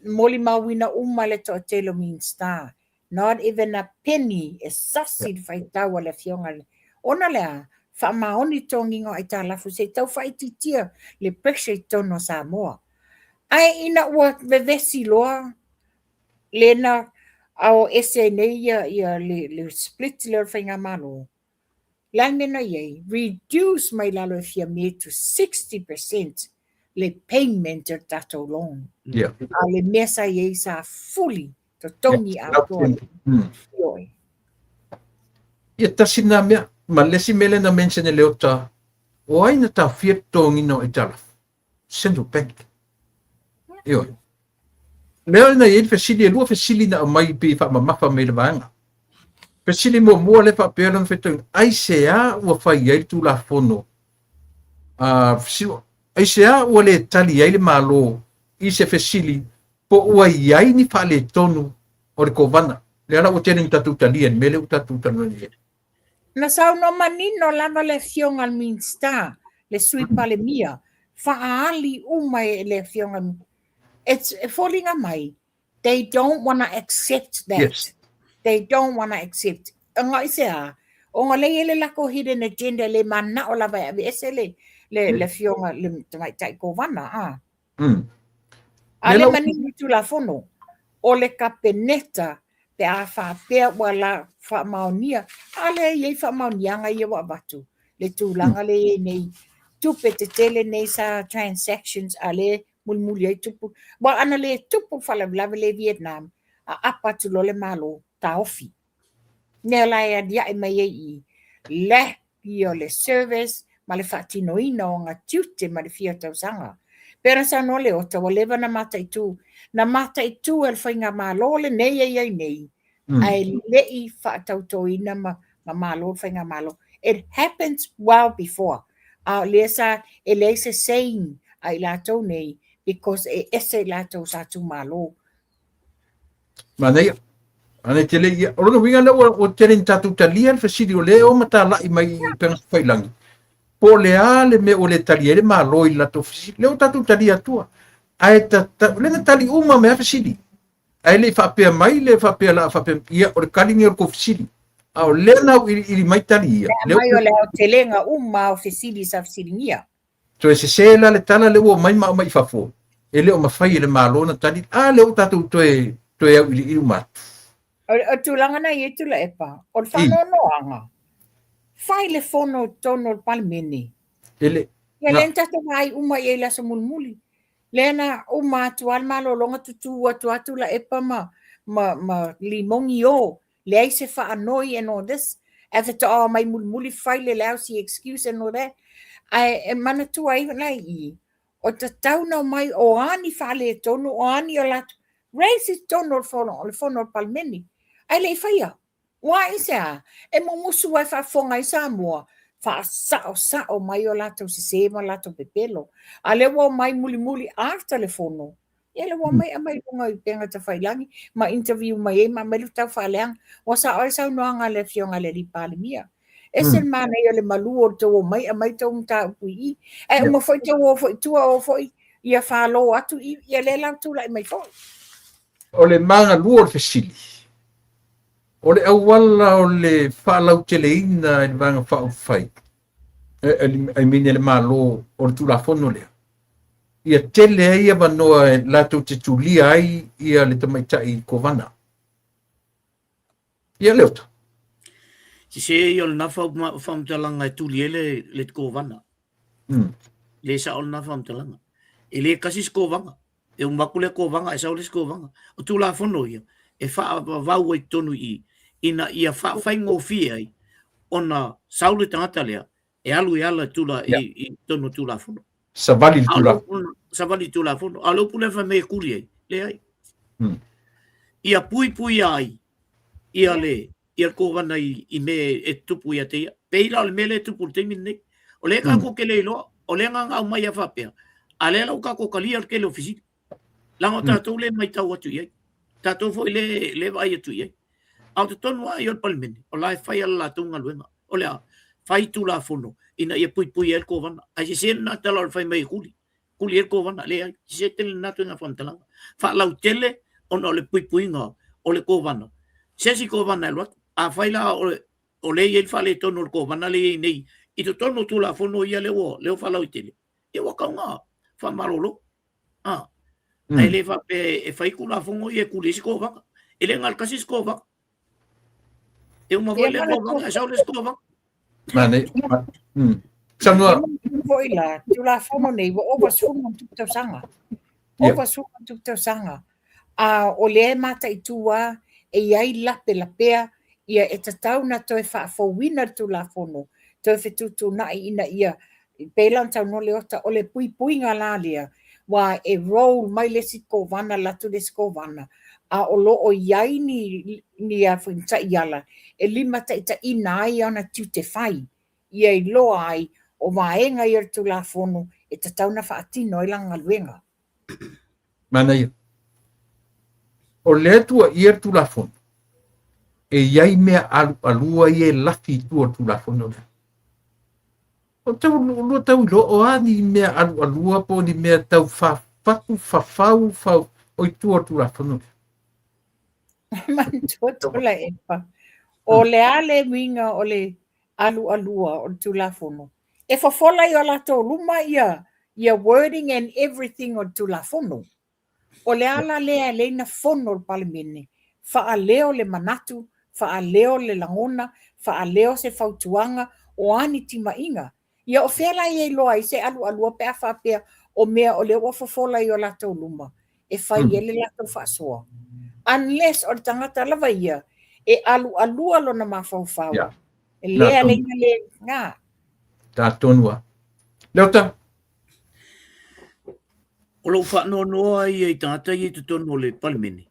moli mawina le to telo min sta. Not even a penny is sasid fai tawa le fionga ona le fa maoni tongi ngo ai tala fu se tau fai titia le pressure tono Samoa. Ai ina wa vevesi loa lena au ese nei ia le split le whainga mano. Langmena ye reduce my lalo fia me to 60% le payment o tato loan. Yeah. A le mesa ye sa fully to tongi a toa. Ia tasina mea, ma lesi mele na mention e leo ta, o aina ta fiat tongi no e tala. Central Bank. Io. Leo na ye fesili e lua fesili na mai pi fa mamafa me le vanga. Fesili mo le fa peron fetong ai sea ua fai ai tu la fono. Ai sea ua le tali ai le malo i se fesili po ua iai ni fa le tonu o le kovana. Le ala ua tēnei tatu talien, mele u tatu talien. Na sau no manino lava le fionga minsta, le sui pale mia, faali umai le fionga. It's falling amai. They don't want to accept that. Yes. They don't want to accept. Nga isea, o nga le lako hidden agenda le mana o lava e ese le fionga le tai kovana. Ale manini tu la fono, o le kapeneta, pe a fa pe wala fa maonia ale ye fa maonia nga ye wa batu le tulanga le nei tupe te tele nei sa transactions ale mulmuli tupu wa ana le tupu fala le Vietnam a apa tu lo le malo taofi ne la ya dia e mai i le io le service ma le fatino ina o nga tute ma le fiata sanga pero sa no le o te waleva na mata i tu el fainga malo le nei ai nei ai lei whaatautoina ma malo whainga malo. It happens well before. Lesa e leise saying ai lato nei because e ese lato sa tu malo. Manei ane tele ia ora winga le o tele tatu talia fasili o le o mata la i mai pen failangi. Po le ale me o le talia le malo i lato fasili. Le o tatu talia tua. Ai ta le na tali uma me fasili. Ai le whapea mai le whapea la whapea ia o le kalingi o ko fasili. Au lena i mai tali ia. Mai o le o telenga o fasili sa fasili ia. So e se la le tala le o mai mai whafo. E le o mawhai le malo na tali. Le o tatu toe au ili umat. O tulanga na i tu la epa. O le whanonoanga. Whai le fono tono le palmeni. Ele. Ia len tata mai uma i la sa mulmuli. Lena uma atual malo longa tutu atu la epa ma limongi o. Le se whaanoi and all this. After mai mulmuli whai le lau si excuse and all that. Ai mana tu ai na i. O te tauna mai o ani whale tonu o ani o latu. racist tono o le fono o palmeni. Ai le faia. Wa isa e mo musu e fa fonga i Samoa. Fa sao mai o lato se ma lato pepelo. Ale wa mai muli after le fono. Ele wa mai lunga i penga ta failangi ma interview mai ma melu ta faleang. Wa sa no nga le fionga le li palimia. Esen mana ia le malu o tō mai tō mta pui. E mo foi tō o foi tua o foi ia whalo atu ia le lau tūla i mai foi. O le manga lua o le fesili. O le awala o le whalau teleina i le vanga whao whai. Ai mine le malo o le tūla whono lea. Ia tele ai a wanoa e lato te tūlia ai ia le tamaitai ko wana. Ia leota. Si se yo na fam talanga tuli le ko vana. Le sa ol na fam talanga. Ele kasi ko vanga. E un bakule ko vanga e sa ol ko vanga. O tu la fono ia. E fa va o tonu i ina ia fa ngo fi ai. Ona saule tangata lea. E alu e ala tula i tonu tu la fono. Savali tula. Savali tula fono. Alo pule fa me kuri ai. Le ai. Ia pui ai. Ia le ia ko wana i me e tupu ia te peila o le mele tupu te minne o le ka ko ke le lo o le nga au mai fa pe a le la ka ko kalia ke le ofisi la ngota to le mai tau atu ia ta to fo le vai atu ia au te tonu ai o palmen o la fai ala tunga luenga o le fai tu la fono ina ia pui el ko wana ai se na tala o fai mai kuli el ko wana le ai se tel na tunga fontala fa la tele o le pui nga o le ko wana se si ko wana lo a faila o le il fale tono ko vanale nei i to tono tu la fono ia le fala o tele e wa ka nga fa marolo ai le fa e fai ku la fono ia ku le ko va ele ngal kasi ko va e uma vole ko va sa le ko va mane sanua voila tu la fono nei o va sumo tu sanga a o le mata i tua e ai la pea ia e tatau na toi whaafowina tu la fono, toi whetutu na ina ia, pēlan tau no leota o le pui ngā lālia, wa e roll mai le siko vana, latu le siko vana, a o lo o iai ni a whinta iala, e lima ta ina ai ana tiu te whai, ia i loa ai, o waenga ia tu la fono, e tatau na whaatino i langa luenga. Mana ia. O le tua ia tu la fono. E iai mea alua i e lafi tua tu la fono. O tau lua tau ilo o ani mea alua po ni mea tau fafau o i tua tu la fono. Mantua tola epa. O le ale minga o le alua o tu la fono. E fafola i o la tau luma ia wording and everything o tu la fono. O le ala lea leina fono o palimene. Faa leo le manatu, faa leo le langona, faa leo se fautuanga, o ani tima inga. Ia o whela i loa i se alua pea wha pea o mea o le wafafola i o lato luma. E whai ele lato wha soa. Unless o tangata lava ia, e alua lona mawhau. E lea leina le ngā. Tā tonua. Leota. O lo wha noa i tangata i te tono le palimene.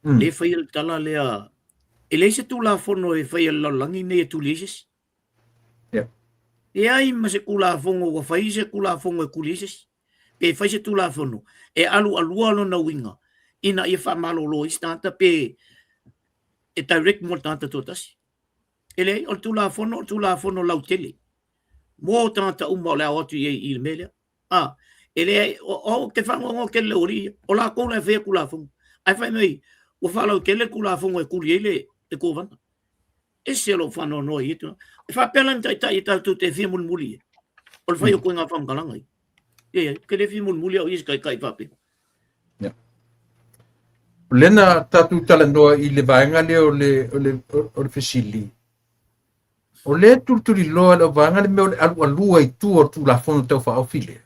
Le whai el tala lea. E leise tu la fono e whai el laulangi nei e tu leises. E ai ma se kula fongo wa whai se kula fongo e kulises. Pe whai se tu la fono. E alua lo na winga. Ina i wha malo lo istanta pe e direct mo tanta totasi. E le o tu la fono lau tele. Mo tanta uma le atu i melea. E le o te whangongo ke le ori. O la kona e whea kula fongo. Ai whai mei. O whalau ke le kula fongo e kuli ele e kovana. E se lo whanau no i etu. E whapelan tai tau te whia mulmuli. O le whai o koe ngā whamkalanga i. Ke le whia mulmuli au isi kai whape. Lena tatu tala noa i le vaenga le o le fesili. O le tulturi loa le vaenga le mea o le alua i tua tu la fono tau wha au file.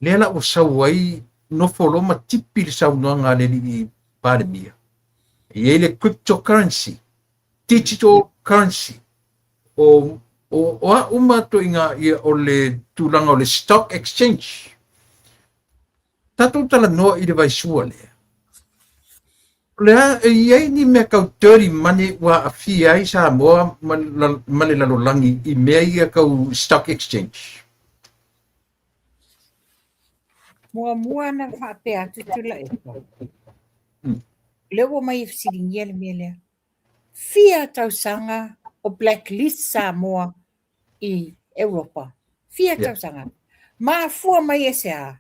Le la o sau ai no foloma tipi le sau noa ngā le i pandemia. I le cryptocurrency, digital currency. O a umato inga o le tulanga o le stock exchange. Tatu tala noa i le vaisua le. Lea, iai ni mea kauteri mani wa afia ai Samoa male lalolangi I mea ia kau stock exchange. Mua na whapea tutula e. Lewa mai e fsiringia le mea lea. Fia tausanga o blacklist Samoa I Europa. Fia tausanga. Ma fua mai e sea.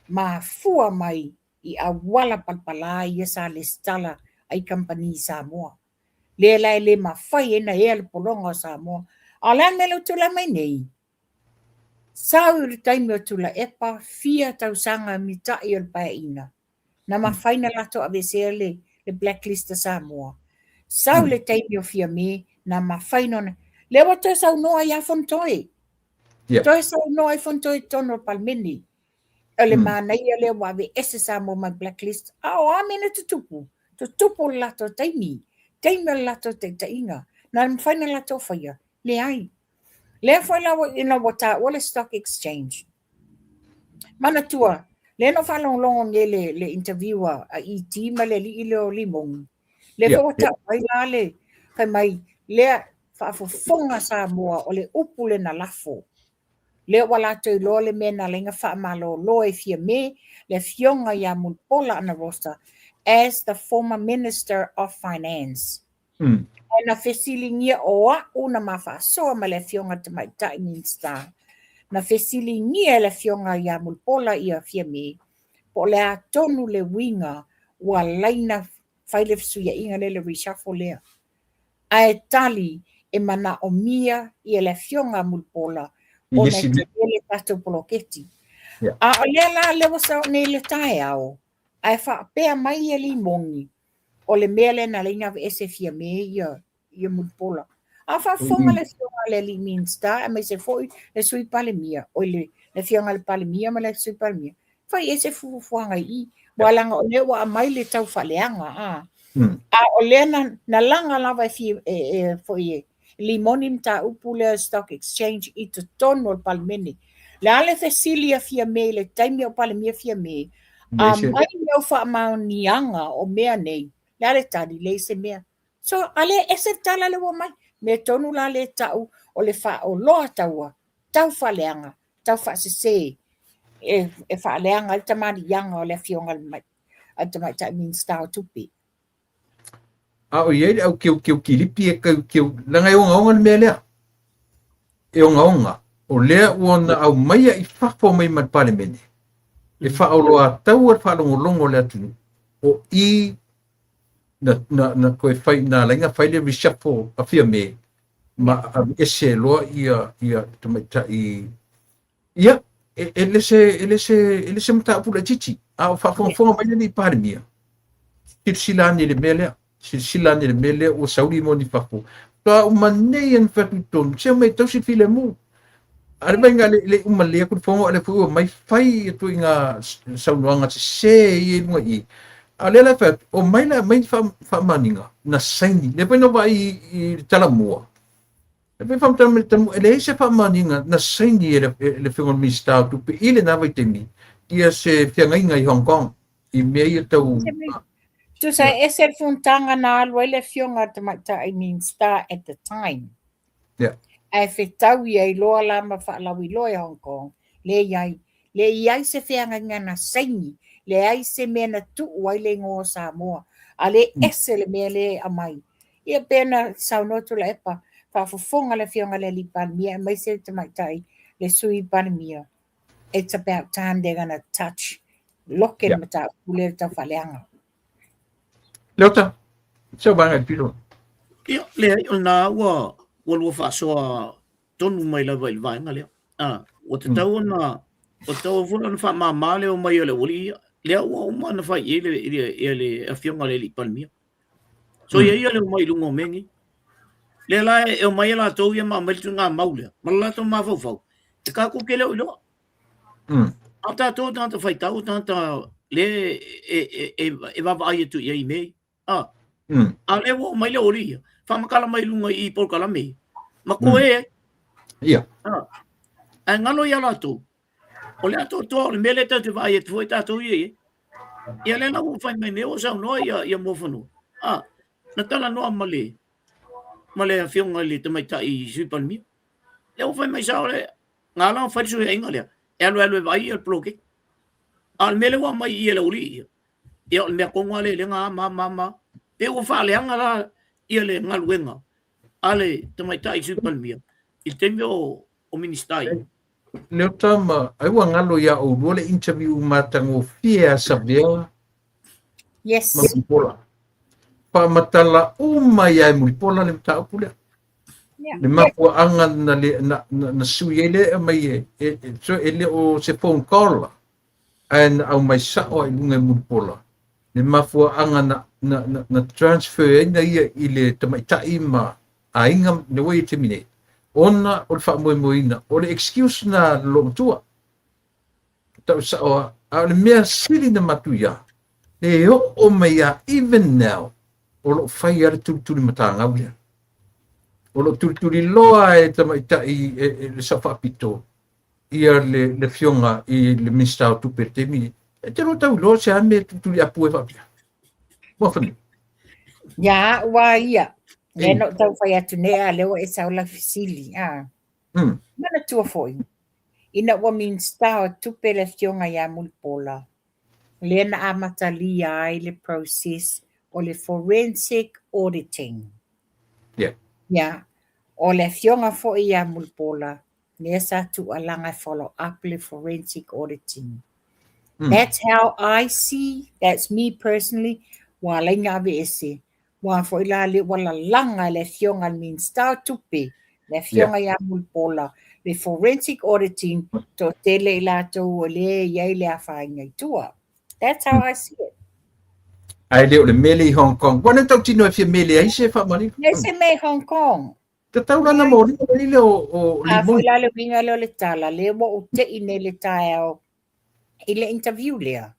Ma fua mai I awala palpala I esa le stala ai company Samoa. Le lai le ma fai ena e al polonga Samoa. Ala melo tula mai nei. Sau I taimi o tula epa fia tausanga mitai o pae ina. Na ma fai na lato avesea le blacklist Samoa. Sau le taimi o fia me na ma fai nona. Le wata sau noa ia fontoi. Toi sau noa I fontoi tono palmeni. Ele mana ia le wawe ese Samoa ma blacklist. Ao amena tutupu. Tutupu lato taimi. Taimi lato te tainga. Na ma fai na lato faya. Le ai. Le foi la ina wata wala stock exchange. Mana tua. Le no falong long le interviewer a ET ma le li ilo limong. Le foi wata ai la le kai mai le fa fonga Samoa o le upule na lafo. Le wala to lo le mena lenga fa malo lo e fia me le fionga ya mulpola na rosta as the former minister of finance. Na fesilingia oa una mafasoa ma le fionga te mai Minsta. Na fesilingia le fionga ya mulpola ia fia me. Po le atonu le winga wa laina faile fsuia inga le reshuffle lea. Ae tali e mana o mia ia le fionga mulpola o na te le tato poloketi. A o le la wasa o ne le tae ao. Ae wha pea mai e li mongi. O le mele na linga ese fia me ia mulpola. A wha fonga le fionga le li Minsta, a me se foi le sui palemia. O le fionga le palemia ma le sui palemia. Fai ese fufuanga I. Walanga o le wa mai le tau faleanga. A o le na langa lava foi limoni mta upule stock exchange I to tono le palmeni. Le ale Cecilia fia me le taimi o palemia fia me. A mai leo wha maunianga o mea nei. Le ale tali le se mea. So ale ese tala le wa mai. Me tonu la le tau o le wha o loa taua. Tau whaleanga. Tau wha se e whaleanga al tamari yanga o le fionga le mai. Al tamari ta Minsta o tupi. O iei au kiu kilipi e kiu langa e onga le mea lea. E onga. O lea uona au maia I whakpo mai mat palemene. E whaoloa tau ar whalongolongo lea tunu. O I na koe whai na lainga whaile reshuffle a fia me. Ma ese loa ia tamaita ia ele se mata pula chichi. A whafonga mai ni palemia. Silani le mea lea. Silani le mea lea o sauri mo ni whakpo. Ka umanei an whakutonu. Se mai tausi file mu. Ada benga le umalea ku fongo ale fu mai fai tu inga saunoanga se I lunga I. Ale la fa o mai la mai fa maninga na saini. Le peno ba I talamua. Le pe fam tamu ele se fa maninga na saini le fongo Minsta tu pe ile na vai temi. Ia se fianga inga I Hong Kong. I mea tau. Tu sai ese funtanga na alwa le fionga te mata Minsta at the time. Yeah. Ai whetau I loa la ma whaalawi loa Hong Kong. Le iai se whianga ngana saini. Le ai se mena tuu ai le ngō Samoa. A le ese le mea le amai. Ia pēna saunotu la epa. Whawhafonga le whianga le li panemia. Mai se te maitai le sui panemia. It's about time they're going to touch. Loke mata ule ta whaleanga. Leota. So bangai pilo. Ia le ai ona wa Walua whaasoa tonu mai lawa I vaenga lea. O te tau na, o tau funa na wha maa leo mai o le wali, lea ua o maa na whai le a fionga le li panemia. So ia leo mai lunga o mengi. Lea la e o mai la tau ia maa melitu ngā mau lea. Malala tau maa fau. Te kako ke leo iloa. A tātou tāta whai tau tāta le e wawa ai atu ia I mei. A lea ua o mai leo ori ia. Whamakala mai lunga I polkalame. Ma koe e. Ia. A ngalo ia lato. O le ato toa, le mele tau te vai e tuoi tātou I e. Ia le na ufai mai me o sa no ia mo fanu. Na tala no male. Male a fionga le te mai tai sui palmi. Le ufai mai sa le ngala fa su e ngale. Elo vai el bloke. Al mele wa mai ia le uri. Ia me ko ngale le nga mama. Pe o fa le ngala ia le ngaluenga. Ale te mai tai sui palmi. Il temio o ministai. Leo tama, ai wa ngalo ia o role interview matango fia sabia Yes. Mulipola. Pa matala ia Mulipola le tau pula. Yeah. Le mapua anga na sui ele mai so ele o se phone call. And au mai sao ai lunga Mulipola. Le mapua anga na transfer na ia ile tamai taima ainga ne way terminate. Ona o le whaamoemoina, o le excuse na long tua. Tau sa o, a le mea siri na matuia. E o mea, even now, o lo whai are turi matanga wia. O lo turi loa e tamaitai le sawhapito. Ia le fionga i le minister o tupe temi. E te tau loa se ame turi apu e whapia. Wafani. Ya, wa ia. Le no tau whai atu nea leo e saula fisili. Mana tua foi. Ina wa minsta o tupe le fionga ia Mulipola. Le na amatali ai le process o le forensic auditing. Yeah. Ya. O le fionga fo ia Mulipola. Le sa tu alanga follow up le forensic auditing. That's how I see, that's me personally, wa lenga ese. Wa fo ila le wala langa le fionga minsta tupe. Le fionga ia Mulipola. Le forensic auditing to tele ila to le ia le afainga tua. That's how I see it. Ai leo le mele i Hong Kong. Wana tau tino e fia mele ai se whamani? Nese me Hong Kong. Te tau lana mo rile o A fo limoi. ila le winga leo le tala. Le mo o te ine le tae i le interview lea.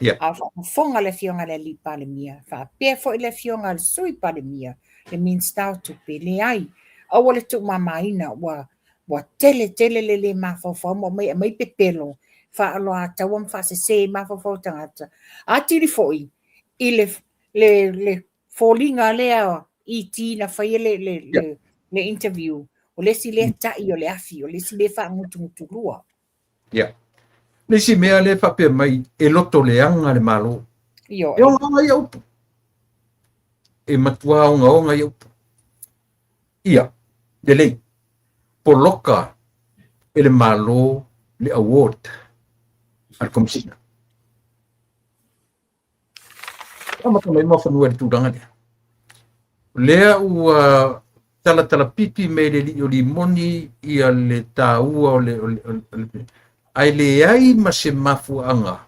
Yeah. A fonga le fionga le li pale mia. Fa pe fo le fionga le sui pale mia. Le min stau tupe le ai. A wale tu mamaina wa tele le mafo mo mai pepelo. Fa aloa tawam fa se mafo tangata. A tiri foi. I le folinga lea i tina fai le interview. O le si le tai o le afi. O le si le fa ngutu lua. Yeah. Nisi mea le whapea mai e loto le anga le malo. Yo. E onga ia upu. E matua onga ia upu. Ia, le lei. Poloka e le malo le award al komisina. Amata mai mawhanua le tūranga lea. Lea ua tala pipi me le li o li moni ia le tāua o le ai le ai ma se mafuanga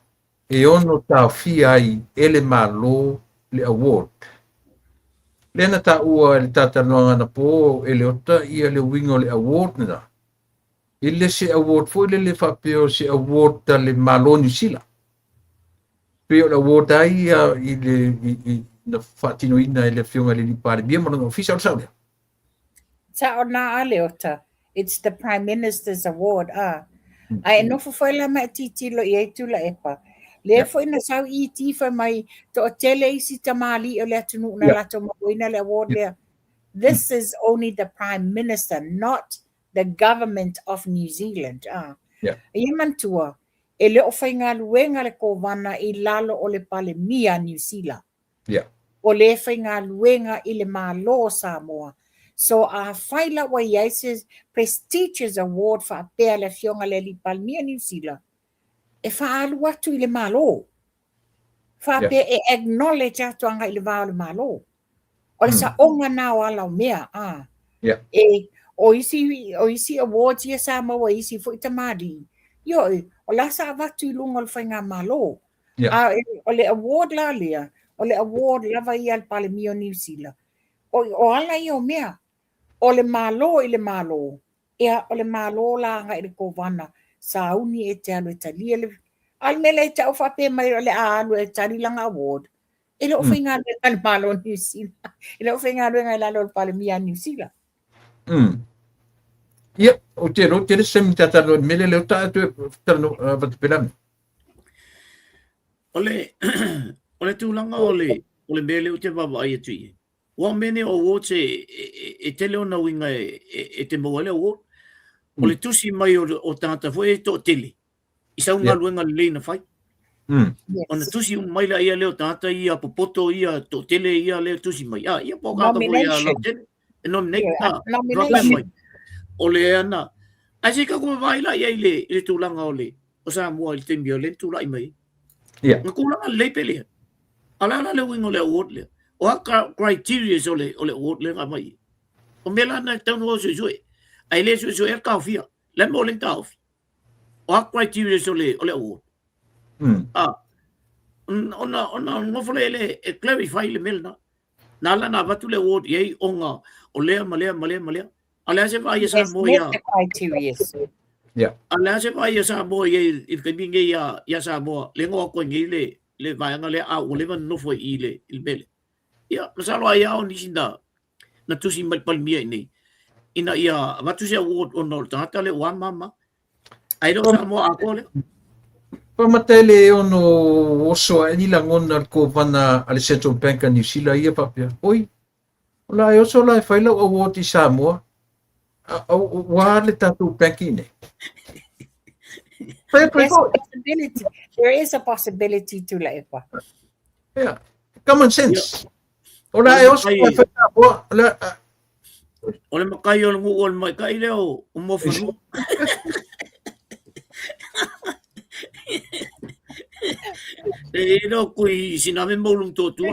e ono tawhia ai ele malo le award. Lena ta ua le tatanoanga na po ele ota ia le wingo le award na. Ile se award fo ile le whapeo se award ta le malo New Zealand. Peo le award ai ile na whatino ina ele fionga le lipare bia mo na official saule. Sa ona ale ota. It's the Prime Minister's Award. Ai no fo la ma titilo i tu la epa. Le fo ina sau i ti fa mai to tele isi tamali o le tunu na la to mo ina le award le. This is only the Prime Minister, not the government of New Zealand. Ia mantua e le o fainga luenga le ko wana i lalo o le pale mia New Zealand. O le fainga luenga i le malo Samoa. So a faila wa yaises prestigious award fa apea le fionga le li palmia New Zealand. E fa alu watu i le malo. Fa apea e acknowledge atu anga i le vao le malo. O le sa onga nao ala o mea. E o isi awards ia Samoa isi fu itamadi. Yo, o la sa watu i lunga le fainga malo. O le award la lea. O le award lava i al palmia New Zealand. O ala i o mea. O le malo i le malo. Ea o le malo la nga i le kovana. Sa uni e te alu e talia le. Al mele e tau whape mai o le alu e tali langa award. E le ofi ngā lue le malo New Zealand. E le ofi ngā lue ngai lalo le pale mia New Zealand. Ia, o te semi tatano mele leo ta atu e tano vatupelami. ole tūlanga ole mele o te wawa ai atu i. Wa mene o o te e tele ona winga e te mawale o ole tusi mai o tangata fo e to tele. Isa unga luenga leina fai. Ona tusi mai la ia leo tangata ia popoto ia to tele ia leo tusi mai. Ia po kaka fo ia lau tele. Nomination. Ole ana. Asi ka kuma vai la ia ile tūlanga ole. O sa mua il te mbio le tūlai mai. Nga kulanga le pele. Ala le winga le award le. O haka criteria ole award le nga mai. O mela na tau o sui. Ai le sui e kawhia. Le mo le kawhi. O haka criteria ole award. Ona ngofole le e clarify le melna. Nala na batu le award yei onga o lea malea. Ala se vai sa mo ya. Criteria. Ala se vai sa mo ye if ke binge ya sa mo le ngo ko ngi le vai nga le a o le no foi ile il bele. Ya masalo ya on isinda. Na tusi mai palmia ni. Ina ia batu se award on no tata le wa mama. Ai do sa mo a ko le. Pamatele ono oso ni la ngona ko vana al Central Bank of New Zealand ia papia. Oi. Ola yo so la faila award i Samoa. Wa le tatu bankine. There is a possibility to la epa. Yeah. Common sense. Ola yo so la faila ole makai o ngu ol mai kai leo o mo fu. No kui siname molum totu.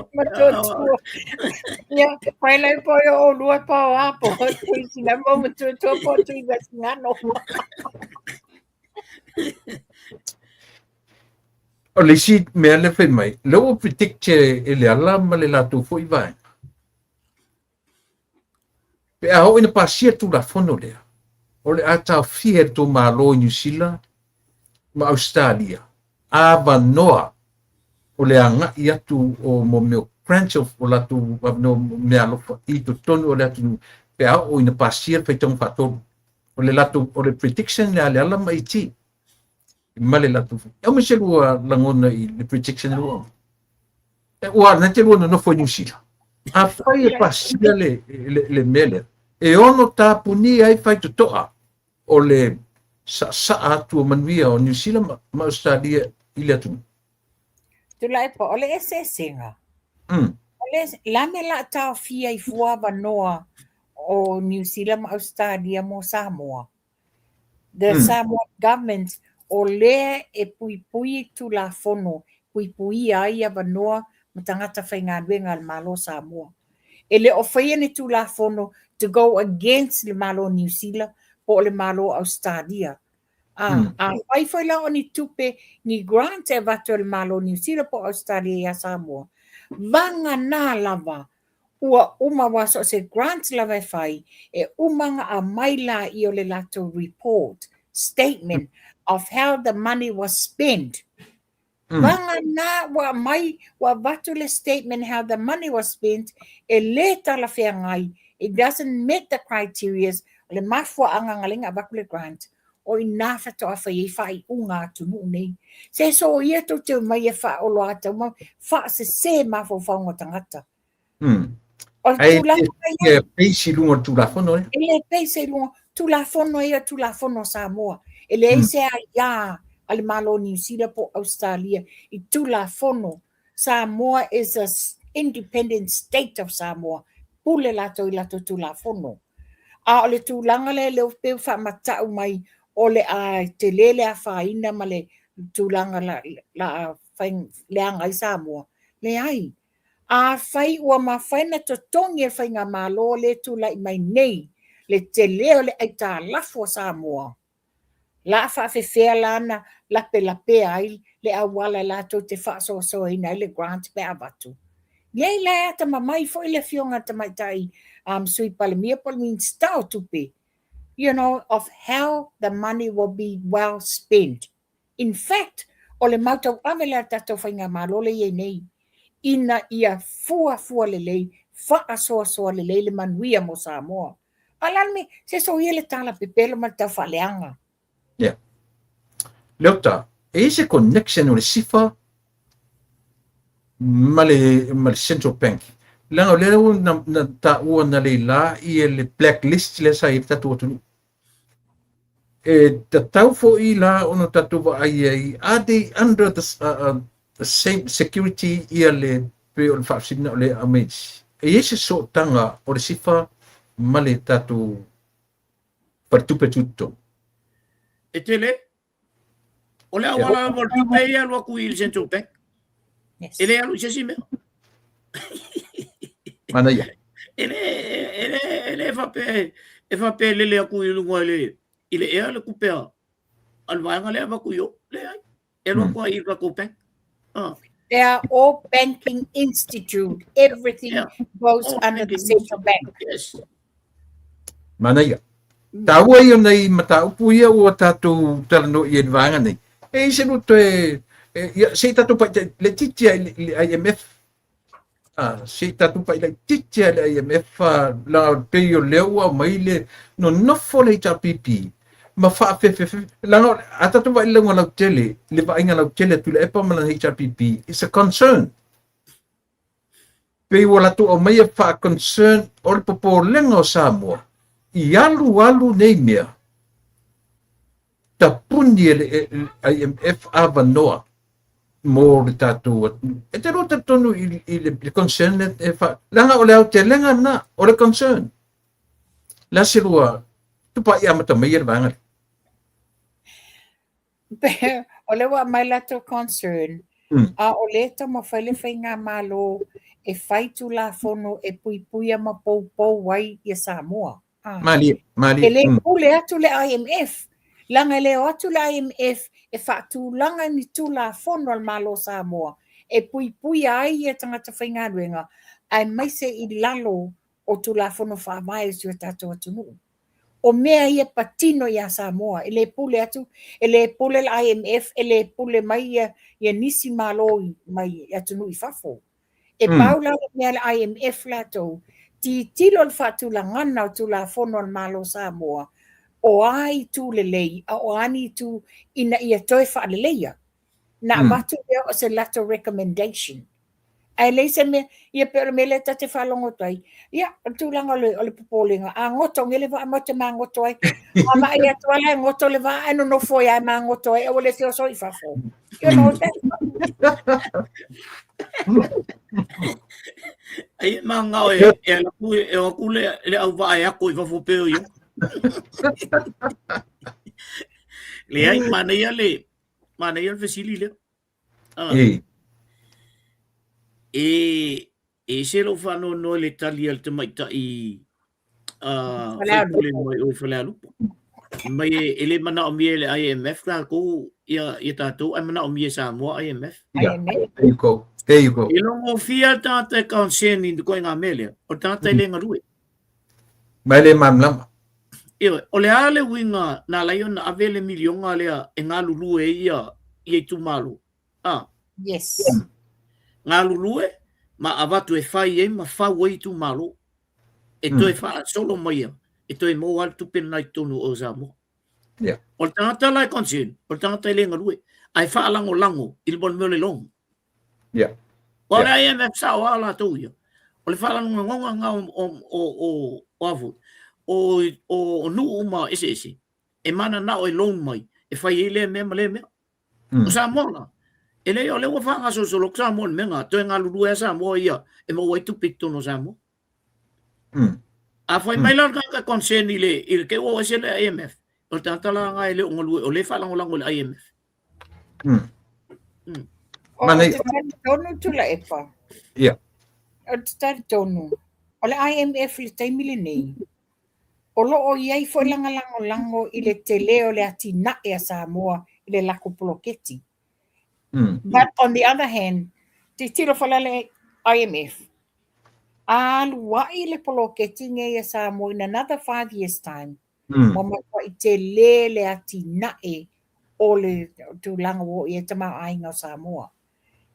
Ya, pai lai po o lua pa apo. Kui siname molum totu po tu gas ngano. Ole si me le fe mai. Lo predict ele ala male la tu foi vai. Pe a ho ina pasia tu la fono le. Ole ata fie tu malo New Zealand ma Australia. Ava noa o le anga ia tu o mo meu crunch of o la tu no me alo I tu tonu o le tu pe a o ina pasia pe tong fato o le la tu o le prediction le ala mai ti male la tu e o me se lua langona I le prediction lua e o na te lua no foi New Zealand a fai pasia le mele e ono ta puni ai fai tu toa o le sa atu manuia o New Zealand ma Australia ile tu. Tu lai po ole ese singa. Ole la me la ta fia I fua noa o New Zealand Australia mo Samoa. The Samoa government o le e pui tu la fono pui ai noa matangata whainga wenga malo Samoa. Ele o whaiane tu la fono to go against le malo New Zealand po le malo Australia. Ai foi la oni tupe ni grant e vato le malo New Zealand po Australia ya Samoa. Vanga na lava ua uma waso se grant lava fai e umanga a maila I o le lato report statement of how the money was spent. Vanga na wa vato le statement how the money was spent e le tala fea ngai. It doesn't meet the criteria le mafua anga ngalinga bakule grant. O ina to a fai unga tu nei. Se so ia to te mai fa o lo ata fa se mafo fa ngo tangata. Ai e peisi lungo tu la fono e? Ele peisi lungo tu la fono Samoa. Ele se ia al malo New Zealand po Australia I tu la fono. Samoa is a independent state of Samoa. Pule lato I lato tu la fono. A ole tu langa le pe fa mata mai ole a te lele a whaina ma le tūlanga la leanga I Samoa. Le ai. A whai ua ma whaina to tongi e whainga malo le tūla I mai nei. Le te leo le aita lafo Samoa. La whawhewhea lana lape ai le awala la to te whaasoso ina le grant pe avatu. Yei le ata mamai fo ile fionga tamaitai sui palemia palemin stau tupe. You know, of how the money will be well spent. In fact, o le mautau amela tato whainga malole ye nei, ina ia fua lelei, whaasoa lelei le manuia mo Samoa. Alalme, se so ia le tala pepelo ma tau whaleanga. Yeah. Leota, e se connection o le sifa ma le central bank langa le na ta'ua na leila I le blacklist le sa I tatu tunu tatau fo'i la ono tatu ai ade under the same security ia le pe o le whaafsina o le amage ese so tanga o le sifa ma le tatu partupe tutto E tele, o le awala mo tupe ia lo ku il central bank. Yes. Ele alu se sime. mana ia Ele fa pe le ku ilu ngole. Ile ea le kupea. Al vanga le va ku yo. Le ai. Elo ko I va ku bank. They are all banking institute. Everything goes All under the banking central bank. Yes. mana ia taua ia nei mataupu ia ua tatou talano I vanga nei se no te ia se tatou pa le titia le IMF se tatou pa le titia le IMF la te yo lewa mai le no nofo le tapipi ma fa fe la atatou va le ngala tele le va inga la tele tu le pa ma le HRPP is a concern pe wala tu o mai fa concern o le popo lengo Samoa I alu nei mea tapuni le IMF avanoa mo le tatou e te rota tonu I le concern e fa langa o le au te lenga na o le concern la silua tupa ia mata mai le vanga O le wa mai lato concern. A o le ta ma whaile whainga malo e whaitu la fono e puipuia ma pou wai I Samoa. mali E le pule atu le IMF. Langa leo atu le IMF e whaatu langa ni tu la fono al malo Samoa. E puipuia ai e tangata whainga ruenga. Ai mai se I lalo o tu la fono whaamai si o tato atu nuu. O mea ia patino ia Samoa. E le pule atu, e le pule le IMF, e le pule mai ia nisi malo mai atu nuu I fafo. E paula mea le IMF lato. Ti tilo le whatu la ngana o tu la fono al malo Samoa. O ai tu le lei, o ani tu ina ia toi wha le leia. Na matu ia o se lato recommendation. Ai lei se me, ia pere me le tate whalongo toi. Ia, tu langa o le popolinga. A ngoto, ngele wa amote ma ngoto ai. A ma ia tuala ngoto le wa anu no foi ai ma ngoto ai. O le fio so I fafo. You know that? Ai manga e ku le au va ai ko I fafo pe yo. Le ai mana ia le fasili le. E se lo fa no le tali al te maita I le mai o falalu. Mai ele mana o mie le IMF la ko ia tatou ai mana o mie Samoa IMF. There you go. E longo fia tata concern I ko nga mele. O tata le ngarue. Mai le mamlama. O le ale winga na la na avele milionga le e nga lulu e ia tu malu. Yes. Nga lulu e ma avatu e fai e ma fa wei tu malu. E to e fa solo mai. E to e mo al tu pen nai tonu o Samoa. Yeah. O tangata la concern. O tangata le ngarue. Ai fa lango il bon me le long. Yeah. O le IMF sa wala tu ia. O le fa lango nga o avu. O nu uma ese. E mana na o long mai. E fai ele me. O Samoa. Ele o le wa fa so lo Samoa menga to nga lulu e Samoa ia. E mo wai tu pito no Samoa. A fai mai la ka concern ile ke o ese le IMF. O tanta la nga ele o le fa lango le IMF. Mana tonu tu la epa. Yeah. O tari tonu. O le IMF le taimile nei. O lo o iai fo lango I le tele o le atina e a Samoa I le lako poloketi. But on the other hand, te tiro fala le IMF. Alua I le poloketi nge a Samoa in another 5 years time. Mama ko I te le atina e o le tu langa wo I tama ainga Samoa.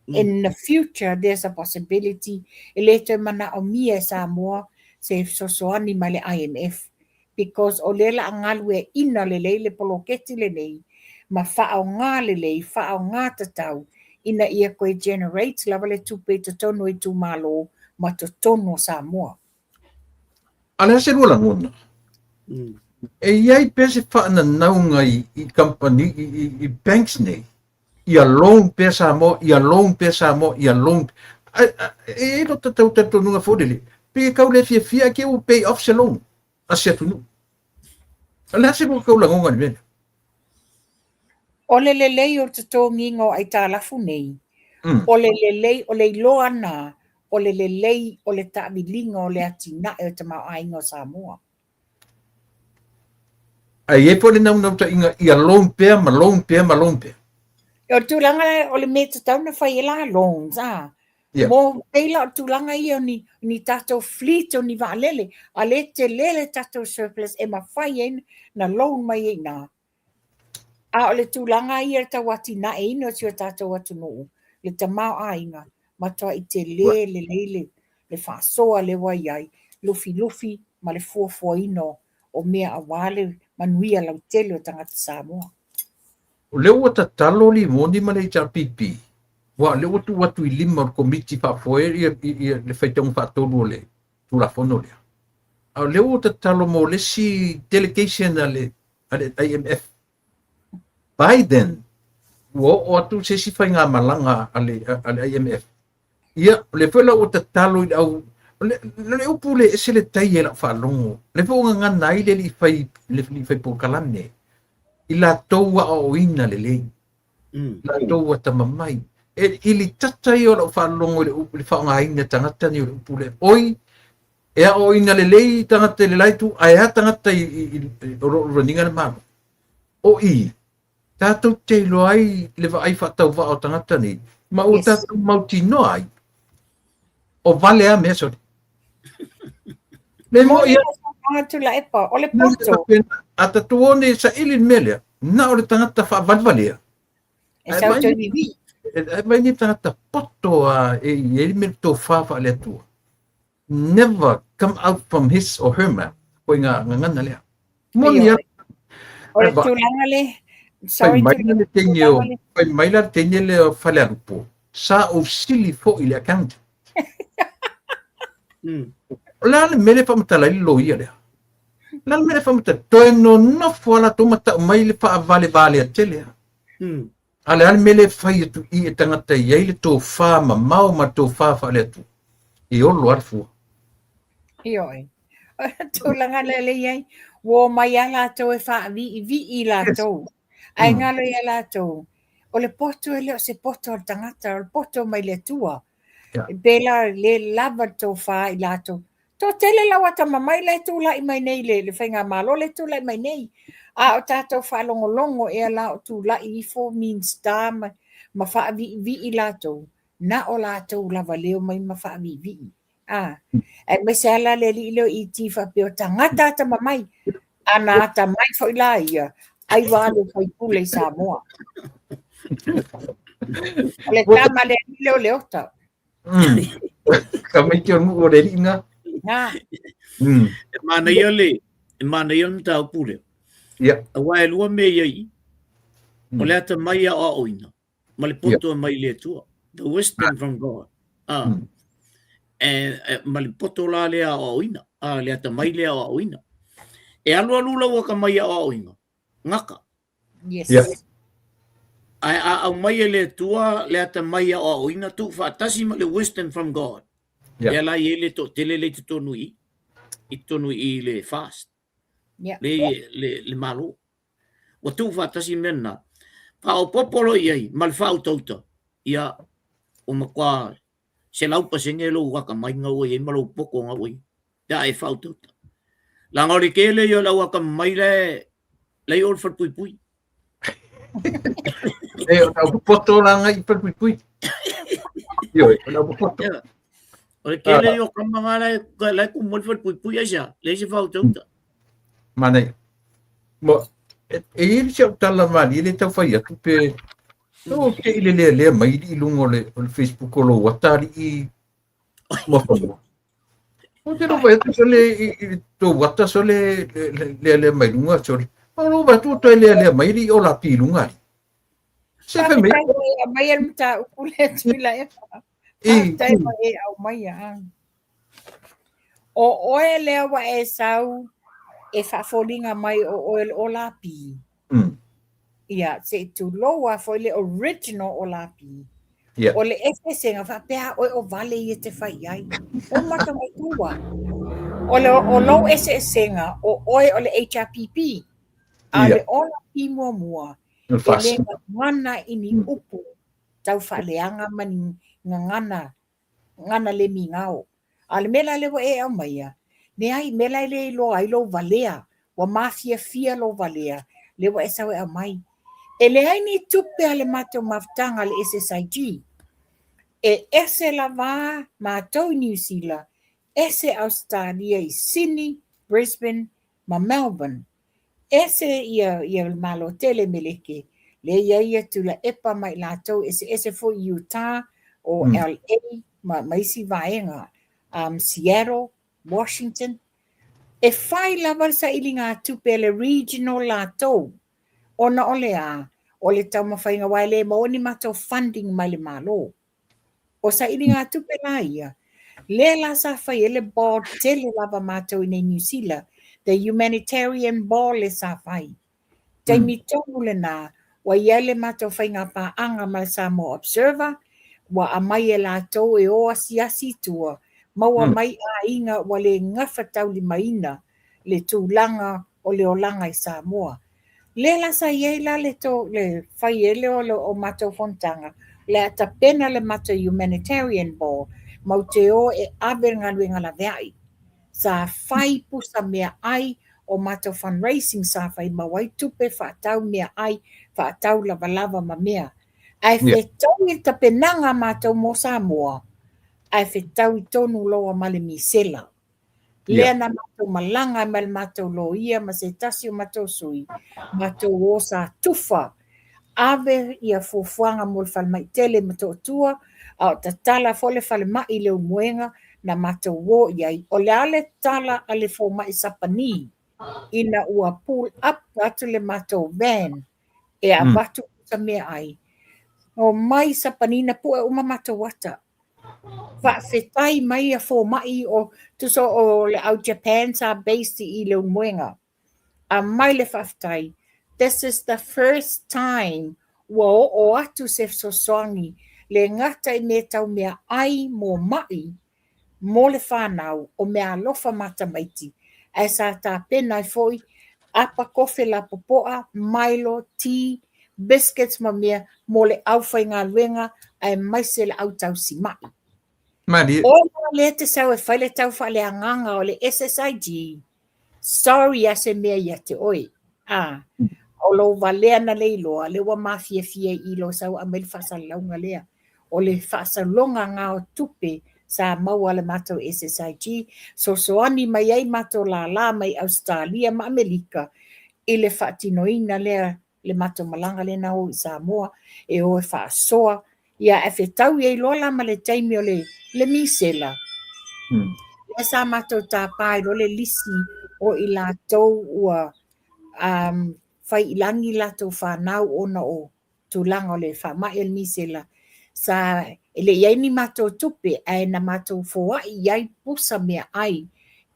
In the future, there's a possibility later mana o mia Samoa se sosoani ma le IMF. Because o lela angalwe ina le poloketi le nei, ma whao ngā le lei, whao ngā tatau, ina ia koe generate lava le tupe te tonu i tu malo ma te tonu Samoa. Ala se rua langona. E iai pese whaana naunga i company, i banks nei. Ia loan pe Samoa, ia loan pe Samoa, ia loan. E no tatau tatonunga fodele. Pe kau le fia ke u pay off se loan. Asia tunu. Ala se rua kau langonga ni mena. O le lelei o te tōngingo ai tā lafu nei. O le lelei o le iloa nā. O le lelei o le tāmilinga o le atina e te mau ainga o Samoa. Ai e pole nau ta inga ia loan pea, ma loan pea, ma loan pea. E o tūlanga o le me te tauna whai e la loans, Mō teila o tūlanga i o ni tātou fleet o ni waalele. A le te lele tātou surplus e ma whai e na loan mai e nā. A o le tūlanga i ta wati na e ino tio tātou atu nuu. Le te mau ainga. Matoa i te le whaasoa le wai ai. Lufi, ma le fuafua ino o mea a wale manuia lau tele o tangata Samoa. O leo o ta talo li moni ma le pipi. Wa leo tu watu i lima o komiti whaafoe i le whaitong whaatolu o le tulafono lea. A leo o ta talo mo le si delegation ale IMF. Biden, o atu se si whai ngā malanga ale IMF. Ia, le whela o ta talo i au, le upu le ese le tai e la whaalongo. Le whonga ngā nai le li whai po kalane. I la toua o ina le lei. La toua tamamai. E ili tatai o la whaalongo le upu le whaonga ina tangata ni o le upu le oi. E a o ina le lei tangata le laitu, a ea tangata i roninga le mano. O i. Tātou te ilo ai le wa ai whatau wa o tangata ni. Ma o tātou mauti no ai. O vale a mea sori. Le mo ia. Tula epa, o le poto. A tatu one sa ilin melea. Na o le tangata wha valvalea. E sau te vivi. E mai ni tangata poto a e me tō whawha le tua. Never come out from his or her mouth. Koe ngā ngana lea. Moni a. O le tūlanga le. Pai maila le tenye le whale arupo. Sa o sili fo i le account. La le mele whamatala i lo ia lea. La le mele whamatala. Toe no nofo ala tomata o mai le wha vale a telea. Ale ale mele whai atu i e tangata i eile tō wha ma mau ma tō wha whale atu. I olo arfua. I oi. Tūlanga le le iei. Wo mai a lātou e wha vi i lātou. Ai ngalo i a lātou. O le poto e leo se poto o tangata. O le poto mai le tua. Bela le lava tō wha i lātou. Tō tele lawa ta mamai le tū lai mai nei le whainga malo le tū lai mai nei. A o tātou wha longo e a la o tū lai i fo means tā ma wha vi i lātou. Na o lātou lava leo mai ma wha vi. E me se ala le li leo i ti wha peo tangata ta mamai. Ana ta mai fo i la ia. Ai wale fo i pule Samoa. Le tama le li leo ta. Kamai kia ngu o re ringa. Mana ia le tau pule. A wai lua me iai. O le ata mai a oina. Ma le poto mai le tua. The wisdom from God. Ma le poto la le a oina. Le ata mai le a oina. E alua lula waka mai a oina. Ngaka. Yes. Au mai le tua le ata mai a oina tu whaatasi ma le wisdom from God. Le la i le to tele le tonu i. I tonu i le fast. Le malo. O tu whaatasi mena. Pa o popolo iai, mal whau tauta. Ia o makua se laupa senge lo waka mai ngau i malo poko ngau i. Ia e whau tauta. La ngori kele i o la waka mai le ol wha pui pui. E o tau poto la ngai wha pui pui. Io, o tau poto. O le kele i o kamanga lai kumol wha pui pui asia. Le se whau tauta. Manei. Mo, e ili se au tala mani, ili tau whai atu pe, no, ke ili lea mai ili lungo le Facebook o lo watari i mawhanua. O te no whai atu so le, tō wata so le mai lunga so le, o lo watu to lea mai ili o la pi lunga. Se fe me. Mai el mta ukule tula e. Tai mai au mai a. O oe lea wa e sau e whaafolinga mai o oil o lapi. Ia, se tu loa foi le original o lapi. O le efe senga whapea oe o vale i te whai ai. O mata mai tua. O lo ese senga o oe o le HRPP. A le o lapi mua mua. E le ngana ini upu. Tau whaaleanga mani ngana le mingao. A le mela le wa e au maia. Ne ai mela le lo ai lo valea. Wa mafia fia lo valea. Le wa esa wa mai. E le ai ni tupe ale mato maftanga le SSIG. E ese la va mato New Zealand. Ese Australia i Sydney, Brisbane, ma Melbourne. Ese ia malo tele meleke. Le ia tula epa mai lato ese fo Utah o LA ma isi vaenga. Seattle, Washington. E whai lava sa ilinga tupe le regional lato. Ona ole o le tau mawhainga waile ma oni mato funding mai le malo. O sa ilinga tupe la ia. Le la sa whai ele board tele lava mato in New Zealand. The humanitarian board le sa whai. Te mitongu le na wa iele mato whainga pa anga ma Samoa Observer wa amai e lato e o asiasi tua. Maua mai a inga wale ngafa tau li maina le tūlanga o le olanga i Samoa. Le la sa iela le whai ele o mato fontanga. Le ata pena le mato humanitarian ball. Mau te o e awe ngaluenga la veai. Sa whai pusa mea ai o mato fundraising sa whai mawai tupe whaatau mea ai whaatau lava ma mea. Ai whetau i tapenanga mato mo Samoa. Ai whetau i tonu loa male misela. Lea na mato malanga mal mato lo ia ma se tasi o mato sui. Mato o sa tufa. Ave ia fufuanga mo le falmai tele mato tua. Au tatala fole falmai leo muenga na mato wo iai. O le ale tala ale fo mai sapani. Ina ua pull up atu le mato van. E a watu sa mea ai. O mai sapani na pua uma mato wata. Whawhetai mai a fo mai o tuso o le au Japan sa based i leo muenga. A mai le whawhetai. This is the first time o atu se sosoangi le ngata i me tau mea ai mo mai mo le whanau o mea lofa mata maiti. E sa ta pena i foi apa kofe la popoa, Milo, tea, biscuits ma mea mo le au whai ngā luenga ai mai se le au tau si mai. Mari. O le te sau e whai le tau whale anganga o le SSIG. Sorry a se mea ia te oi. O lo valea na leiloa, le wa mafia fia i lo sau a mele whasalaunga lea. O le whasalonga ngā o tupe sa maua le mato SSIG. So soani mai ai mato la mai Australia ma Amerika. I le whaatinoina lea le mato malanga le na o Samoa. E o e whaasoa. Ia e whetau i lola ma le taimi o le misela. Le sa mato tā pai lo le lisi o i la tau ua whai ilangi lato whanau ona o tūlanga o le whamai el misela. Sa ele iai ni mato tupe ai na mato foa iai pusa mea ai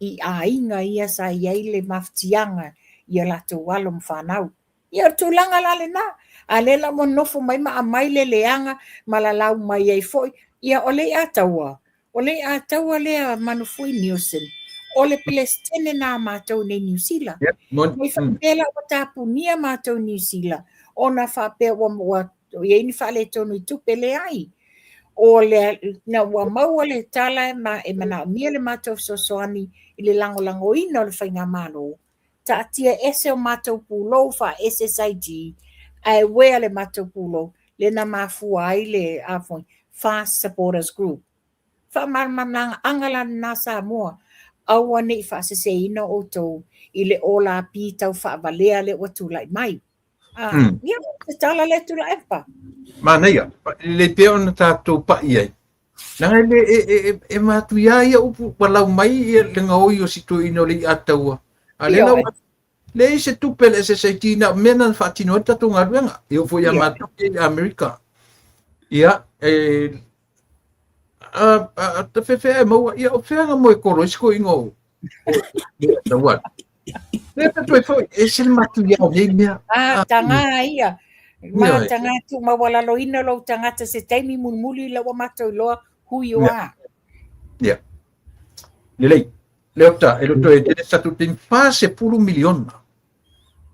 i a inga ia sa iai le maftianga ia lato walom whanau. Ia tūlanga lale na. A lela mo nofo mai ma a mai le leanga ma la lau mai ai foi. Ia ole a taua. Ole a taua lea manufui Nielsen. Ole Palestine na mātou nei New Zealand. Mai whapela o tāpunia mātou New Zealand. O na whapea wa iei whale tonu i tupe le ai. O le na wa maua le tala e mana mia le mātou sosoani i le lango ina o le whainga mano. Ta atia ese o mātou pulo wha SSIG. Ai wea le mātou pulo le na mafua ai le afoi Fast Supporters Group. Wha marmananga angala na Samoa. Aua nei whaasese ina o tau i le ola pi tau whaavalea le watu lai mai. Ia, te tala le tu la epa. Manaia, le peo na tātou pa iai. Nanga e mātu ia ia upu walau mai le ngau i o situ ino le i ataua. A le lau Le se tupele se tina mena fatino tatu ngaruenga. Eu fui a matu e America. Ia te fefe mo ia o fenga mo ko rosko ingo. Da wat. Le te foi esse matu ia o mea. Tanga ia. Ma tanga tu ma wala lo ina lo tanga te se taimi mulmuli la wa matu lo who you are. Yeah. Lelei. Leota, e loto e tene statu ten fase pulu miliona.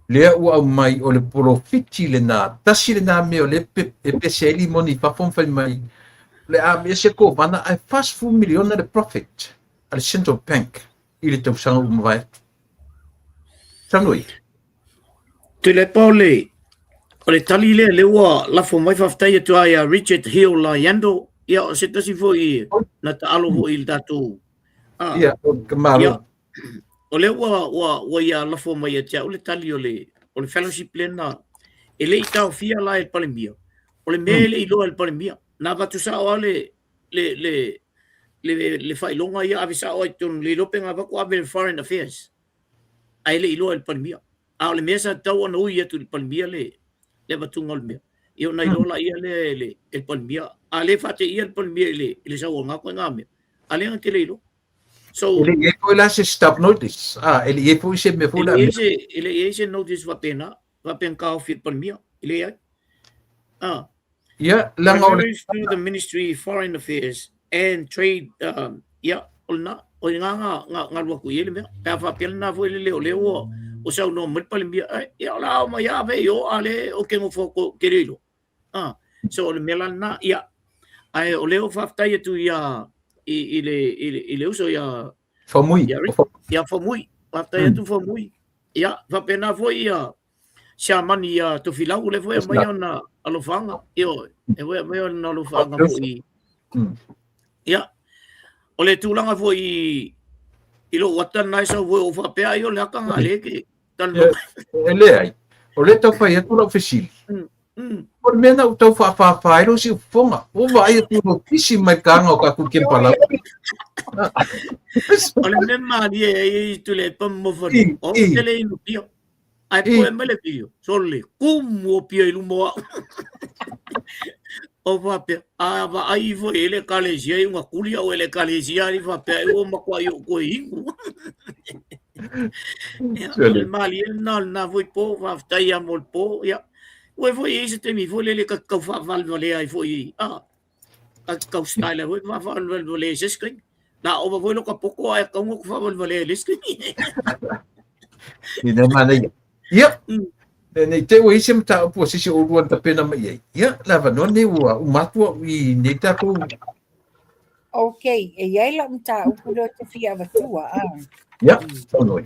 Lea ua au mai o le profiti le nā, tasi le nā meo le pese eli moni whafon whai mai. Le a mea se ko mana ai fast full miliona le profit. Ale Central Bank, i le tausanga umawai. Tanui. Te le paule, o le tali le ua lafo mai whaftai atu ai a Richard Hill la yando, ia o se tasi fo i na ta alo fo i le tatu. Ia, o kamaro. O le ua ia lafo mai atia, o le tali o le fellowship plena, e le i tau fia la e palemia. O le mele i loa e palemia. Nā watu sa o le whailonga ia avisa o tonu le lopenga wako ave foreign affairs. Ai le i loa e palemia. A o le mesa tau ana ui atu le palemia le watunga o le mea. Io na i lola ia le palemia. A le whate ia le palemia le sa o ngako ngā mea. A le ngā te le ilo. So ele e foi lá se stop notice. Ele e foi se me foi lá. Ele e se notice va pena ka fit por mia. Ele ai. Yeah, lang through the Ministry of Foreign Affairs and Trade olna o nga lua ku ele me. Pa va pena foi le o sa no mo por mia. Ya la ma ya ve yo ale o que mo foco querido. So le melana ai o leo fa tai tu ile uso ya famui famui pata tu famui va pena foi chamani tu filau le foi mai na alofanga yo e foi mai na alofanga foi o le tulanga foi ilo watan nai so foi o fa pe yo le kanga le ke tal ele ai o le tau fai tu la fesil por mena o tau fa ro si fonga o vai tu no kisi mai kanga o ka ku ke pala o le mema die tu le pam mo fo o tele no pio ai po me le pio sole como pio il mo o va pe va ai vo ele kalesia unha kulia o ele kalesia i va pe o ma kwa yo ko ingu le mali na voi po va tai amol po Oi foi isso te mi foi le ka fa val vale ai foi ka style foi va val vale se screen na o foi no ka poko ai ka ngo fa val vale le screen ni na mana ia nei te o isi mta po sisi o ruan ta pena mai ia lava no ne o matua i nei ta ko Okay, e ia la mta o pulo te fia va tua ia no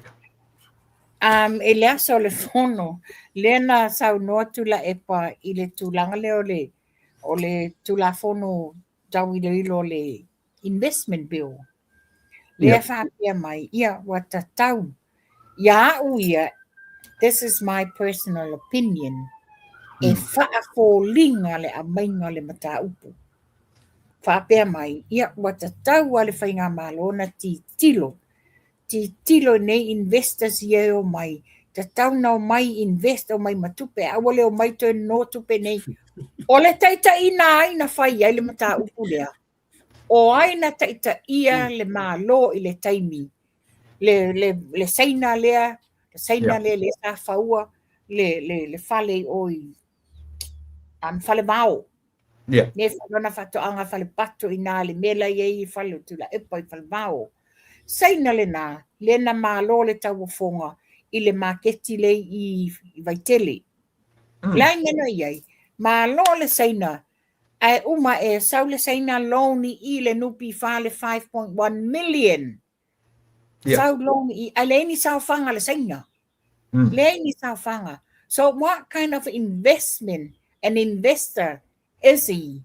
e lea sa o le fono, lena sau noa tula epa i le tūlanga le o le tula fono tau i le investment bill. Lea whapia mai, ia wata tau. Ia uia, this is my personal opinion, e whaafōlinga le a mainga le mata upu. Whapia mai, ia wata tau ale whainga malona ti tilo. Tilo nei investors ia o mai. Te tau nao mai invest o mai matupe. Awale o mai to no tupe nei. O le taita ina aina whai ai le mata upu lea. O aina taita ia le malo i le taimi. Le seina lea. Le seina lea le sa whaua. Le fale oi. Fale mao. Ne whalona whatoanga fale pato ina le mela iei fale tula epa i fale mao. Saina lena malo le tau fonga i le maketi le i vaitele. Lai ngana iai, malo le saina, ai uma e sau le saina loan i le nupi fale 5.1 million. Sau loan i, ai leini sau fanga le saina. Leini sau fanga. So what kind of investment an investor is he?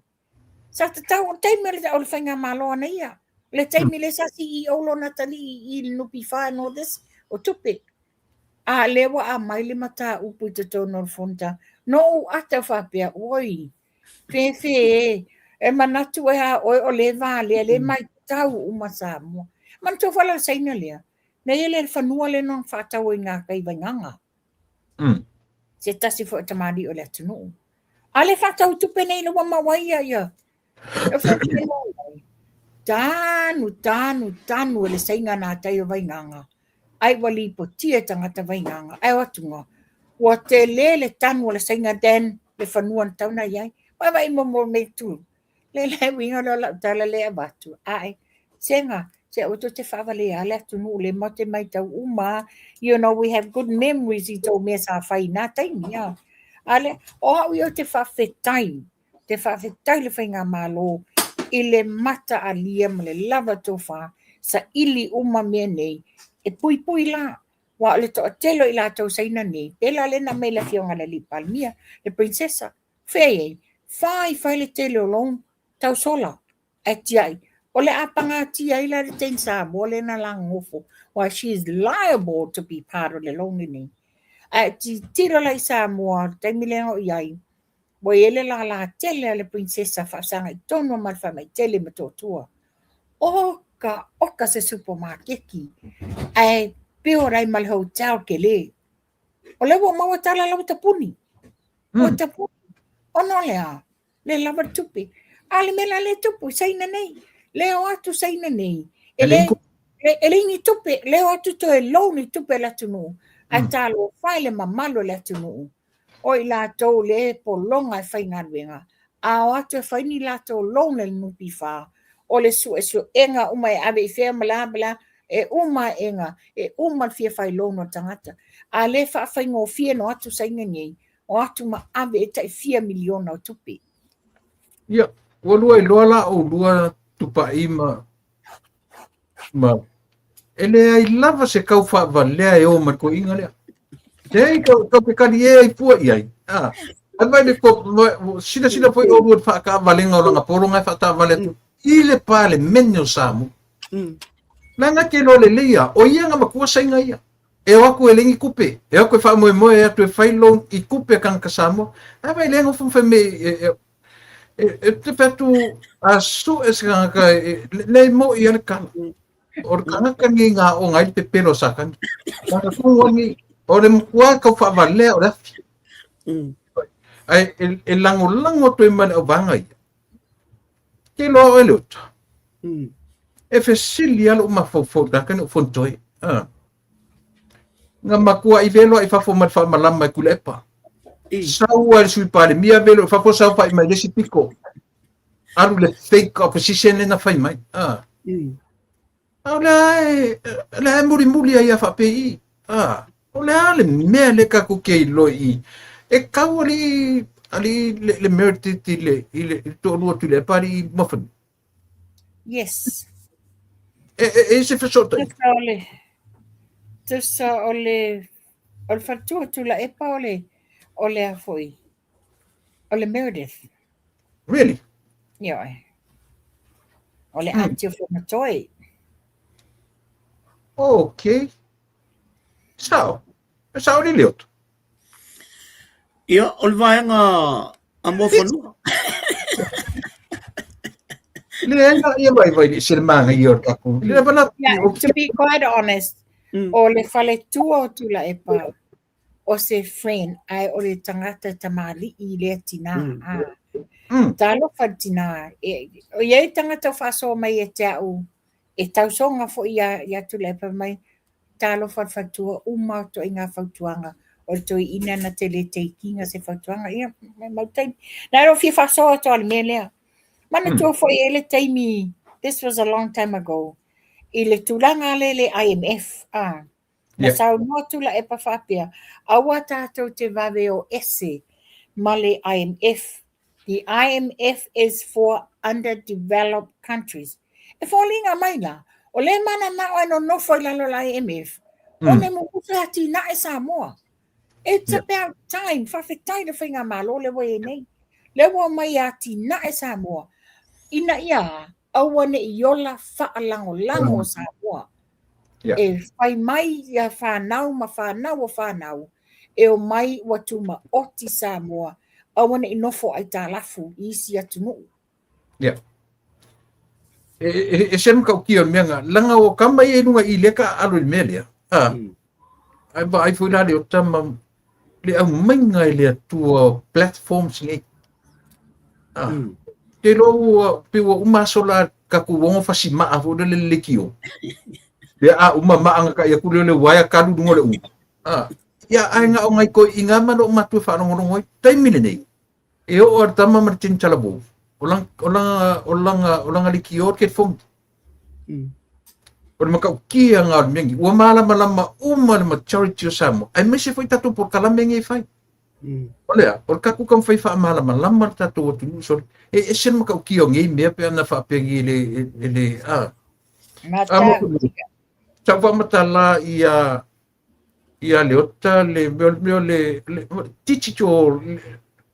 Sa te tau taime le tau le whainga malo ana ia. Le taimi le sa CEO lo Natalie i nupi wha and all this, o tupe. Lewa a mai le mata upu i te tono fonta. No ata whapea, oi. Fefe, e manatu e ha oi o le vale, le mai tau umasa mua. Man tō whala saina lea. Nei ele whanua le non whātau i ngā kai wainganga. Se tasi fo tamari o le atunu. Ale whātau tupe nei le wama waia ia. E whātau Tanu ele sainga nā tai o wainganga. Ai wali po tia tangata wainganga. Ai watunga. Wa te le tanu le sainga den le whanua na tauna iai. Wai mo me tu. Le winga la tala le abatu. Ai. Senga. Se oto te whawale ale atunu le mate mai tau uma. You know, we have good memories I tau mea sa whai nā taimi. Ale, o au i o te whawhetai. Te whawhetai le whainga mālo. I le mata a lia ma le lava tofa sa ili uma mea nei e pui la wa le to telo I la tau saina nei pela le na me la fionga le li palmia le princesa fei fai le telo long tau sola e tiai o le apanga tia ila le ten sa mo le na la ngofo why she is liable to be part of the lonely nei a ti tiro la isa mo te milengo iai Wa ele la tele le princesa fa sanga tono mal fa mai tele matotua. Oka se supermarket ki. Ai peorai mal hotel ke le. O le wo mawa tala la tapuni. O tapuni. O no lea. Le lava tupi. Ale mela le tupu saina nei. Le o atu saina nei. Ele ni tupi. Le o atu to e lo ni tupi la tunu. Ai talo fai le mamalo la tunu. O I lātou le po longa e whainga ruenga. A o atu e whaini lātou longa le nupi wha. O le su enga uma e awe I whea malabala e uma enga. E uma fia whai longa tangata. A le wha whainga o fia no atu sainga nei. O atu ma awe e tai 4 miliona o tupi. Ia, o lua I loa la o lua tupa I ma. Ele ai lava se kau wha valea e o ma ko inga lea. Dei kau pe kani e pua iai. Ai le ko sila foi o lua fa ka valenga o langa poronga fa ta vale tu. Ile pale menyo samu. Nanga ke lo le lia o ia nga makua sainga ia. E o aku e lengi kupe. E aku e wha moe e atu e whailong I kupe kang kasamo. Ai vai lengo fumfe me e te petu a su e sanga ka le mo I ale kala. O kanga kangi ngā o ngai te pelo sakangi. Kaka kungoni o le mkua kau whaavale o rafi. Ai, e lango tui mane o vanga ia. Ke loa o eleuta. E fesili alo mafofo dakani o fontoi. Nga makua I velo I fafo mat whaamalama I kule epa. Saua le sui pale mia velo I fafo sau whai mai lesi piko. Aru le fake opposition na whai mai. Le muri ai a whapei. O le ale mea le kaku kei loi e kau ali le meriti le tōrua tu le pari mawhani. Yes. E se whasota i? Tusa o le whatua tu la epa o le afoi. O le Meredith. Really? Ia. O le ati o whanatoi. Okay. Sao ni leot. Ia, o le vaenga a mua whanua. Ia vai ni sir manga I or kaku. To be quite honest, o le whale tua tu la epa o se friend ai o le tangata tamali I le tina. Talo whatina. O iei tangata whaso mai e te au. E tausonga fo ia tu la epa mai. Talo whatua umauto I ngā whautuanga o toi ina na tele teikinga se whautuanga ia mautai. Nā ro fia whasoa to ale mea lea. Mana tua fo I ele taimi, this was a long time ago. I le tulanga le IMF. Na sau noa tula e pa whapea. Awa tātou te wawe o ese ma le IMF. The IMF is for underdeveloped countries. E whalinga mai la. O le mana na o no nofo I lalo la IMF. O ne mo kusati na e Samoa. It's about time. Whawhetai le whainga malo le wae nei. Le wa mai ati na e Samoa. Ina ia, aua ne I ola whaalango Samoa. E whai mai ia whanau ma whanau o whanau. E o mai watu ma oti Samoa. Aua ne I nofo ai tā lafu I isi atu nuu. Yeah. e sen ka kia menga langa o kama e nunga I le ka alo melia ai ba ai foi le o tama le au mainga le tua platforms ngai te lo pe o uma sola ka ku wongo fasi ma avo le le kio le a uma ma anga ka ya ku le waya ka lu ngole u ya ai nga o ngai ko inga ma no ma tu fa no ngoi tai mine nei e o tama martin chalabo olang ali kio ke fong o maka kia nga mengi o malama uma le majority o samo ai me se foi tatu por kala mengi fai olha por kaku kam fai fa malama tatu o tu so e sen maka kia ngi me pe na fa pe ngi le tava matala ia leota le tichicho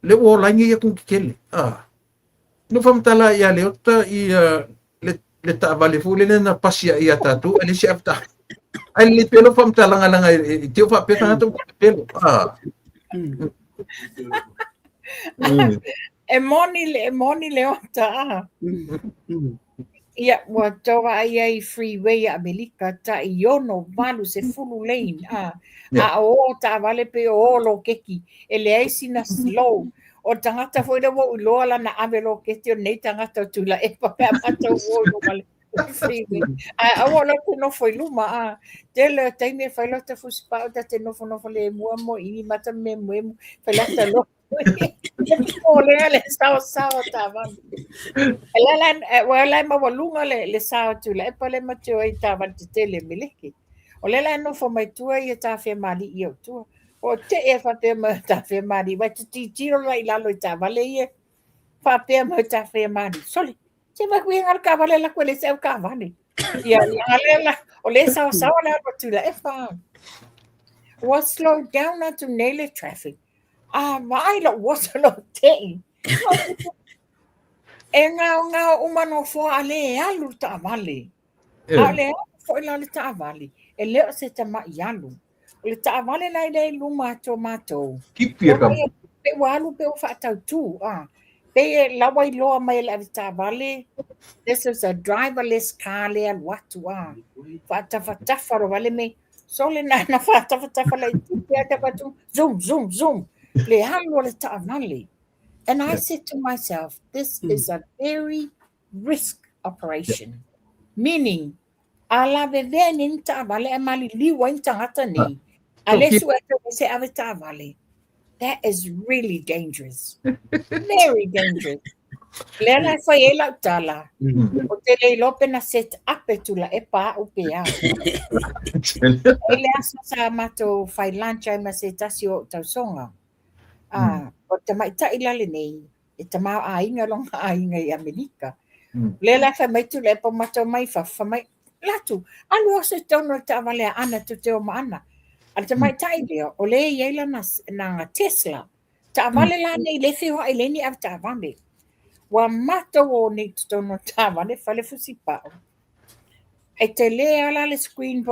le o langi ya kun kele no famtala ia leota ia le ta vale fule na pasia ia tatu ele se afta ai le pelo famtala ngala tio fa pe tanto pelo e moni leota ia wa toa ai freeway Amerika ta iono valu se fulu lane o ta vale pe o lo keki ele ai sina slow o tangata foi da wo lo la na avelo keti o nei tangata tula e pa pe mata wo lo vale freeway a wo lo no foi luma tele taime foi lo te fuspa da te no le mo ini mata me foi la te lo le sao tava ela ma walunga le sao tu le pa le matio I tava te tele miliki o le no fo mai tua I ta fe mali I o tu o te e fa pe ma ta fe mali wa ti tiro la I lo tava le e fa pe ma ta fe mali soli se va qui al cavale la quelle se cavale ia la o le sao la tu le e fa was slow down to nail traffic mai lo was lo te e nga umano fo ale alu ta vale ale fo la ta vale e le se ta ma yalu le ta vale la le luma tomato kipia kam pe walu pe fa ta tu pe la wai lo mai la ta vale this is a driverless car le what to fa ta faro vale me so le na fa ta la tu ta tu zoom le halu le ta vale. And I said to myself, this is a very risk operation. Meaning, ala veve ninta vale amali liwa intangata ni. Ale sueta se avita vale. That is really dangerous. Very dangerous. Lela foi ela tala. O tele lope na set up tula e pa o pea. Ele asa sa mato fai lunch ai masetasio tausonga. O te maita I lale nei, e te maa ainga longa ainga I Amerika. Lela fa mai tu le pa mato mai fa mai latu. Alu ose tono te avale ana tu te o maana. Al te maita I leo, o le iela na Tesla. Te avale la nei le feo ai leni av te avale. Wa mato o nei tu tono te avale fale fusi pao. E te le ala le screen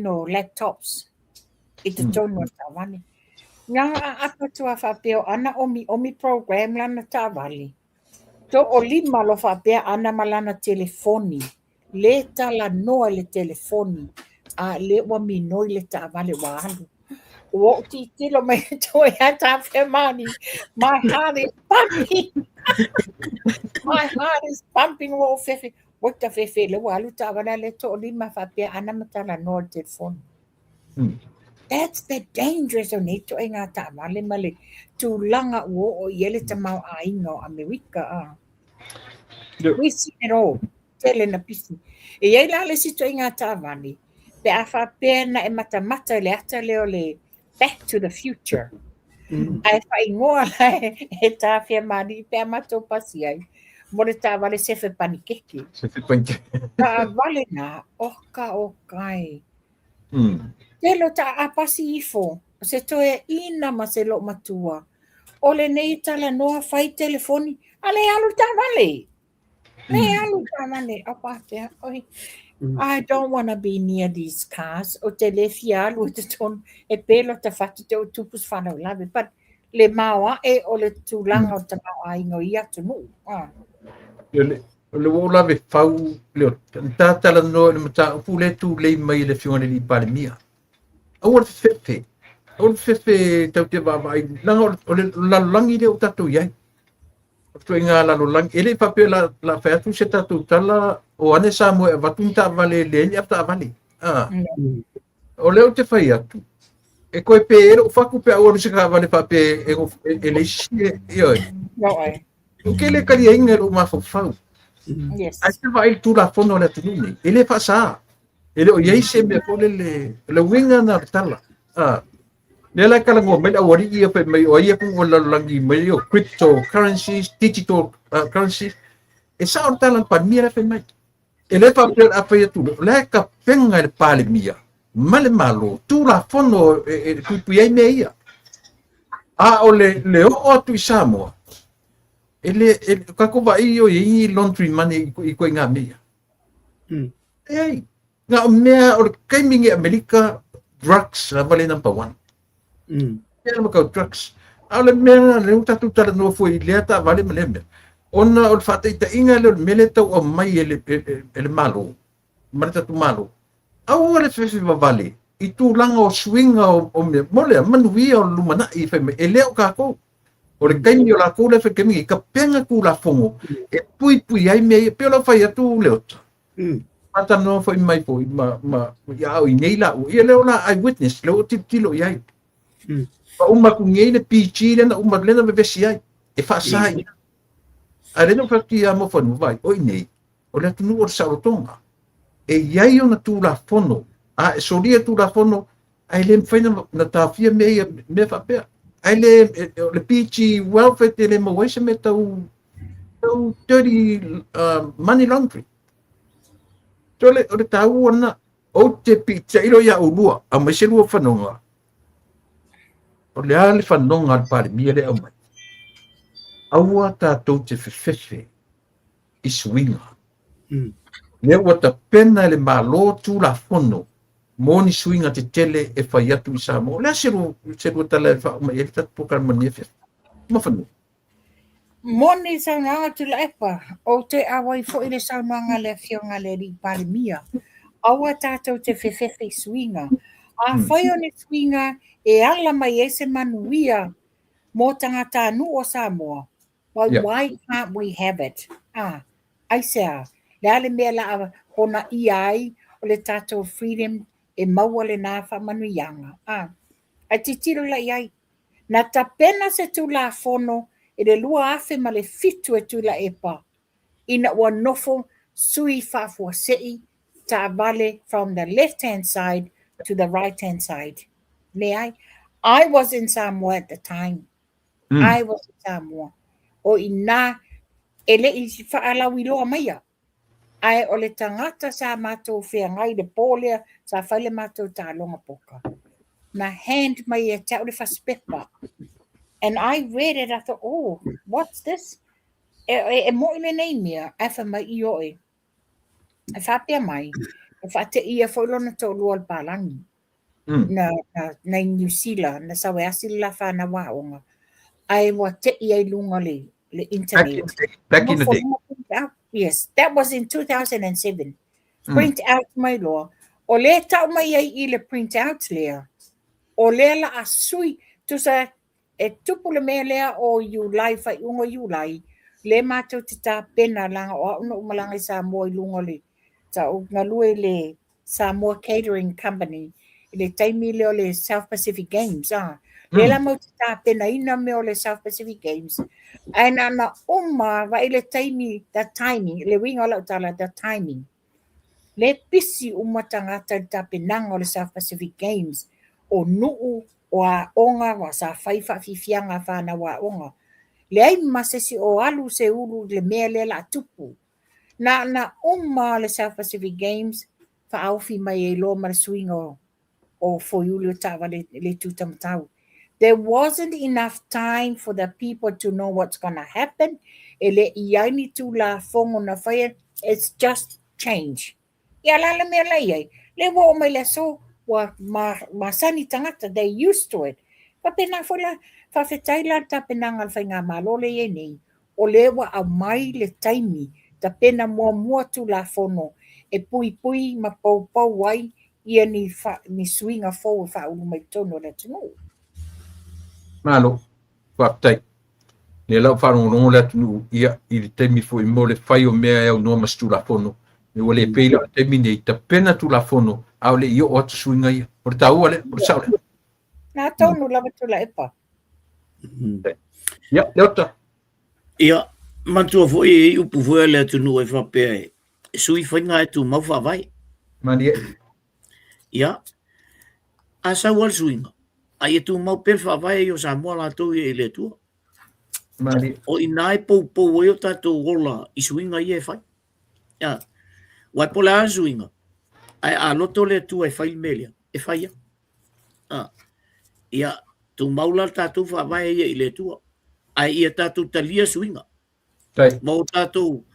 o laptops. I te tono te avale. Nga apa tua whapeo ana omi program lana tāwali. To o lima lo whapea ana malana telefoni. Le tala noa le telefoni. Le wa minoi le tāwali wa alu. O ti tilo mai toi hata whemani. My heart is pumping. My heart is pumping wo fefe. Wata fefe le wa alu tāwali le to o lima whapea ana matala noa telefoni. That's the dangerous on it to inga ta male to langa wo o yele ta mau ainga America we see it all tele na pisi e yela le si to inga ta vani pe afa pena e mata le ata le Back to the Future ai fa ingoa e ta fia mani pe mato pasi ai mo le ta vale se fe panikeki ta vale na okai Telo ta apasi ifo, se toe ina ma se lo matua. Ole nei tala noa fai telefoni, ale alu ta vale. Le alu ta vale, apate, oi. I don't want to be near these cars. O te le fialu te ton e pelo te fatu te o tupus whanau lawe. But le maua e o le tūlanga o te maua ingo I atu mu. le wola ve fau le tata la no le mata pule tu le mai le fiona li pale mia o fefe tau te va vai langa o le la langi le tatu ia tu inga la lang ele pape la fa tu se tatu tala o ane sa mo va tunta vale le ya ta vale o le te fai atu e koe pe o faku pe o se ka vale pape e le si io o ke le kali inga o ma fau Yes. ai te vai tu la fono le tuni ele fa sa ele o yei se me ko le winga na tala le la kala ngo me o ri ia pe me o ia pu o la langi me o cryptocurrencies digital currencies e sa o tala pa mira pe mai ele fa pe a pe tu le ka penga le pale mia male malo tu la fono e tu ia me ia o le o tu Samoa ele ka ko va io i laundry money i ko nga mea ei nga mea o gaming America drugs la vale number 1 ele ma ka drugs ale mea le tatu tala no foi le ta vale mele ona o fata ita inga le mele tau o mai ele malo marta tu malo au le fefe vale i tu langa o swinga o me mole manuia o lumana i fe ele o ka ko o le kaimi o la kule fe kemi ka penga ku la fongo e pui ai me pe la fai atu le ota ata no foi mai foi ma ya o nei la o ele ona ai witness le o tilo ai pa uma ku nei le pichi le na uma le na be si ai e fa sai a le no fa ti amo fa no vai o nei o le tu no sa rotonga e iai ona tu la fono a so lia tu la fono ai le fai na ta fia me fa pe ai le pichi welfare te le mo se me tau dirty money laundry tole o tau ona o te pizza ilo ya ulua a me se lua fanonga o le ale fanonga al pare mia le amai aua tatou te fefefe i swinga le ua ta pena le malo tu la fono moni swinga te tele e fai atu i Samoa le se lua tala e wha e tatu poka mani e fe ma fanu Moni saunga tu la epa o te awai fo ile saunga le fionga le ri pale mia aua tatou te fefefe swinga a fai o ne swinga e ala mai e se manuia mo tangata nu o Samoa why can't we have it ai sea le ale mea la hona iai o le tatou freedom e maua le nā whamanuianga ai te tiro la iai na tapena se tu la fono e le lua afe ma le fitu e tu la epa ina ua nofo sui whafua sei ta vale from the left hand side to the right hand side le I was in Samoa at the time I was in Samoa o ina ele i whaalau i loa maia ai o le tangata sa mātou whea ngai le pōlea sa whaile mātou tā longa poka na hand mai e tau le whaspepa. And I read it, I thought, oh, what's this? E mo ile nei mea, e wha mai i oe. E whapea mai, e whate ia whaulona tō lua al pālangi. Na New Zealand, na sawe asili la whana waonga. Ai wa te ia lunga le internet. Back in the day. Yes, that was in 2007. Print out mai loa. O le tau mai ai i le print out lea. O le la a sui, tu sa e tupu le mea lea o Iulai, whai unga Iulai, le mātou te tā pena langa o auna umalanga i Samoa i lunga le. Ta o ngalue le Samoa Catering Company, le taimi leo le South Pacific Games. Le la mau te tā pena ina me o le South Pacific Games. Aina na uma wa ile taimi, the timing, le winga lau tala, the timing. Le pisi umatangata tā penanga o le South Pacific Games, o nuu o a onga wa sa whaifa fifianga whana wa onga. Le ai masesi o alu se ulu le mea le la tupu. Na umma le South Pacific Games, wha auwhi mai e lo mara swinga o foiulu tawa le tutamatau. There wasn't enough time for the people to know what's going to happen. Ele iaini tu la fongo na whaia, it's just change. Ia la le mea lai le wo mai le so, wa masani tangata, they used to it. Pa pena fola, whawhetai la ta penanga whainga malole e nei, o le wa a mai le taimi, ta pena mua tulafono e pui ma pau ai ia ni swinga fo fa ulu mai tono le tunu. Malo, whaptai. Ne lau whanongongo le tunu ia I le temi fo I mo le whai o mea eo noa mas tulafono. Ne wale peila o temi nei ta pena tulafono au le io o atu swinga ia. O le tau ale, o le saule. Nā tonu lava tula epa. Ia, leota. Ia, mantua foi upu foi le tunu e whapea e sui whainga e tu mau whawai. Mani e. Ia, a sa wal suinga. Ai e tu mau pel whawai o sa mua la tau e le tua. Mani. O ina e pou e o tatou ola I suinga I e whai. Ia, wai po le a suinga. Ai a loto le tua e whai melia. E whai ia. Ia, tu maula tatou whawai e le tua. Ai ia tatou talia suinga. Tai. Mau tatou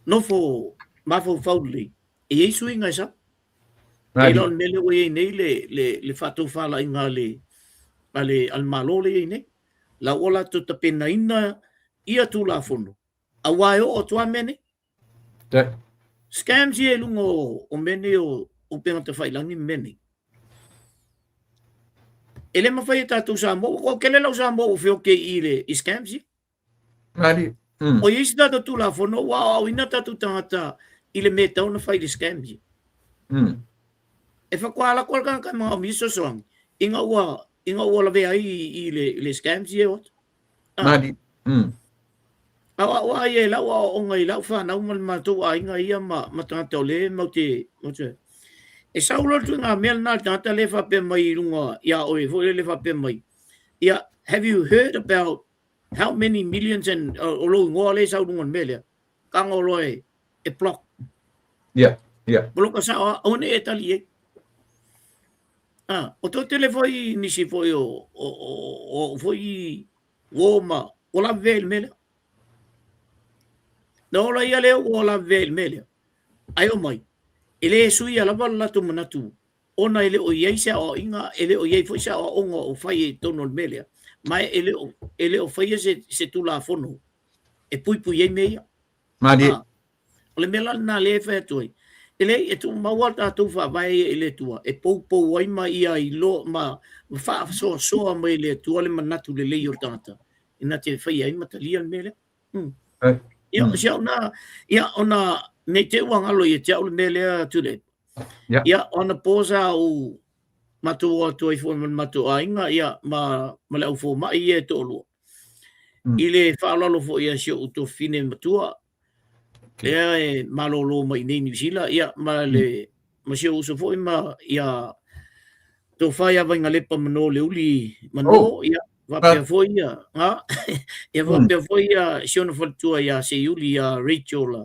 nofo mafo fauli. E ei suinga sa. Mani. E lon mele o e nei le whatou whala inga le almalo le e nei. La ola to ta pena ina ia tu la fono. A wai o tua mene. Tai. Scams e lungo o mene o pena te whailangi mene. Ele ma whai tatou sa mo. O kele lau sa mo o whio ke I le scams e. Mani. O isi tatou tu la fono. Wow, ina tatou tangata I le me tau na whai le scams e. E whakuala kua ka mga miso soang. Inga ua la vea I le scams e o. Mani. Awa wa ye la wa o ngai la fa na mal ma to ai ngai ia ma tangata le mo te. E sa ulo tu nga mel na tangata le fa pe mai lunga ia o e fo le fa pe mai. Ia, have you heard about how many millions and o lo ngo le sa lunga melia. Ka ngolo e block. Yeah. Block sa o ne etali e. O to telefoi ni si foi o foi Roma o la vel melia. No la ia le o la vel melia. Ai o mai. Ele sui ala bala tu manatu. Ona ele o ia se o inga ele o ia foi sa o ngo o fai tono melia. Mai ele o fai se tu la fono. E pui e meia. Mani. Ole mela na le fa toi. Ele e tu mawata tu fa vai ele tua. E pou ai mai ia I lo ma fa so mai le tua le manatu le le yortata. Ina te fai ai matalia melia. Ia ona ne te wangalo I te au melia tule. Ia ona posa o matu atu I fo matu ainga ia ma le au fo mai e tolu. Ile fa lalo fo ia sio uto fine matua. Ia e malolo mai nei New Zealand ia ma le ma sio uso fo ma ia to fai ava ngalepa mano le uli mano ia va pe foi ia ia va pe foi ia sio no fotua ia se uli ia Rachel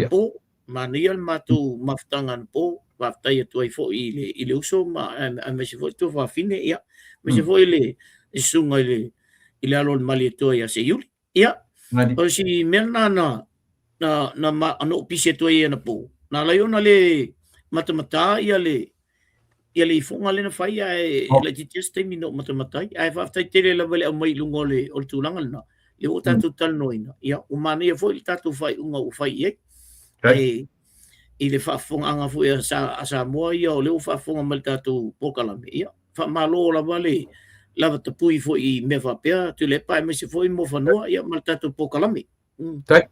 po manial matu maftangan po va tai tu fo ile uso ma me se foi tu va fine ia me se foi le sunga ile alol mali to ia se uli ia o si merna na ano pise to ia na po na la yona le matamata ia le fonga le na fai ai le just termino matamata ai fa tai tele la vale mai lungo le o tulangal na le o tatu tal noina ia o mani foi tatu fai unga o fai e le fa fonga anga foi sa mo ia o le fa fonga mal tatu pokalame ia fa malo la vale lava tapui foi me fa pe tu le pa me se foi mo fa no ia mal tatu pokalame Tai.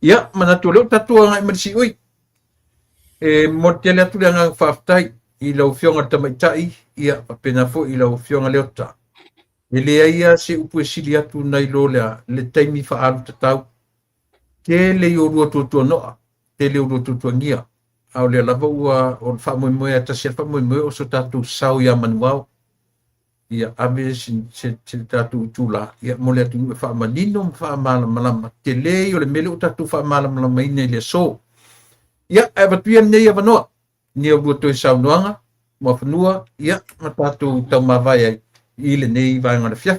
Ia, manatu leo tatu ngai marisi ui. E mo te le atu nga whaftai I lau whionga tamaitai, ia pena fo I lau whionga leo ta. E lea ia se upu e sili atu nai lo lea le taimi whaaru tatau. Te le o rua tuatua noa, te le o rua tuatua ngia. Au lea lava ua o wha moe atasi al wha moe o so tatu sau ia manuao. Ia ame se tatu tula ia mole atu e fa manino fa malama te le o le mele o tatu fa malama ine le so ia e batuia nei ava no ni o to sa noanga mo fanua ia matatu tau mavai I le nei vai ngana fia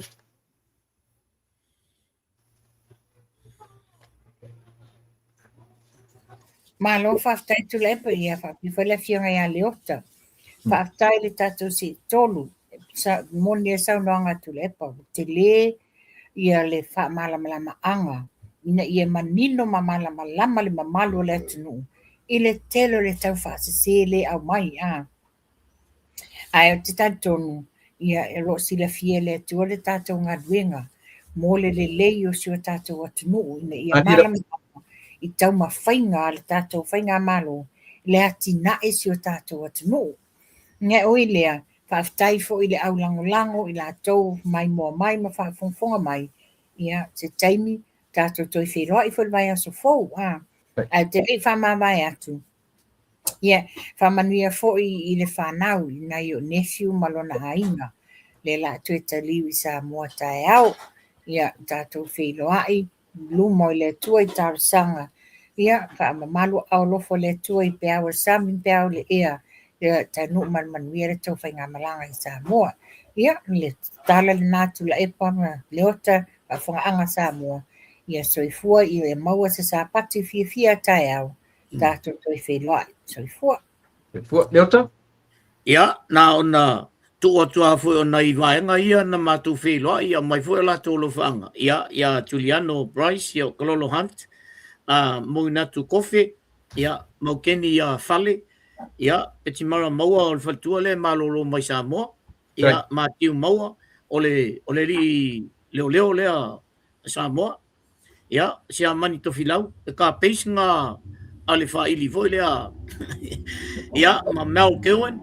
Malo whaftai tu lepa ia whapi whale whionga ia leota. Whaftai le tatu si tolu. Moni e sau noanga tu lepa. Te le ia le wha malama anga. ina ia manino malama le mamalu le atunuu i le tele le tau faasesē lē au mai ae o te tatonu ia e roʻosilafia le atua le tatou galuega mo le lelei o sio tatou atunuu ina ia malama i taumafaiga a le tatou faiga malo le atinaʻi sio tatou atunuu Nge oi lea, whaafetai fo i le au lango i latou mai moa mai ma whaafonga mai. Ia, te taimi, tātou toi wheroa i fo le vai aso fou. Ai te rei whamawai atu. Ia, whamanuia fo i le whanau i nai o nephew malona hainga. Le la tu e taliu i sa mua tae au. Ia, tātou wheroa i lumo i le tua i tarasanga. Ia, whaamamalu au lofo le tua i peau e sami peau le ea. Ia tanu manuia le tau whainga malanga i Samoa. Ia, le tala le nātu la epa le ota a whangaanga Samoa. Ia soifua i le maua sa sapati fia tai au. Tātou toi wheloa. Soifua. Soifua, le ota? Ia, nā ona tua fui o nei vaenga ia na mātou wheloa ia mai fui o la tōlo whanga. Ia, Juliano Bryce, ia Kololo Hunt, mui natu kofe, ia maukeni ia whale, ia, peti mara maua o le whaltua le malolo mai Samoa. Ia, mātiu maua o le li leo lea Samoa. Ia, sia mani tofi lau. E ka peis ngā ale whaili voi lea. Ia, ma Mel Cowan,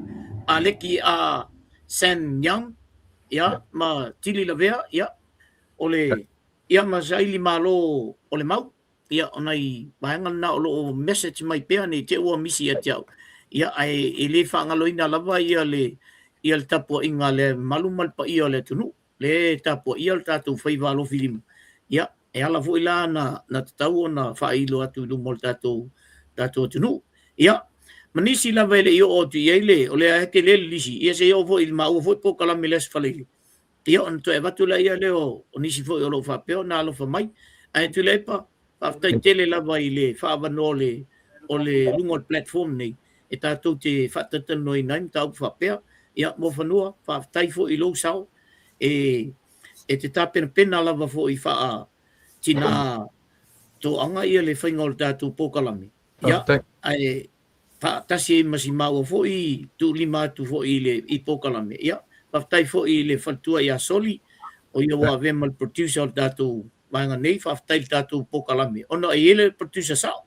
a leki a Sam Young. Ia, ma Tili Lavea. Ia, ia ma saili malo o le mau. Ia, onai mahenga na o lo message mai pea ni te ua misi a tiau. Ia ai le whangaloina lava ia le tapua inga le malumalpa ia le tunu. Le tapua ia le tātou whaiva alo filimu. Ia, e ala fo ila na tatau o na whailo atu lumo le tātou tunu. Ia, manisi lava ele i o tu iele o le heke le lisi. Ia se i o fo il maua fo po kalame les whalele. Ia, on to e watu la ia leo o nisi fo i o lo whapeo na alo whamai. Ai tu lepa, whaftai tele lava i le whaavano o le lungo platform nei. E tātou te whatatano i naim tau whapea, ia mo whanua, whaftai fo i lo sao, e te tāpena lava fo i wha tina tō anga ia le whainga o le tātou pōkalami. Ia, ai whaatasi e masi maua fo i tū lima atu fo i le i pōkalami. Ia, whaftai fo i le whantua i a soli, o ia wa vemal producer o le tātou maenga nei, whaftai le tātou pōkalami. Ono e ele producer sao.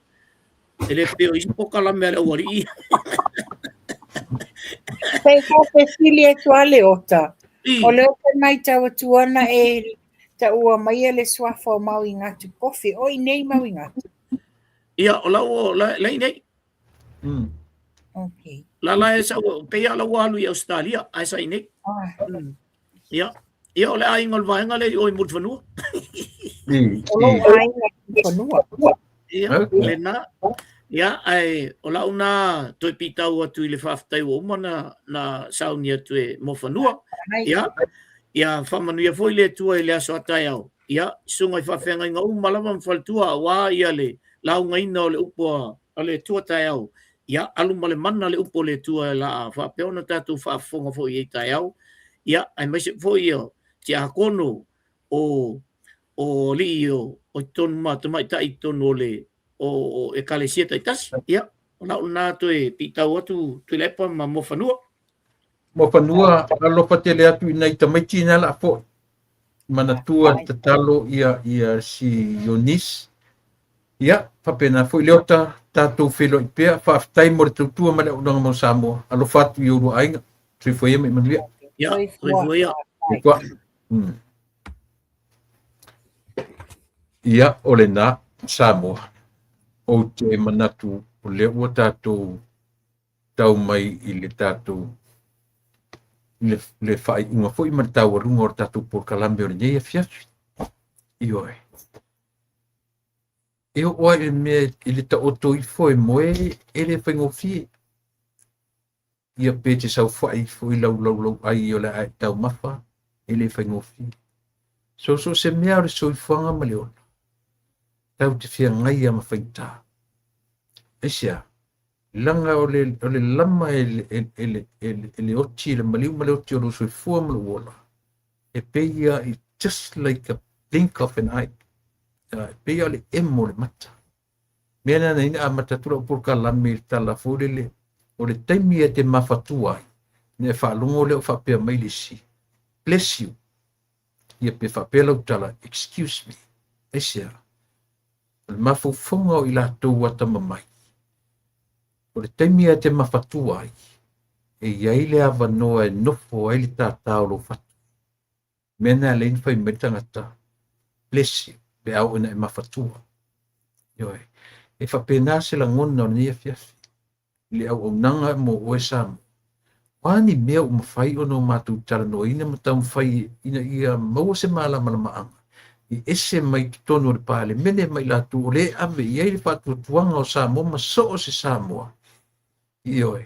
Ele peo isi pokalame ale wari i. Pei ka pe fili e tua le ota. O le ota mai tau atuana e ta ua mai le swafa o mau i ngatu kofi. O i nei mau i ngatu. Ia, o lau lai nei. Okay. La e sa pei ala walu i Australia, ai sa i nei. Ia, o le aingol vaenga le o i mut whanua. O lo aingol whanua. Ia, le na. Ia, ai, o lau nā toi pitau atu i le whaftai o umana na sauni atu e mo whanua. Ia, whamanuia foi le tua i le aso atai au. Ia, sunga i whawhenga inga umalawa mwhaltua wā ia le lau ngaina o le upua o le tua tai au. Ia, aluma le mana le upo le tua la whapeona tātou whaafonga foi e tai au. Ia, ai maise foi o te akono o li o tonu mātamai tai tonu o le o e kalesia tai tasi. Ia, o lau nā toe pitau atu tui lepa ma mo whanua. Mo whanua, alofa te le atu i nei tamaiti nā la fo. Mana tua te talo ia si Ionis. Ia, whapena fo i leota tātou whelo i pēr, whaftai mo le tautua ma le unanga mo Samoa. Alofa atu i uru ainga, tui fo ia me manuia. Ia, tui fo ia. Ia, o le nā Samoa. O te manatu o le ua tātou tau mai i le tātou le whai unga fo i mara tau arunga o tātou pōkalame o le nei a fiatu. I oe. E o oe e mea i le ta oto i fo e moe e le whaingofie. Ia pēte sau whai fo i lau ai o le ai tau mawha e le whaingofie. So se mea o le soi whanga ma le ona. Tau te whia ngai ama whaita. Esia, langa o le lama le oti, le maliu ma le oti o lo soi fua ma le wola. E peia i just like a blink of an eye. pe ole emole mata mena na ina mata tura por kalami tala fulele ole taimi te mafatua ne fa lungo le fa pe mai lisi bless you ia pe fa pela tala excuse me esia mafufonga o ila tu wata mamai ole taimi te mafatua e ia ile ava no e nofo ai ta taulo fatu mena le fa metangata bless you pe au na mafatua yo e fa pena se la ngona ni fia le au nanga mo oesam wani mea mafai ono matu tala no ina mata mafai ina ia mau se mala malama i ese mai tono le pale mene mai la tu le ave ia le fatu tuanga o Samoa ma so se Samoa io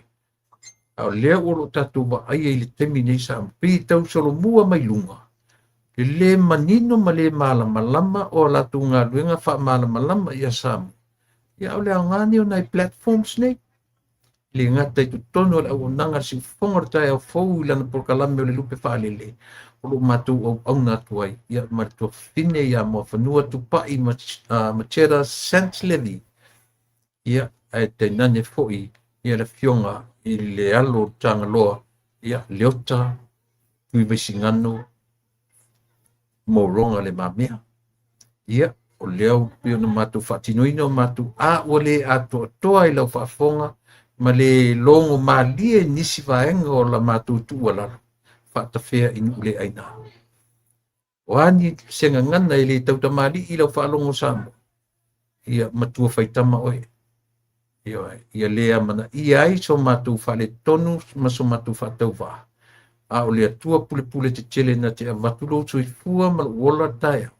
au le oro tatu ba ai le temi nei sam pi tau solo mua mai lunga le manino ma le mala malama o la tunga luenga fa mala malama ia Samoa ia ole ngani o nai platforms nei le ngata i tono au nanga si fonga tai au fou lana por kalame o le lupe falele o lo matu au na tuai ia marto fine ia mo fanua tu pai machera Saint Levi ia ai te nane foi ia le fionga i le alo tanga loa ia leota tui vesingano mo ronga le mamea ia o leo pio no matu fatinoino matu a ole ato toa i lau fafonga ma le longo malie nisi vaenga o la matutua la faatafea inu le aina. Wani senga ngana i le tautamali i lau whaalongo Samoa. Ia matua whaitama oe. Ia lea mana ia ai so matu whale tonu ma so matu whatau wā. A o lea tua pule pule te tele na te avatulo so i fua ma wola taia.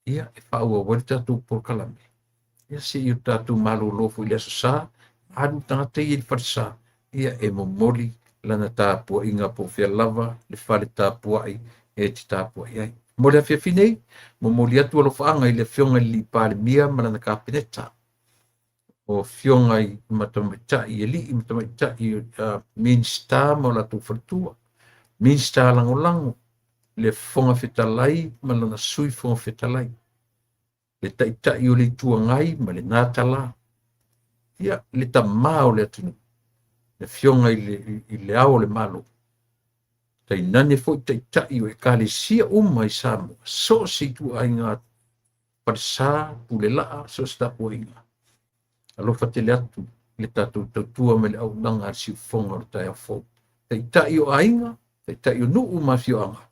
Ia e whaua wale tatu por kalame. Ia se i o tatu malu lofo i lea sa anu tangata i farisa ia e momoli lana tāpua inga po fia lava le whale tāpua ai e te tāpua ai. Mole a fia finei, momoli atu alo whaanga i le fionga li pāle mia malana ka peneta. O fionga i matamata i li i matamata i minsta ma la tu fartua. Minsta lango lango le fonga fetalai malana sui fonga fetalai. Le taita i o le tuangai ma le nātala. Ia le tamao le atunu le fionga i le ao le malo tai nane fo tai tai o e kale sia uma i Samoa so si tu ainga parsa pulela so sta poinga alo fatele atu le tatu tua me le au nanga si fonga o tai fo tai tai o ainga tai tai o nu uma fionga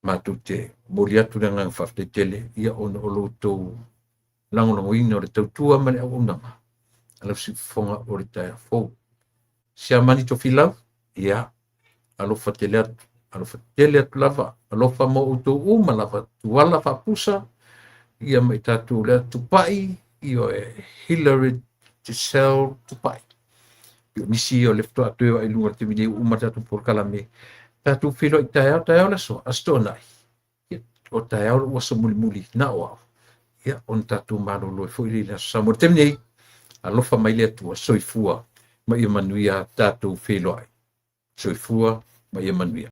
matute moriatu dengan fafte tele ia ono oloto lango ino le tautua male au nanga alo si fonga o le tai fo sia mani to filau ia alo fatele lava alo fa mo uto uma lava tuala fa pusa ia mai tatu le tupai io e Hillary Giselle tupai io misi o le fto atu ai lunga te mini uma tatu por kalame tatu filo i tai la so astonai o tai o so muli na o ia on tatu malo lo foi le Samoa temni alofa mai le tua soifua mai manuia tatu filo ai soifua mai manuia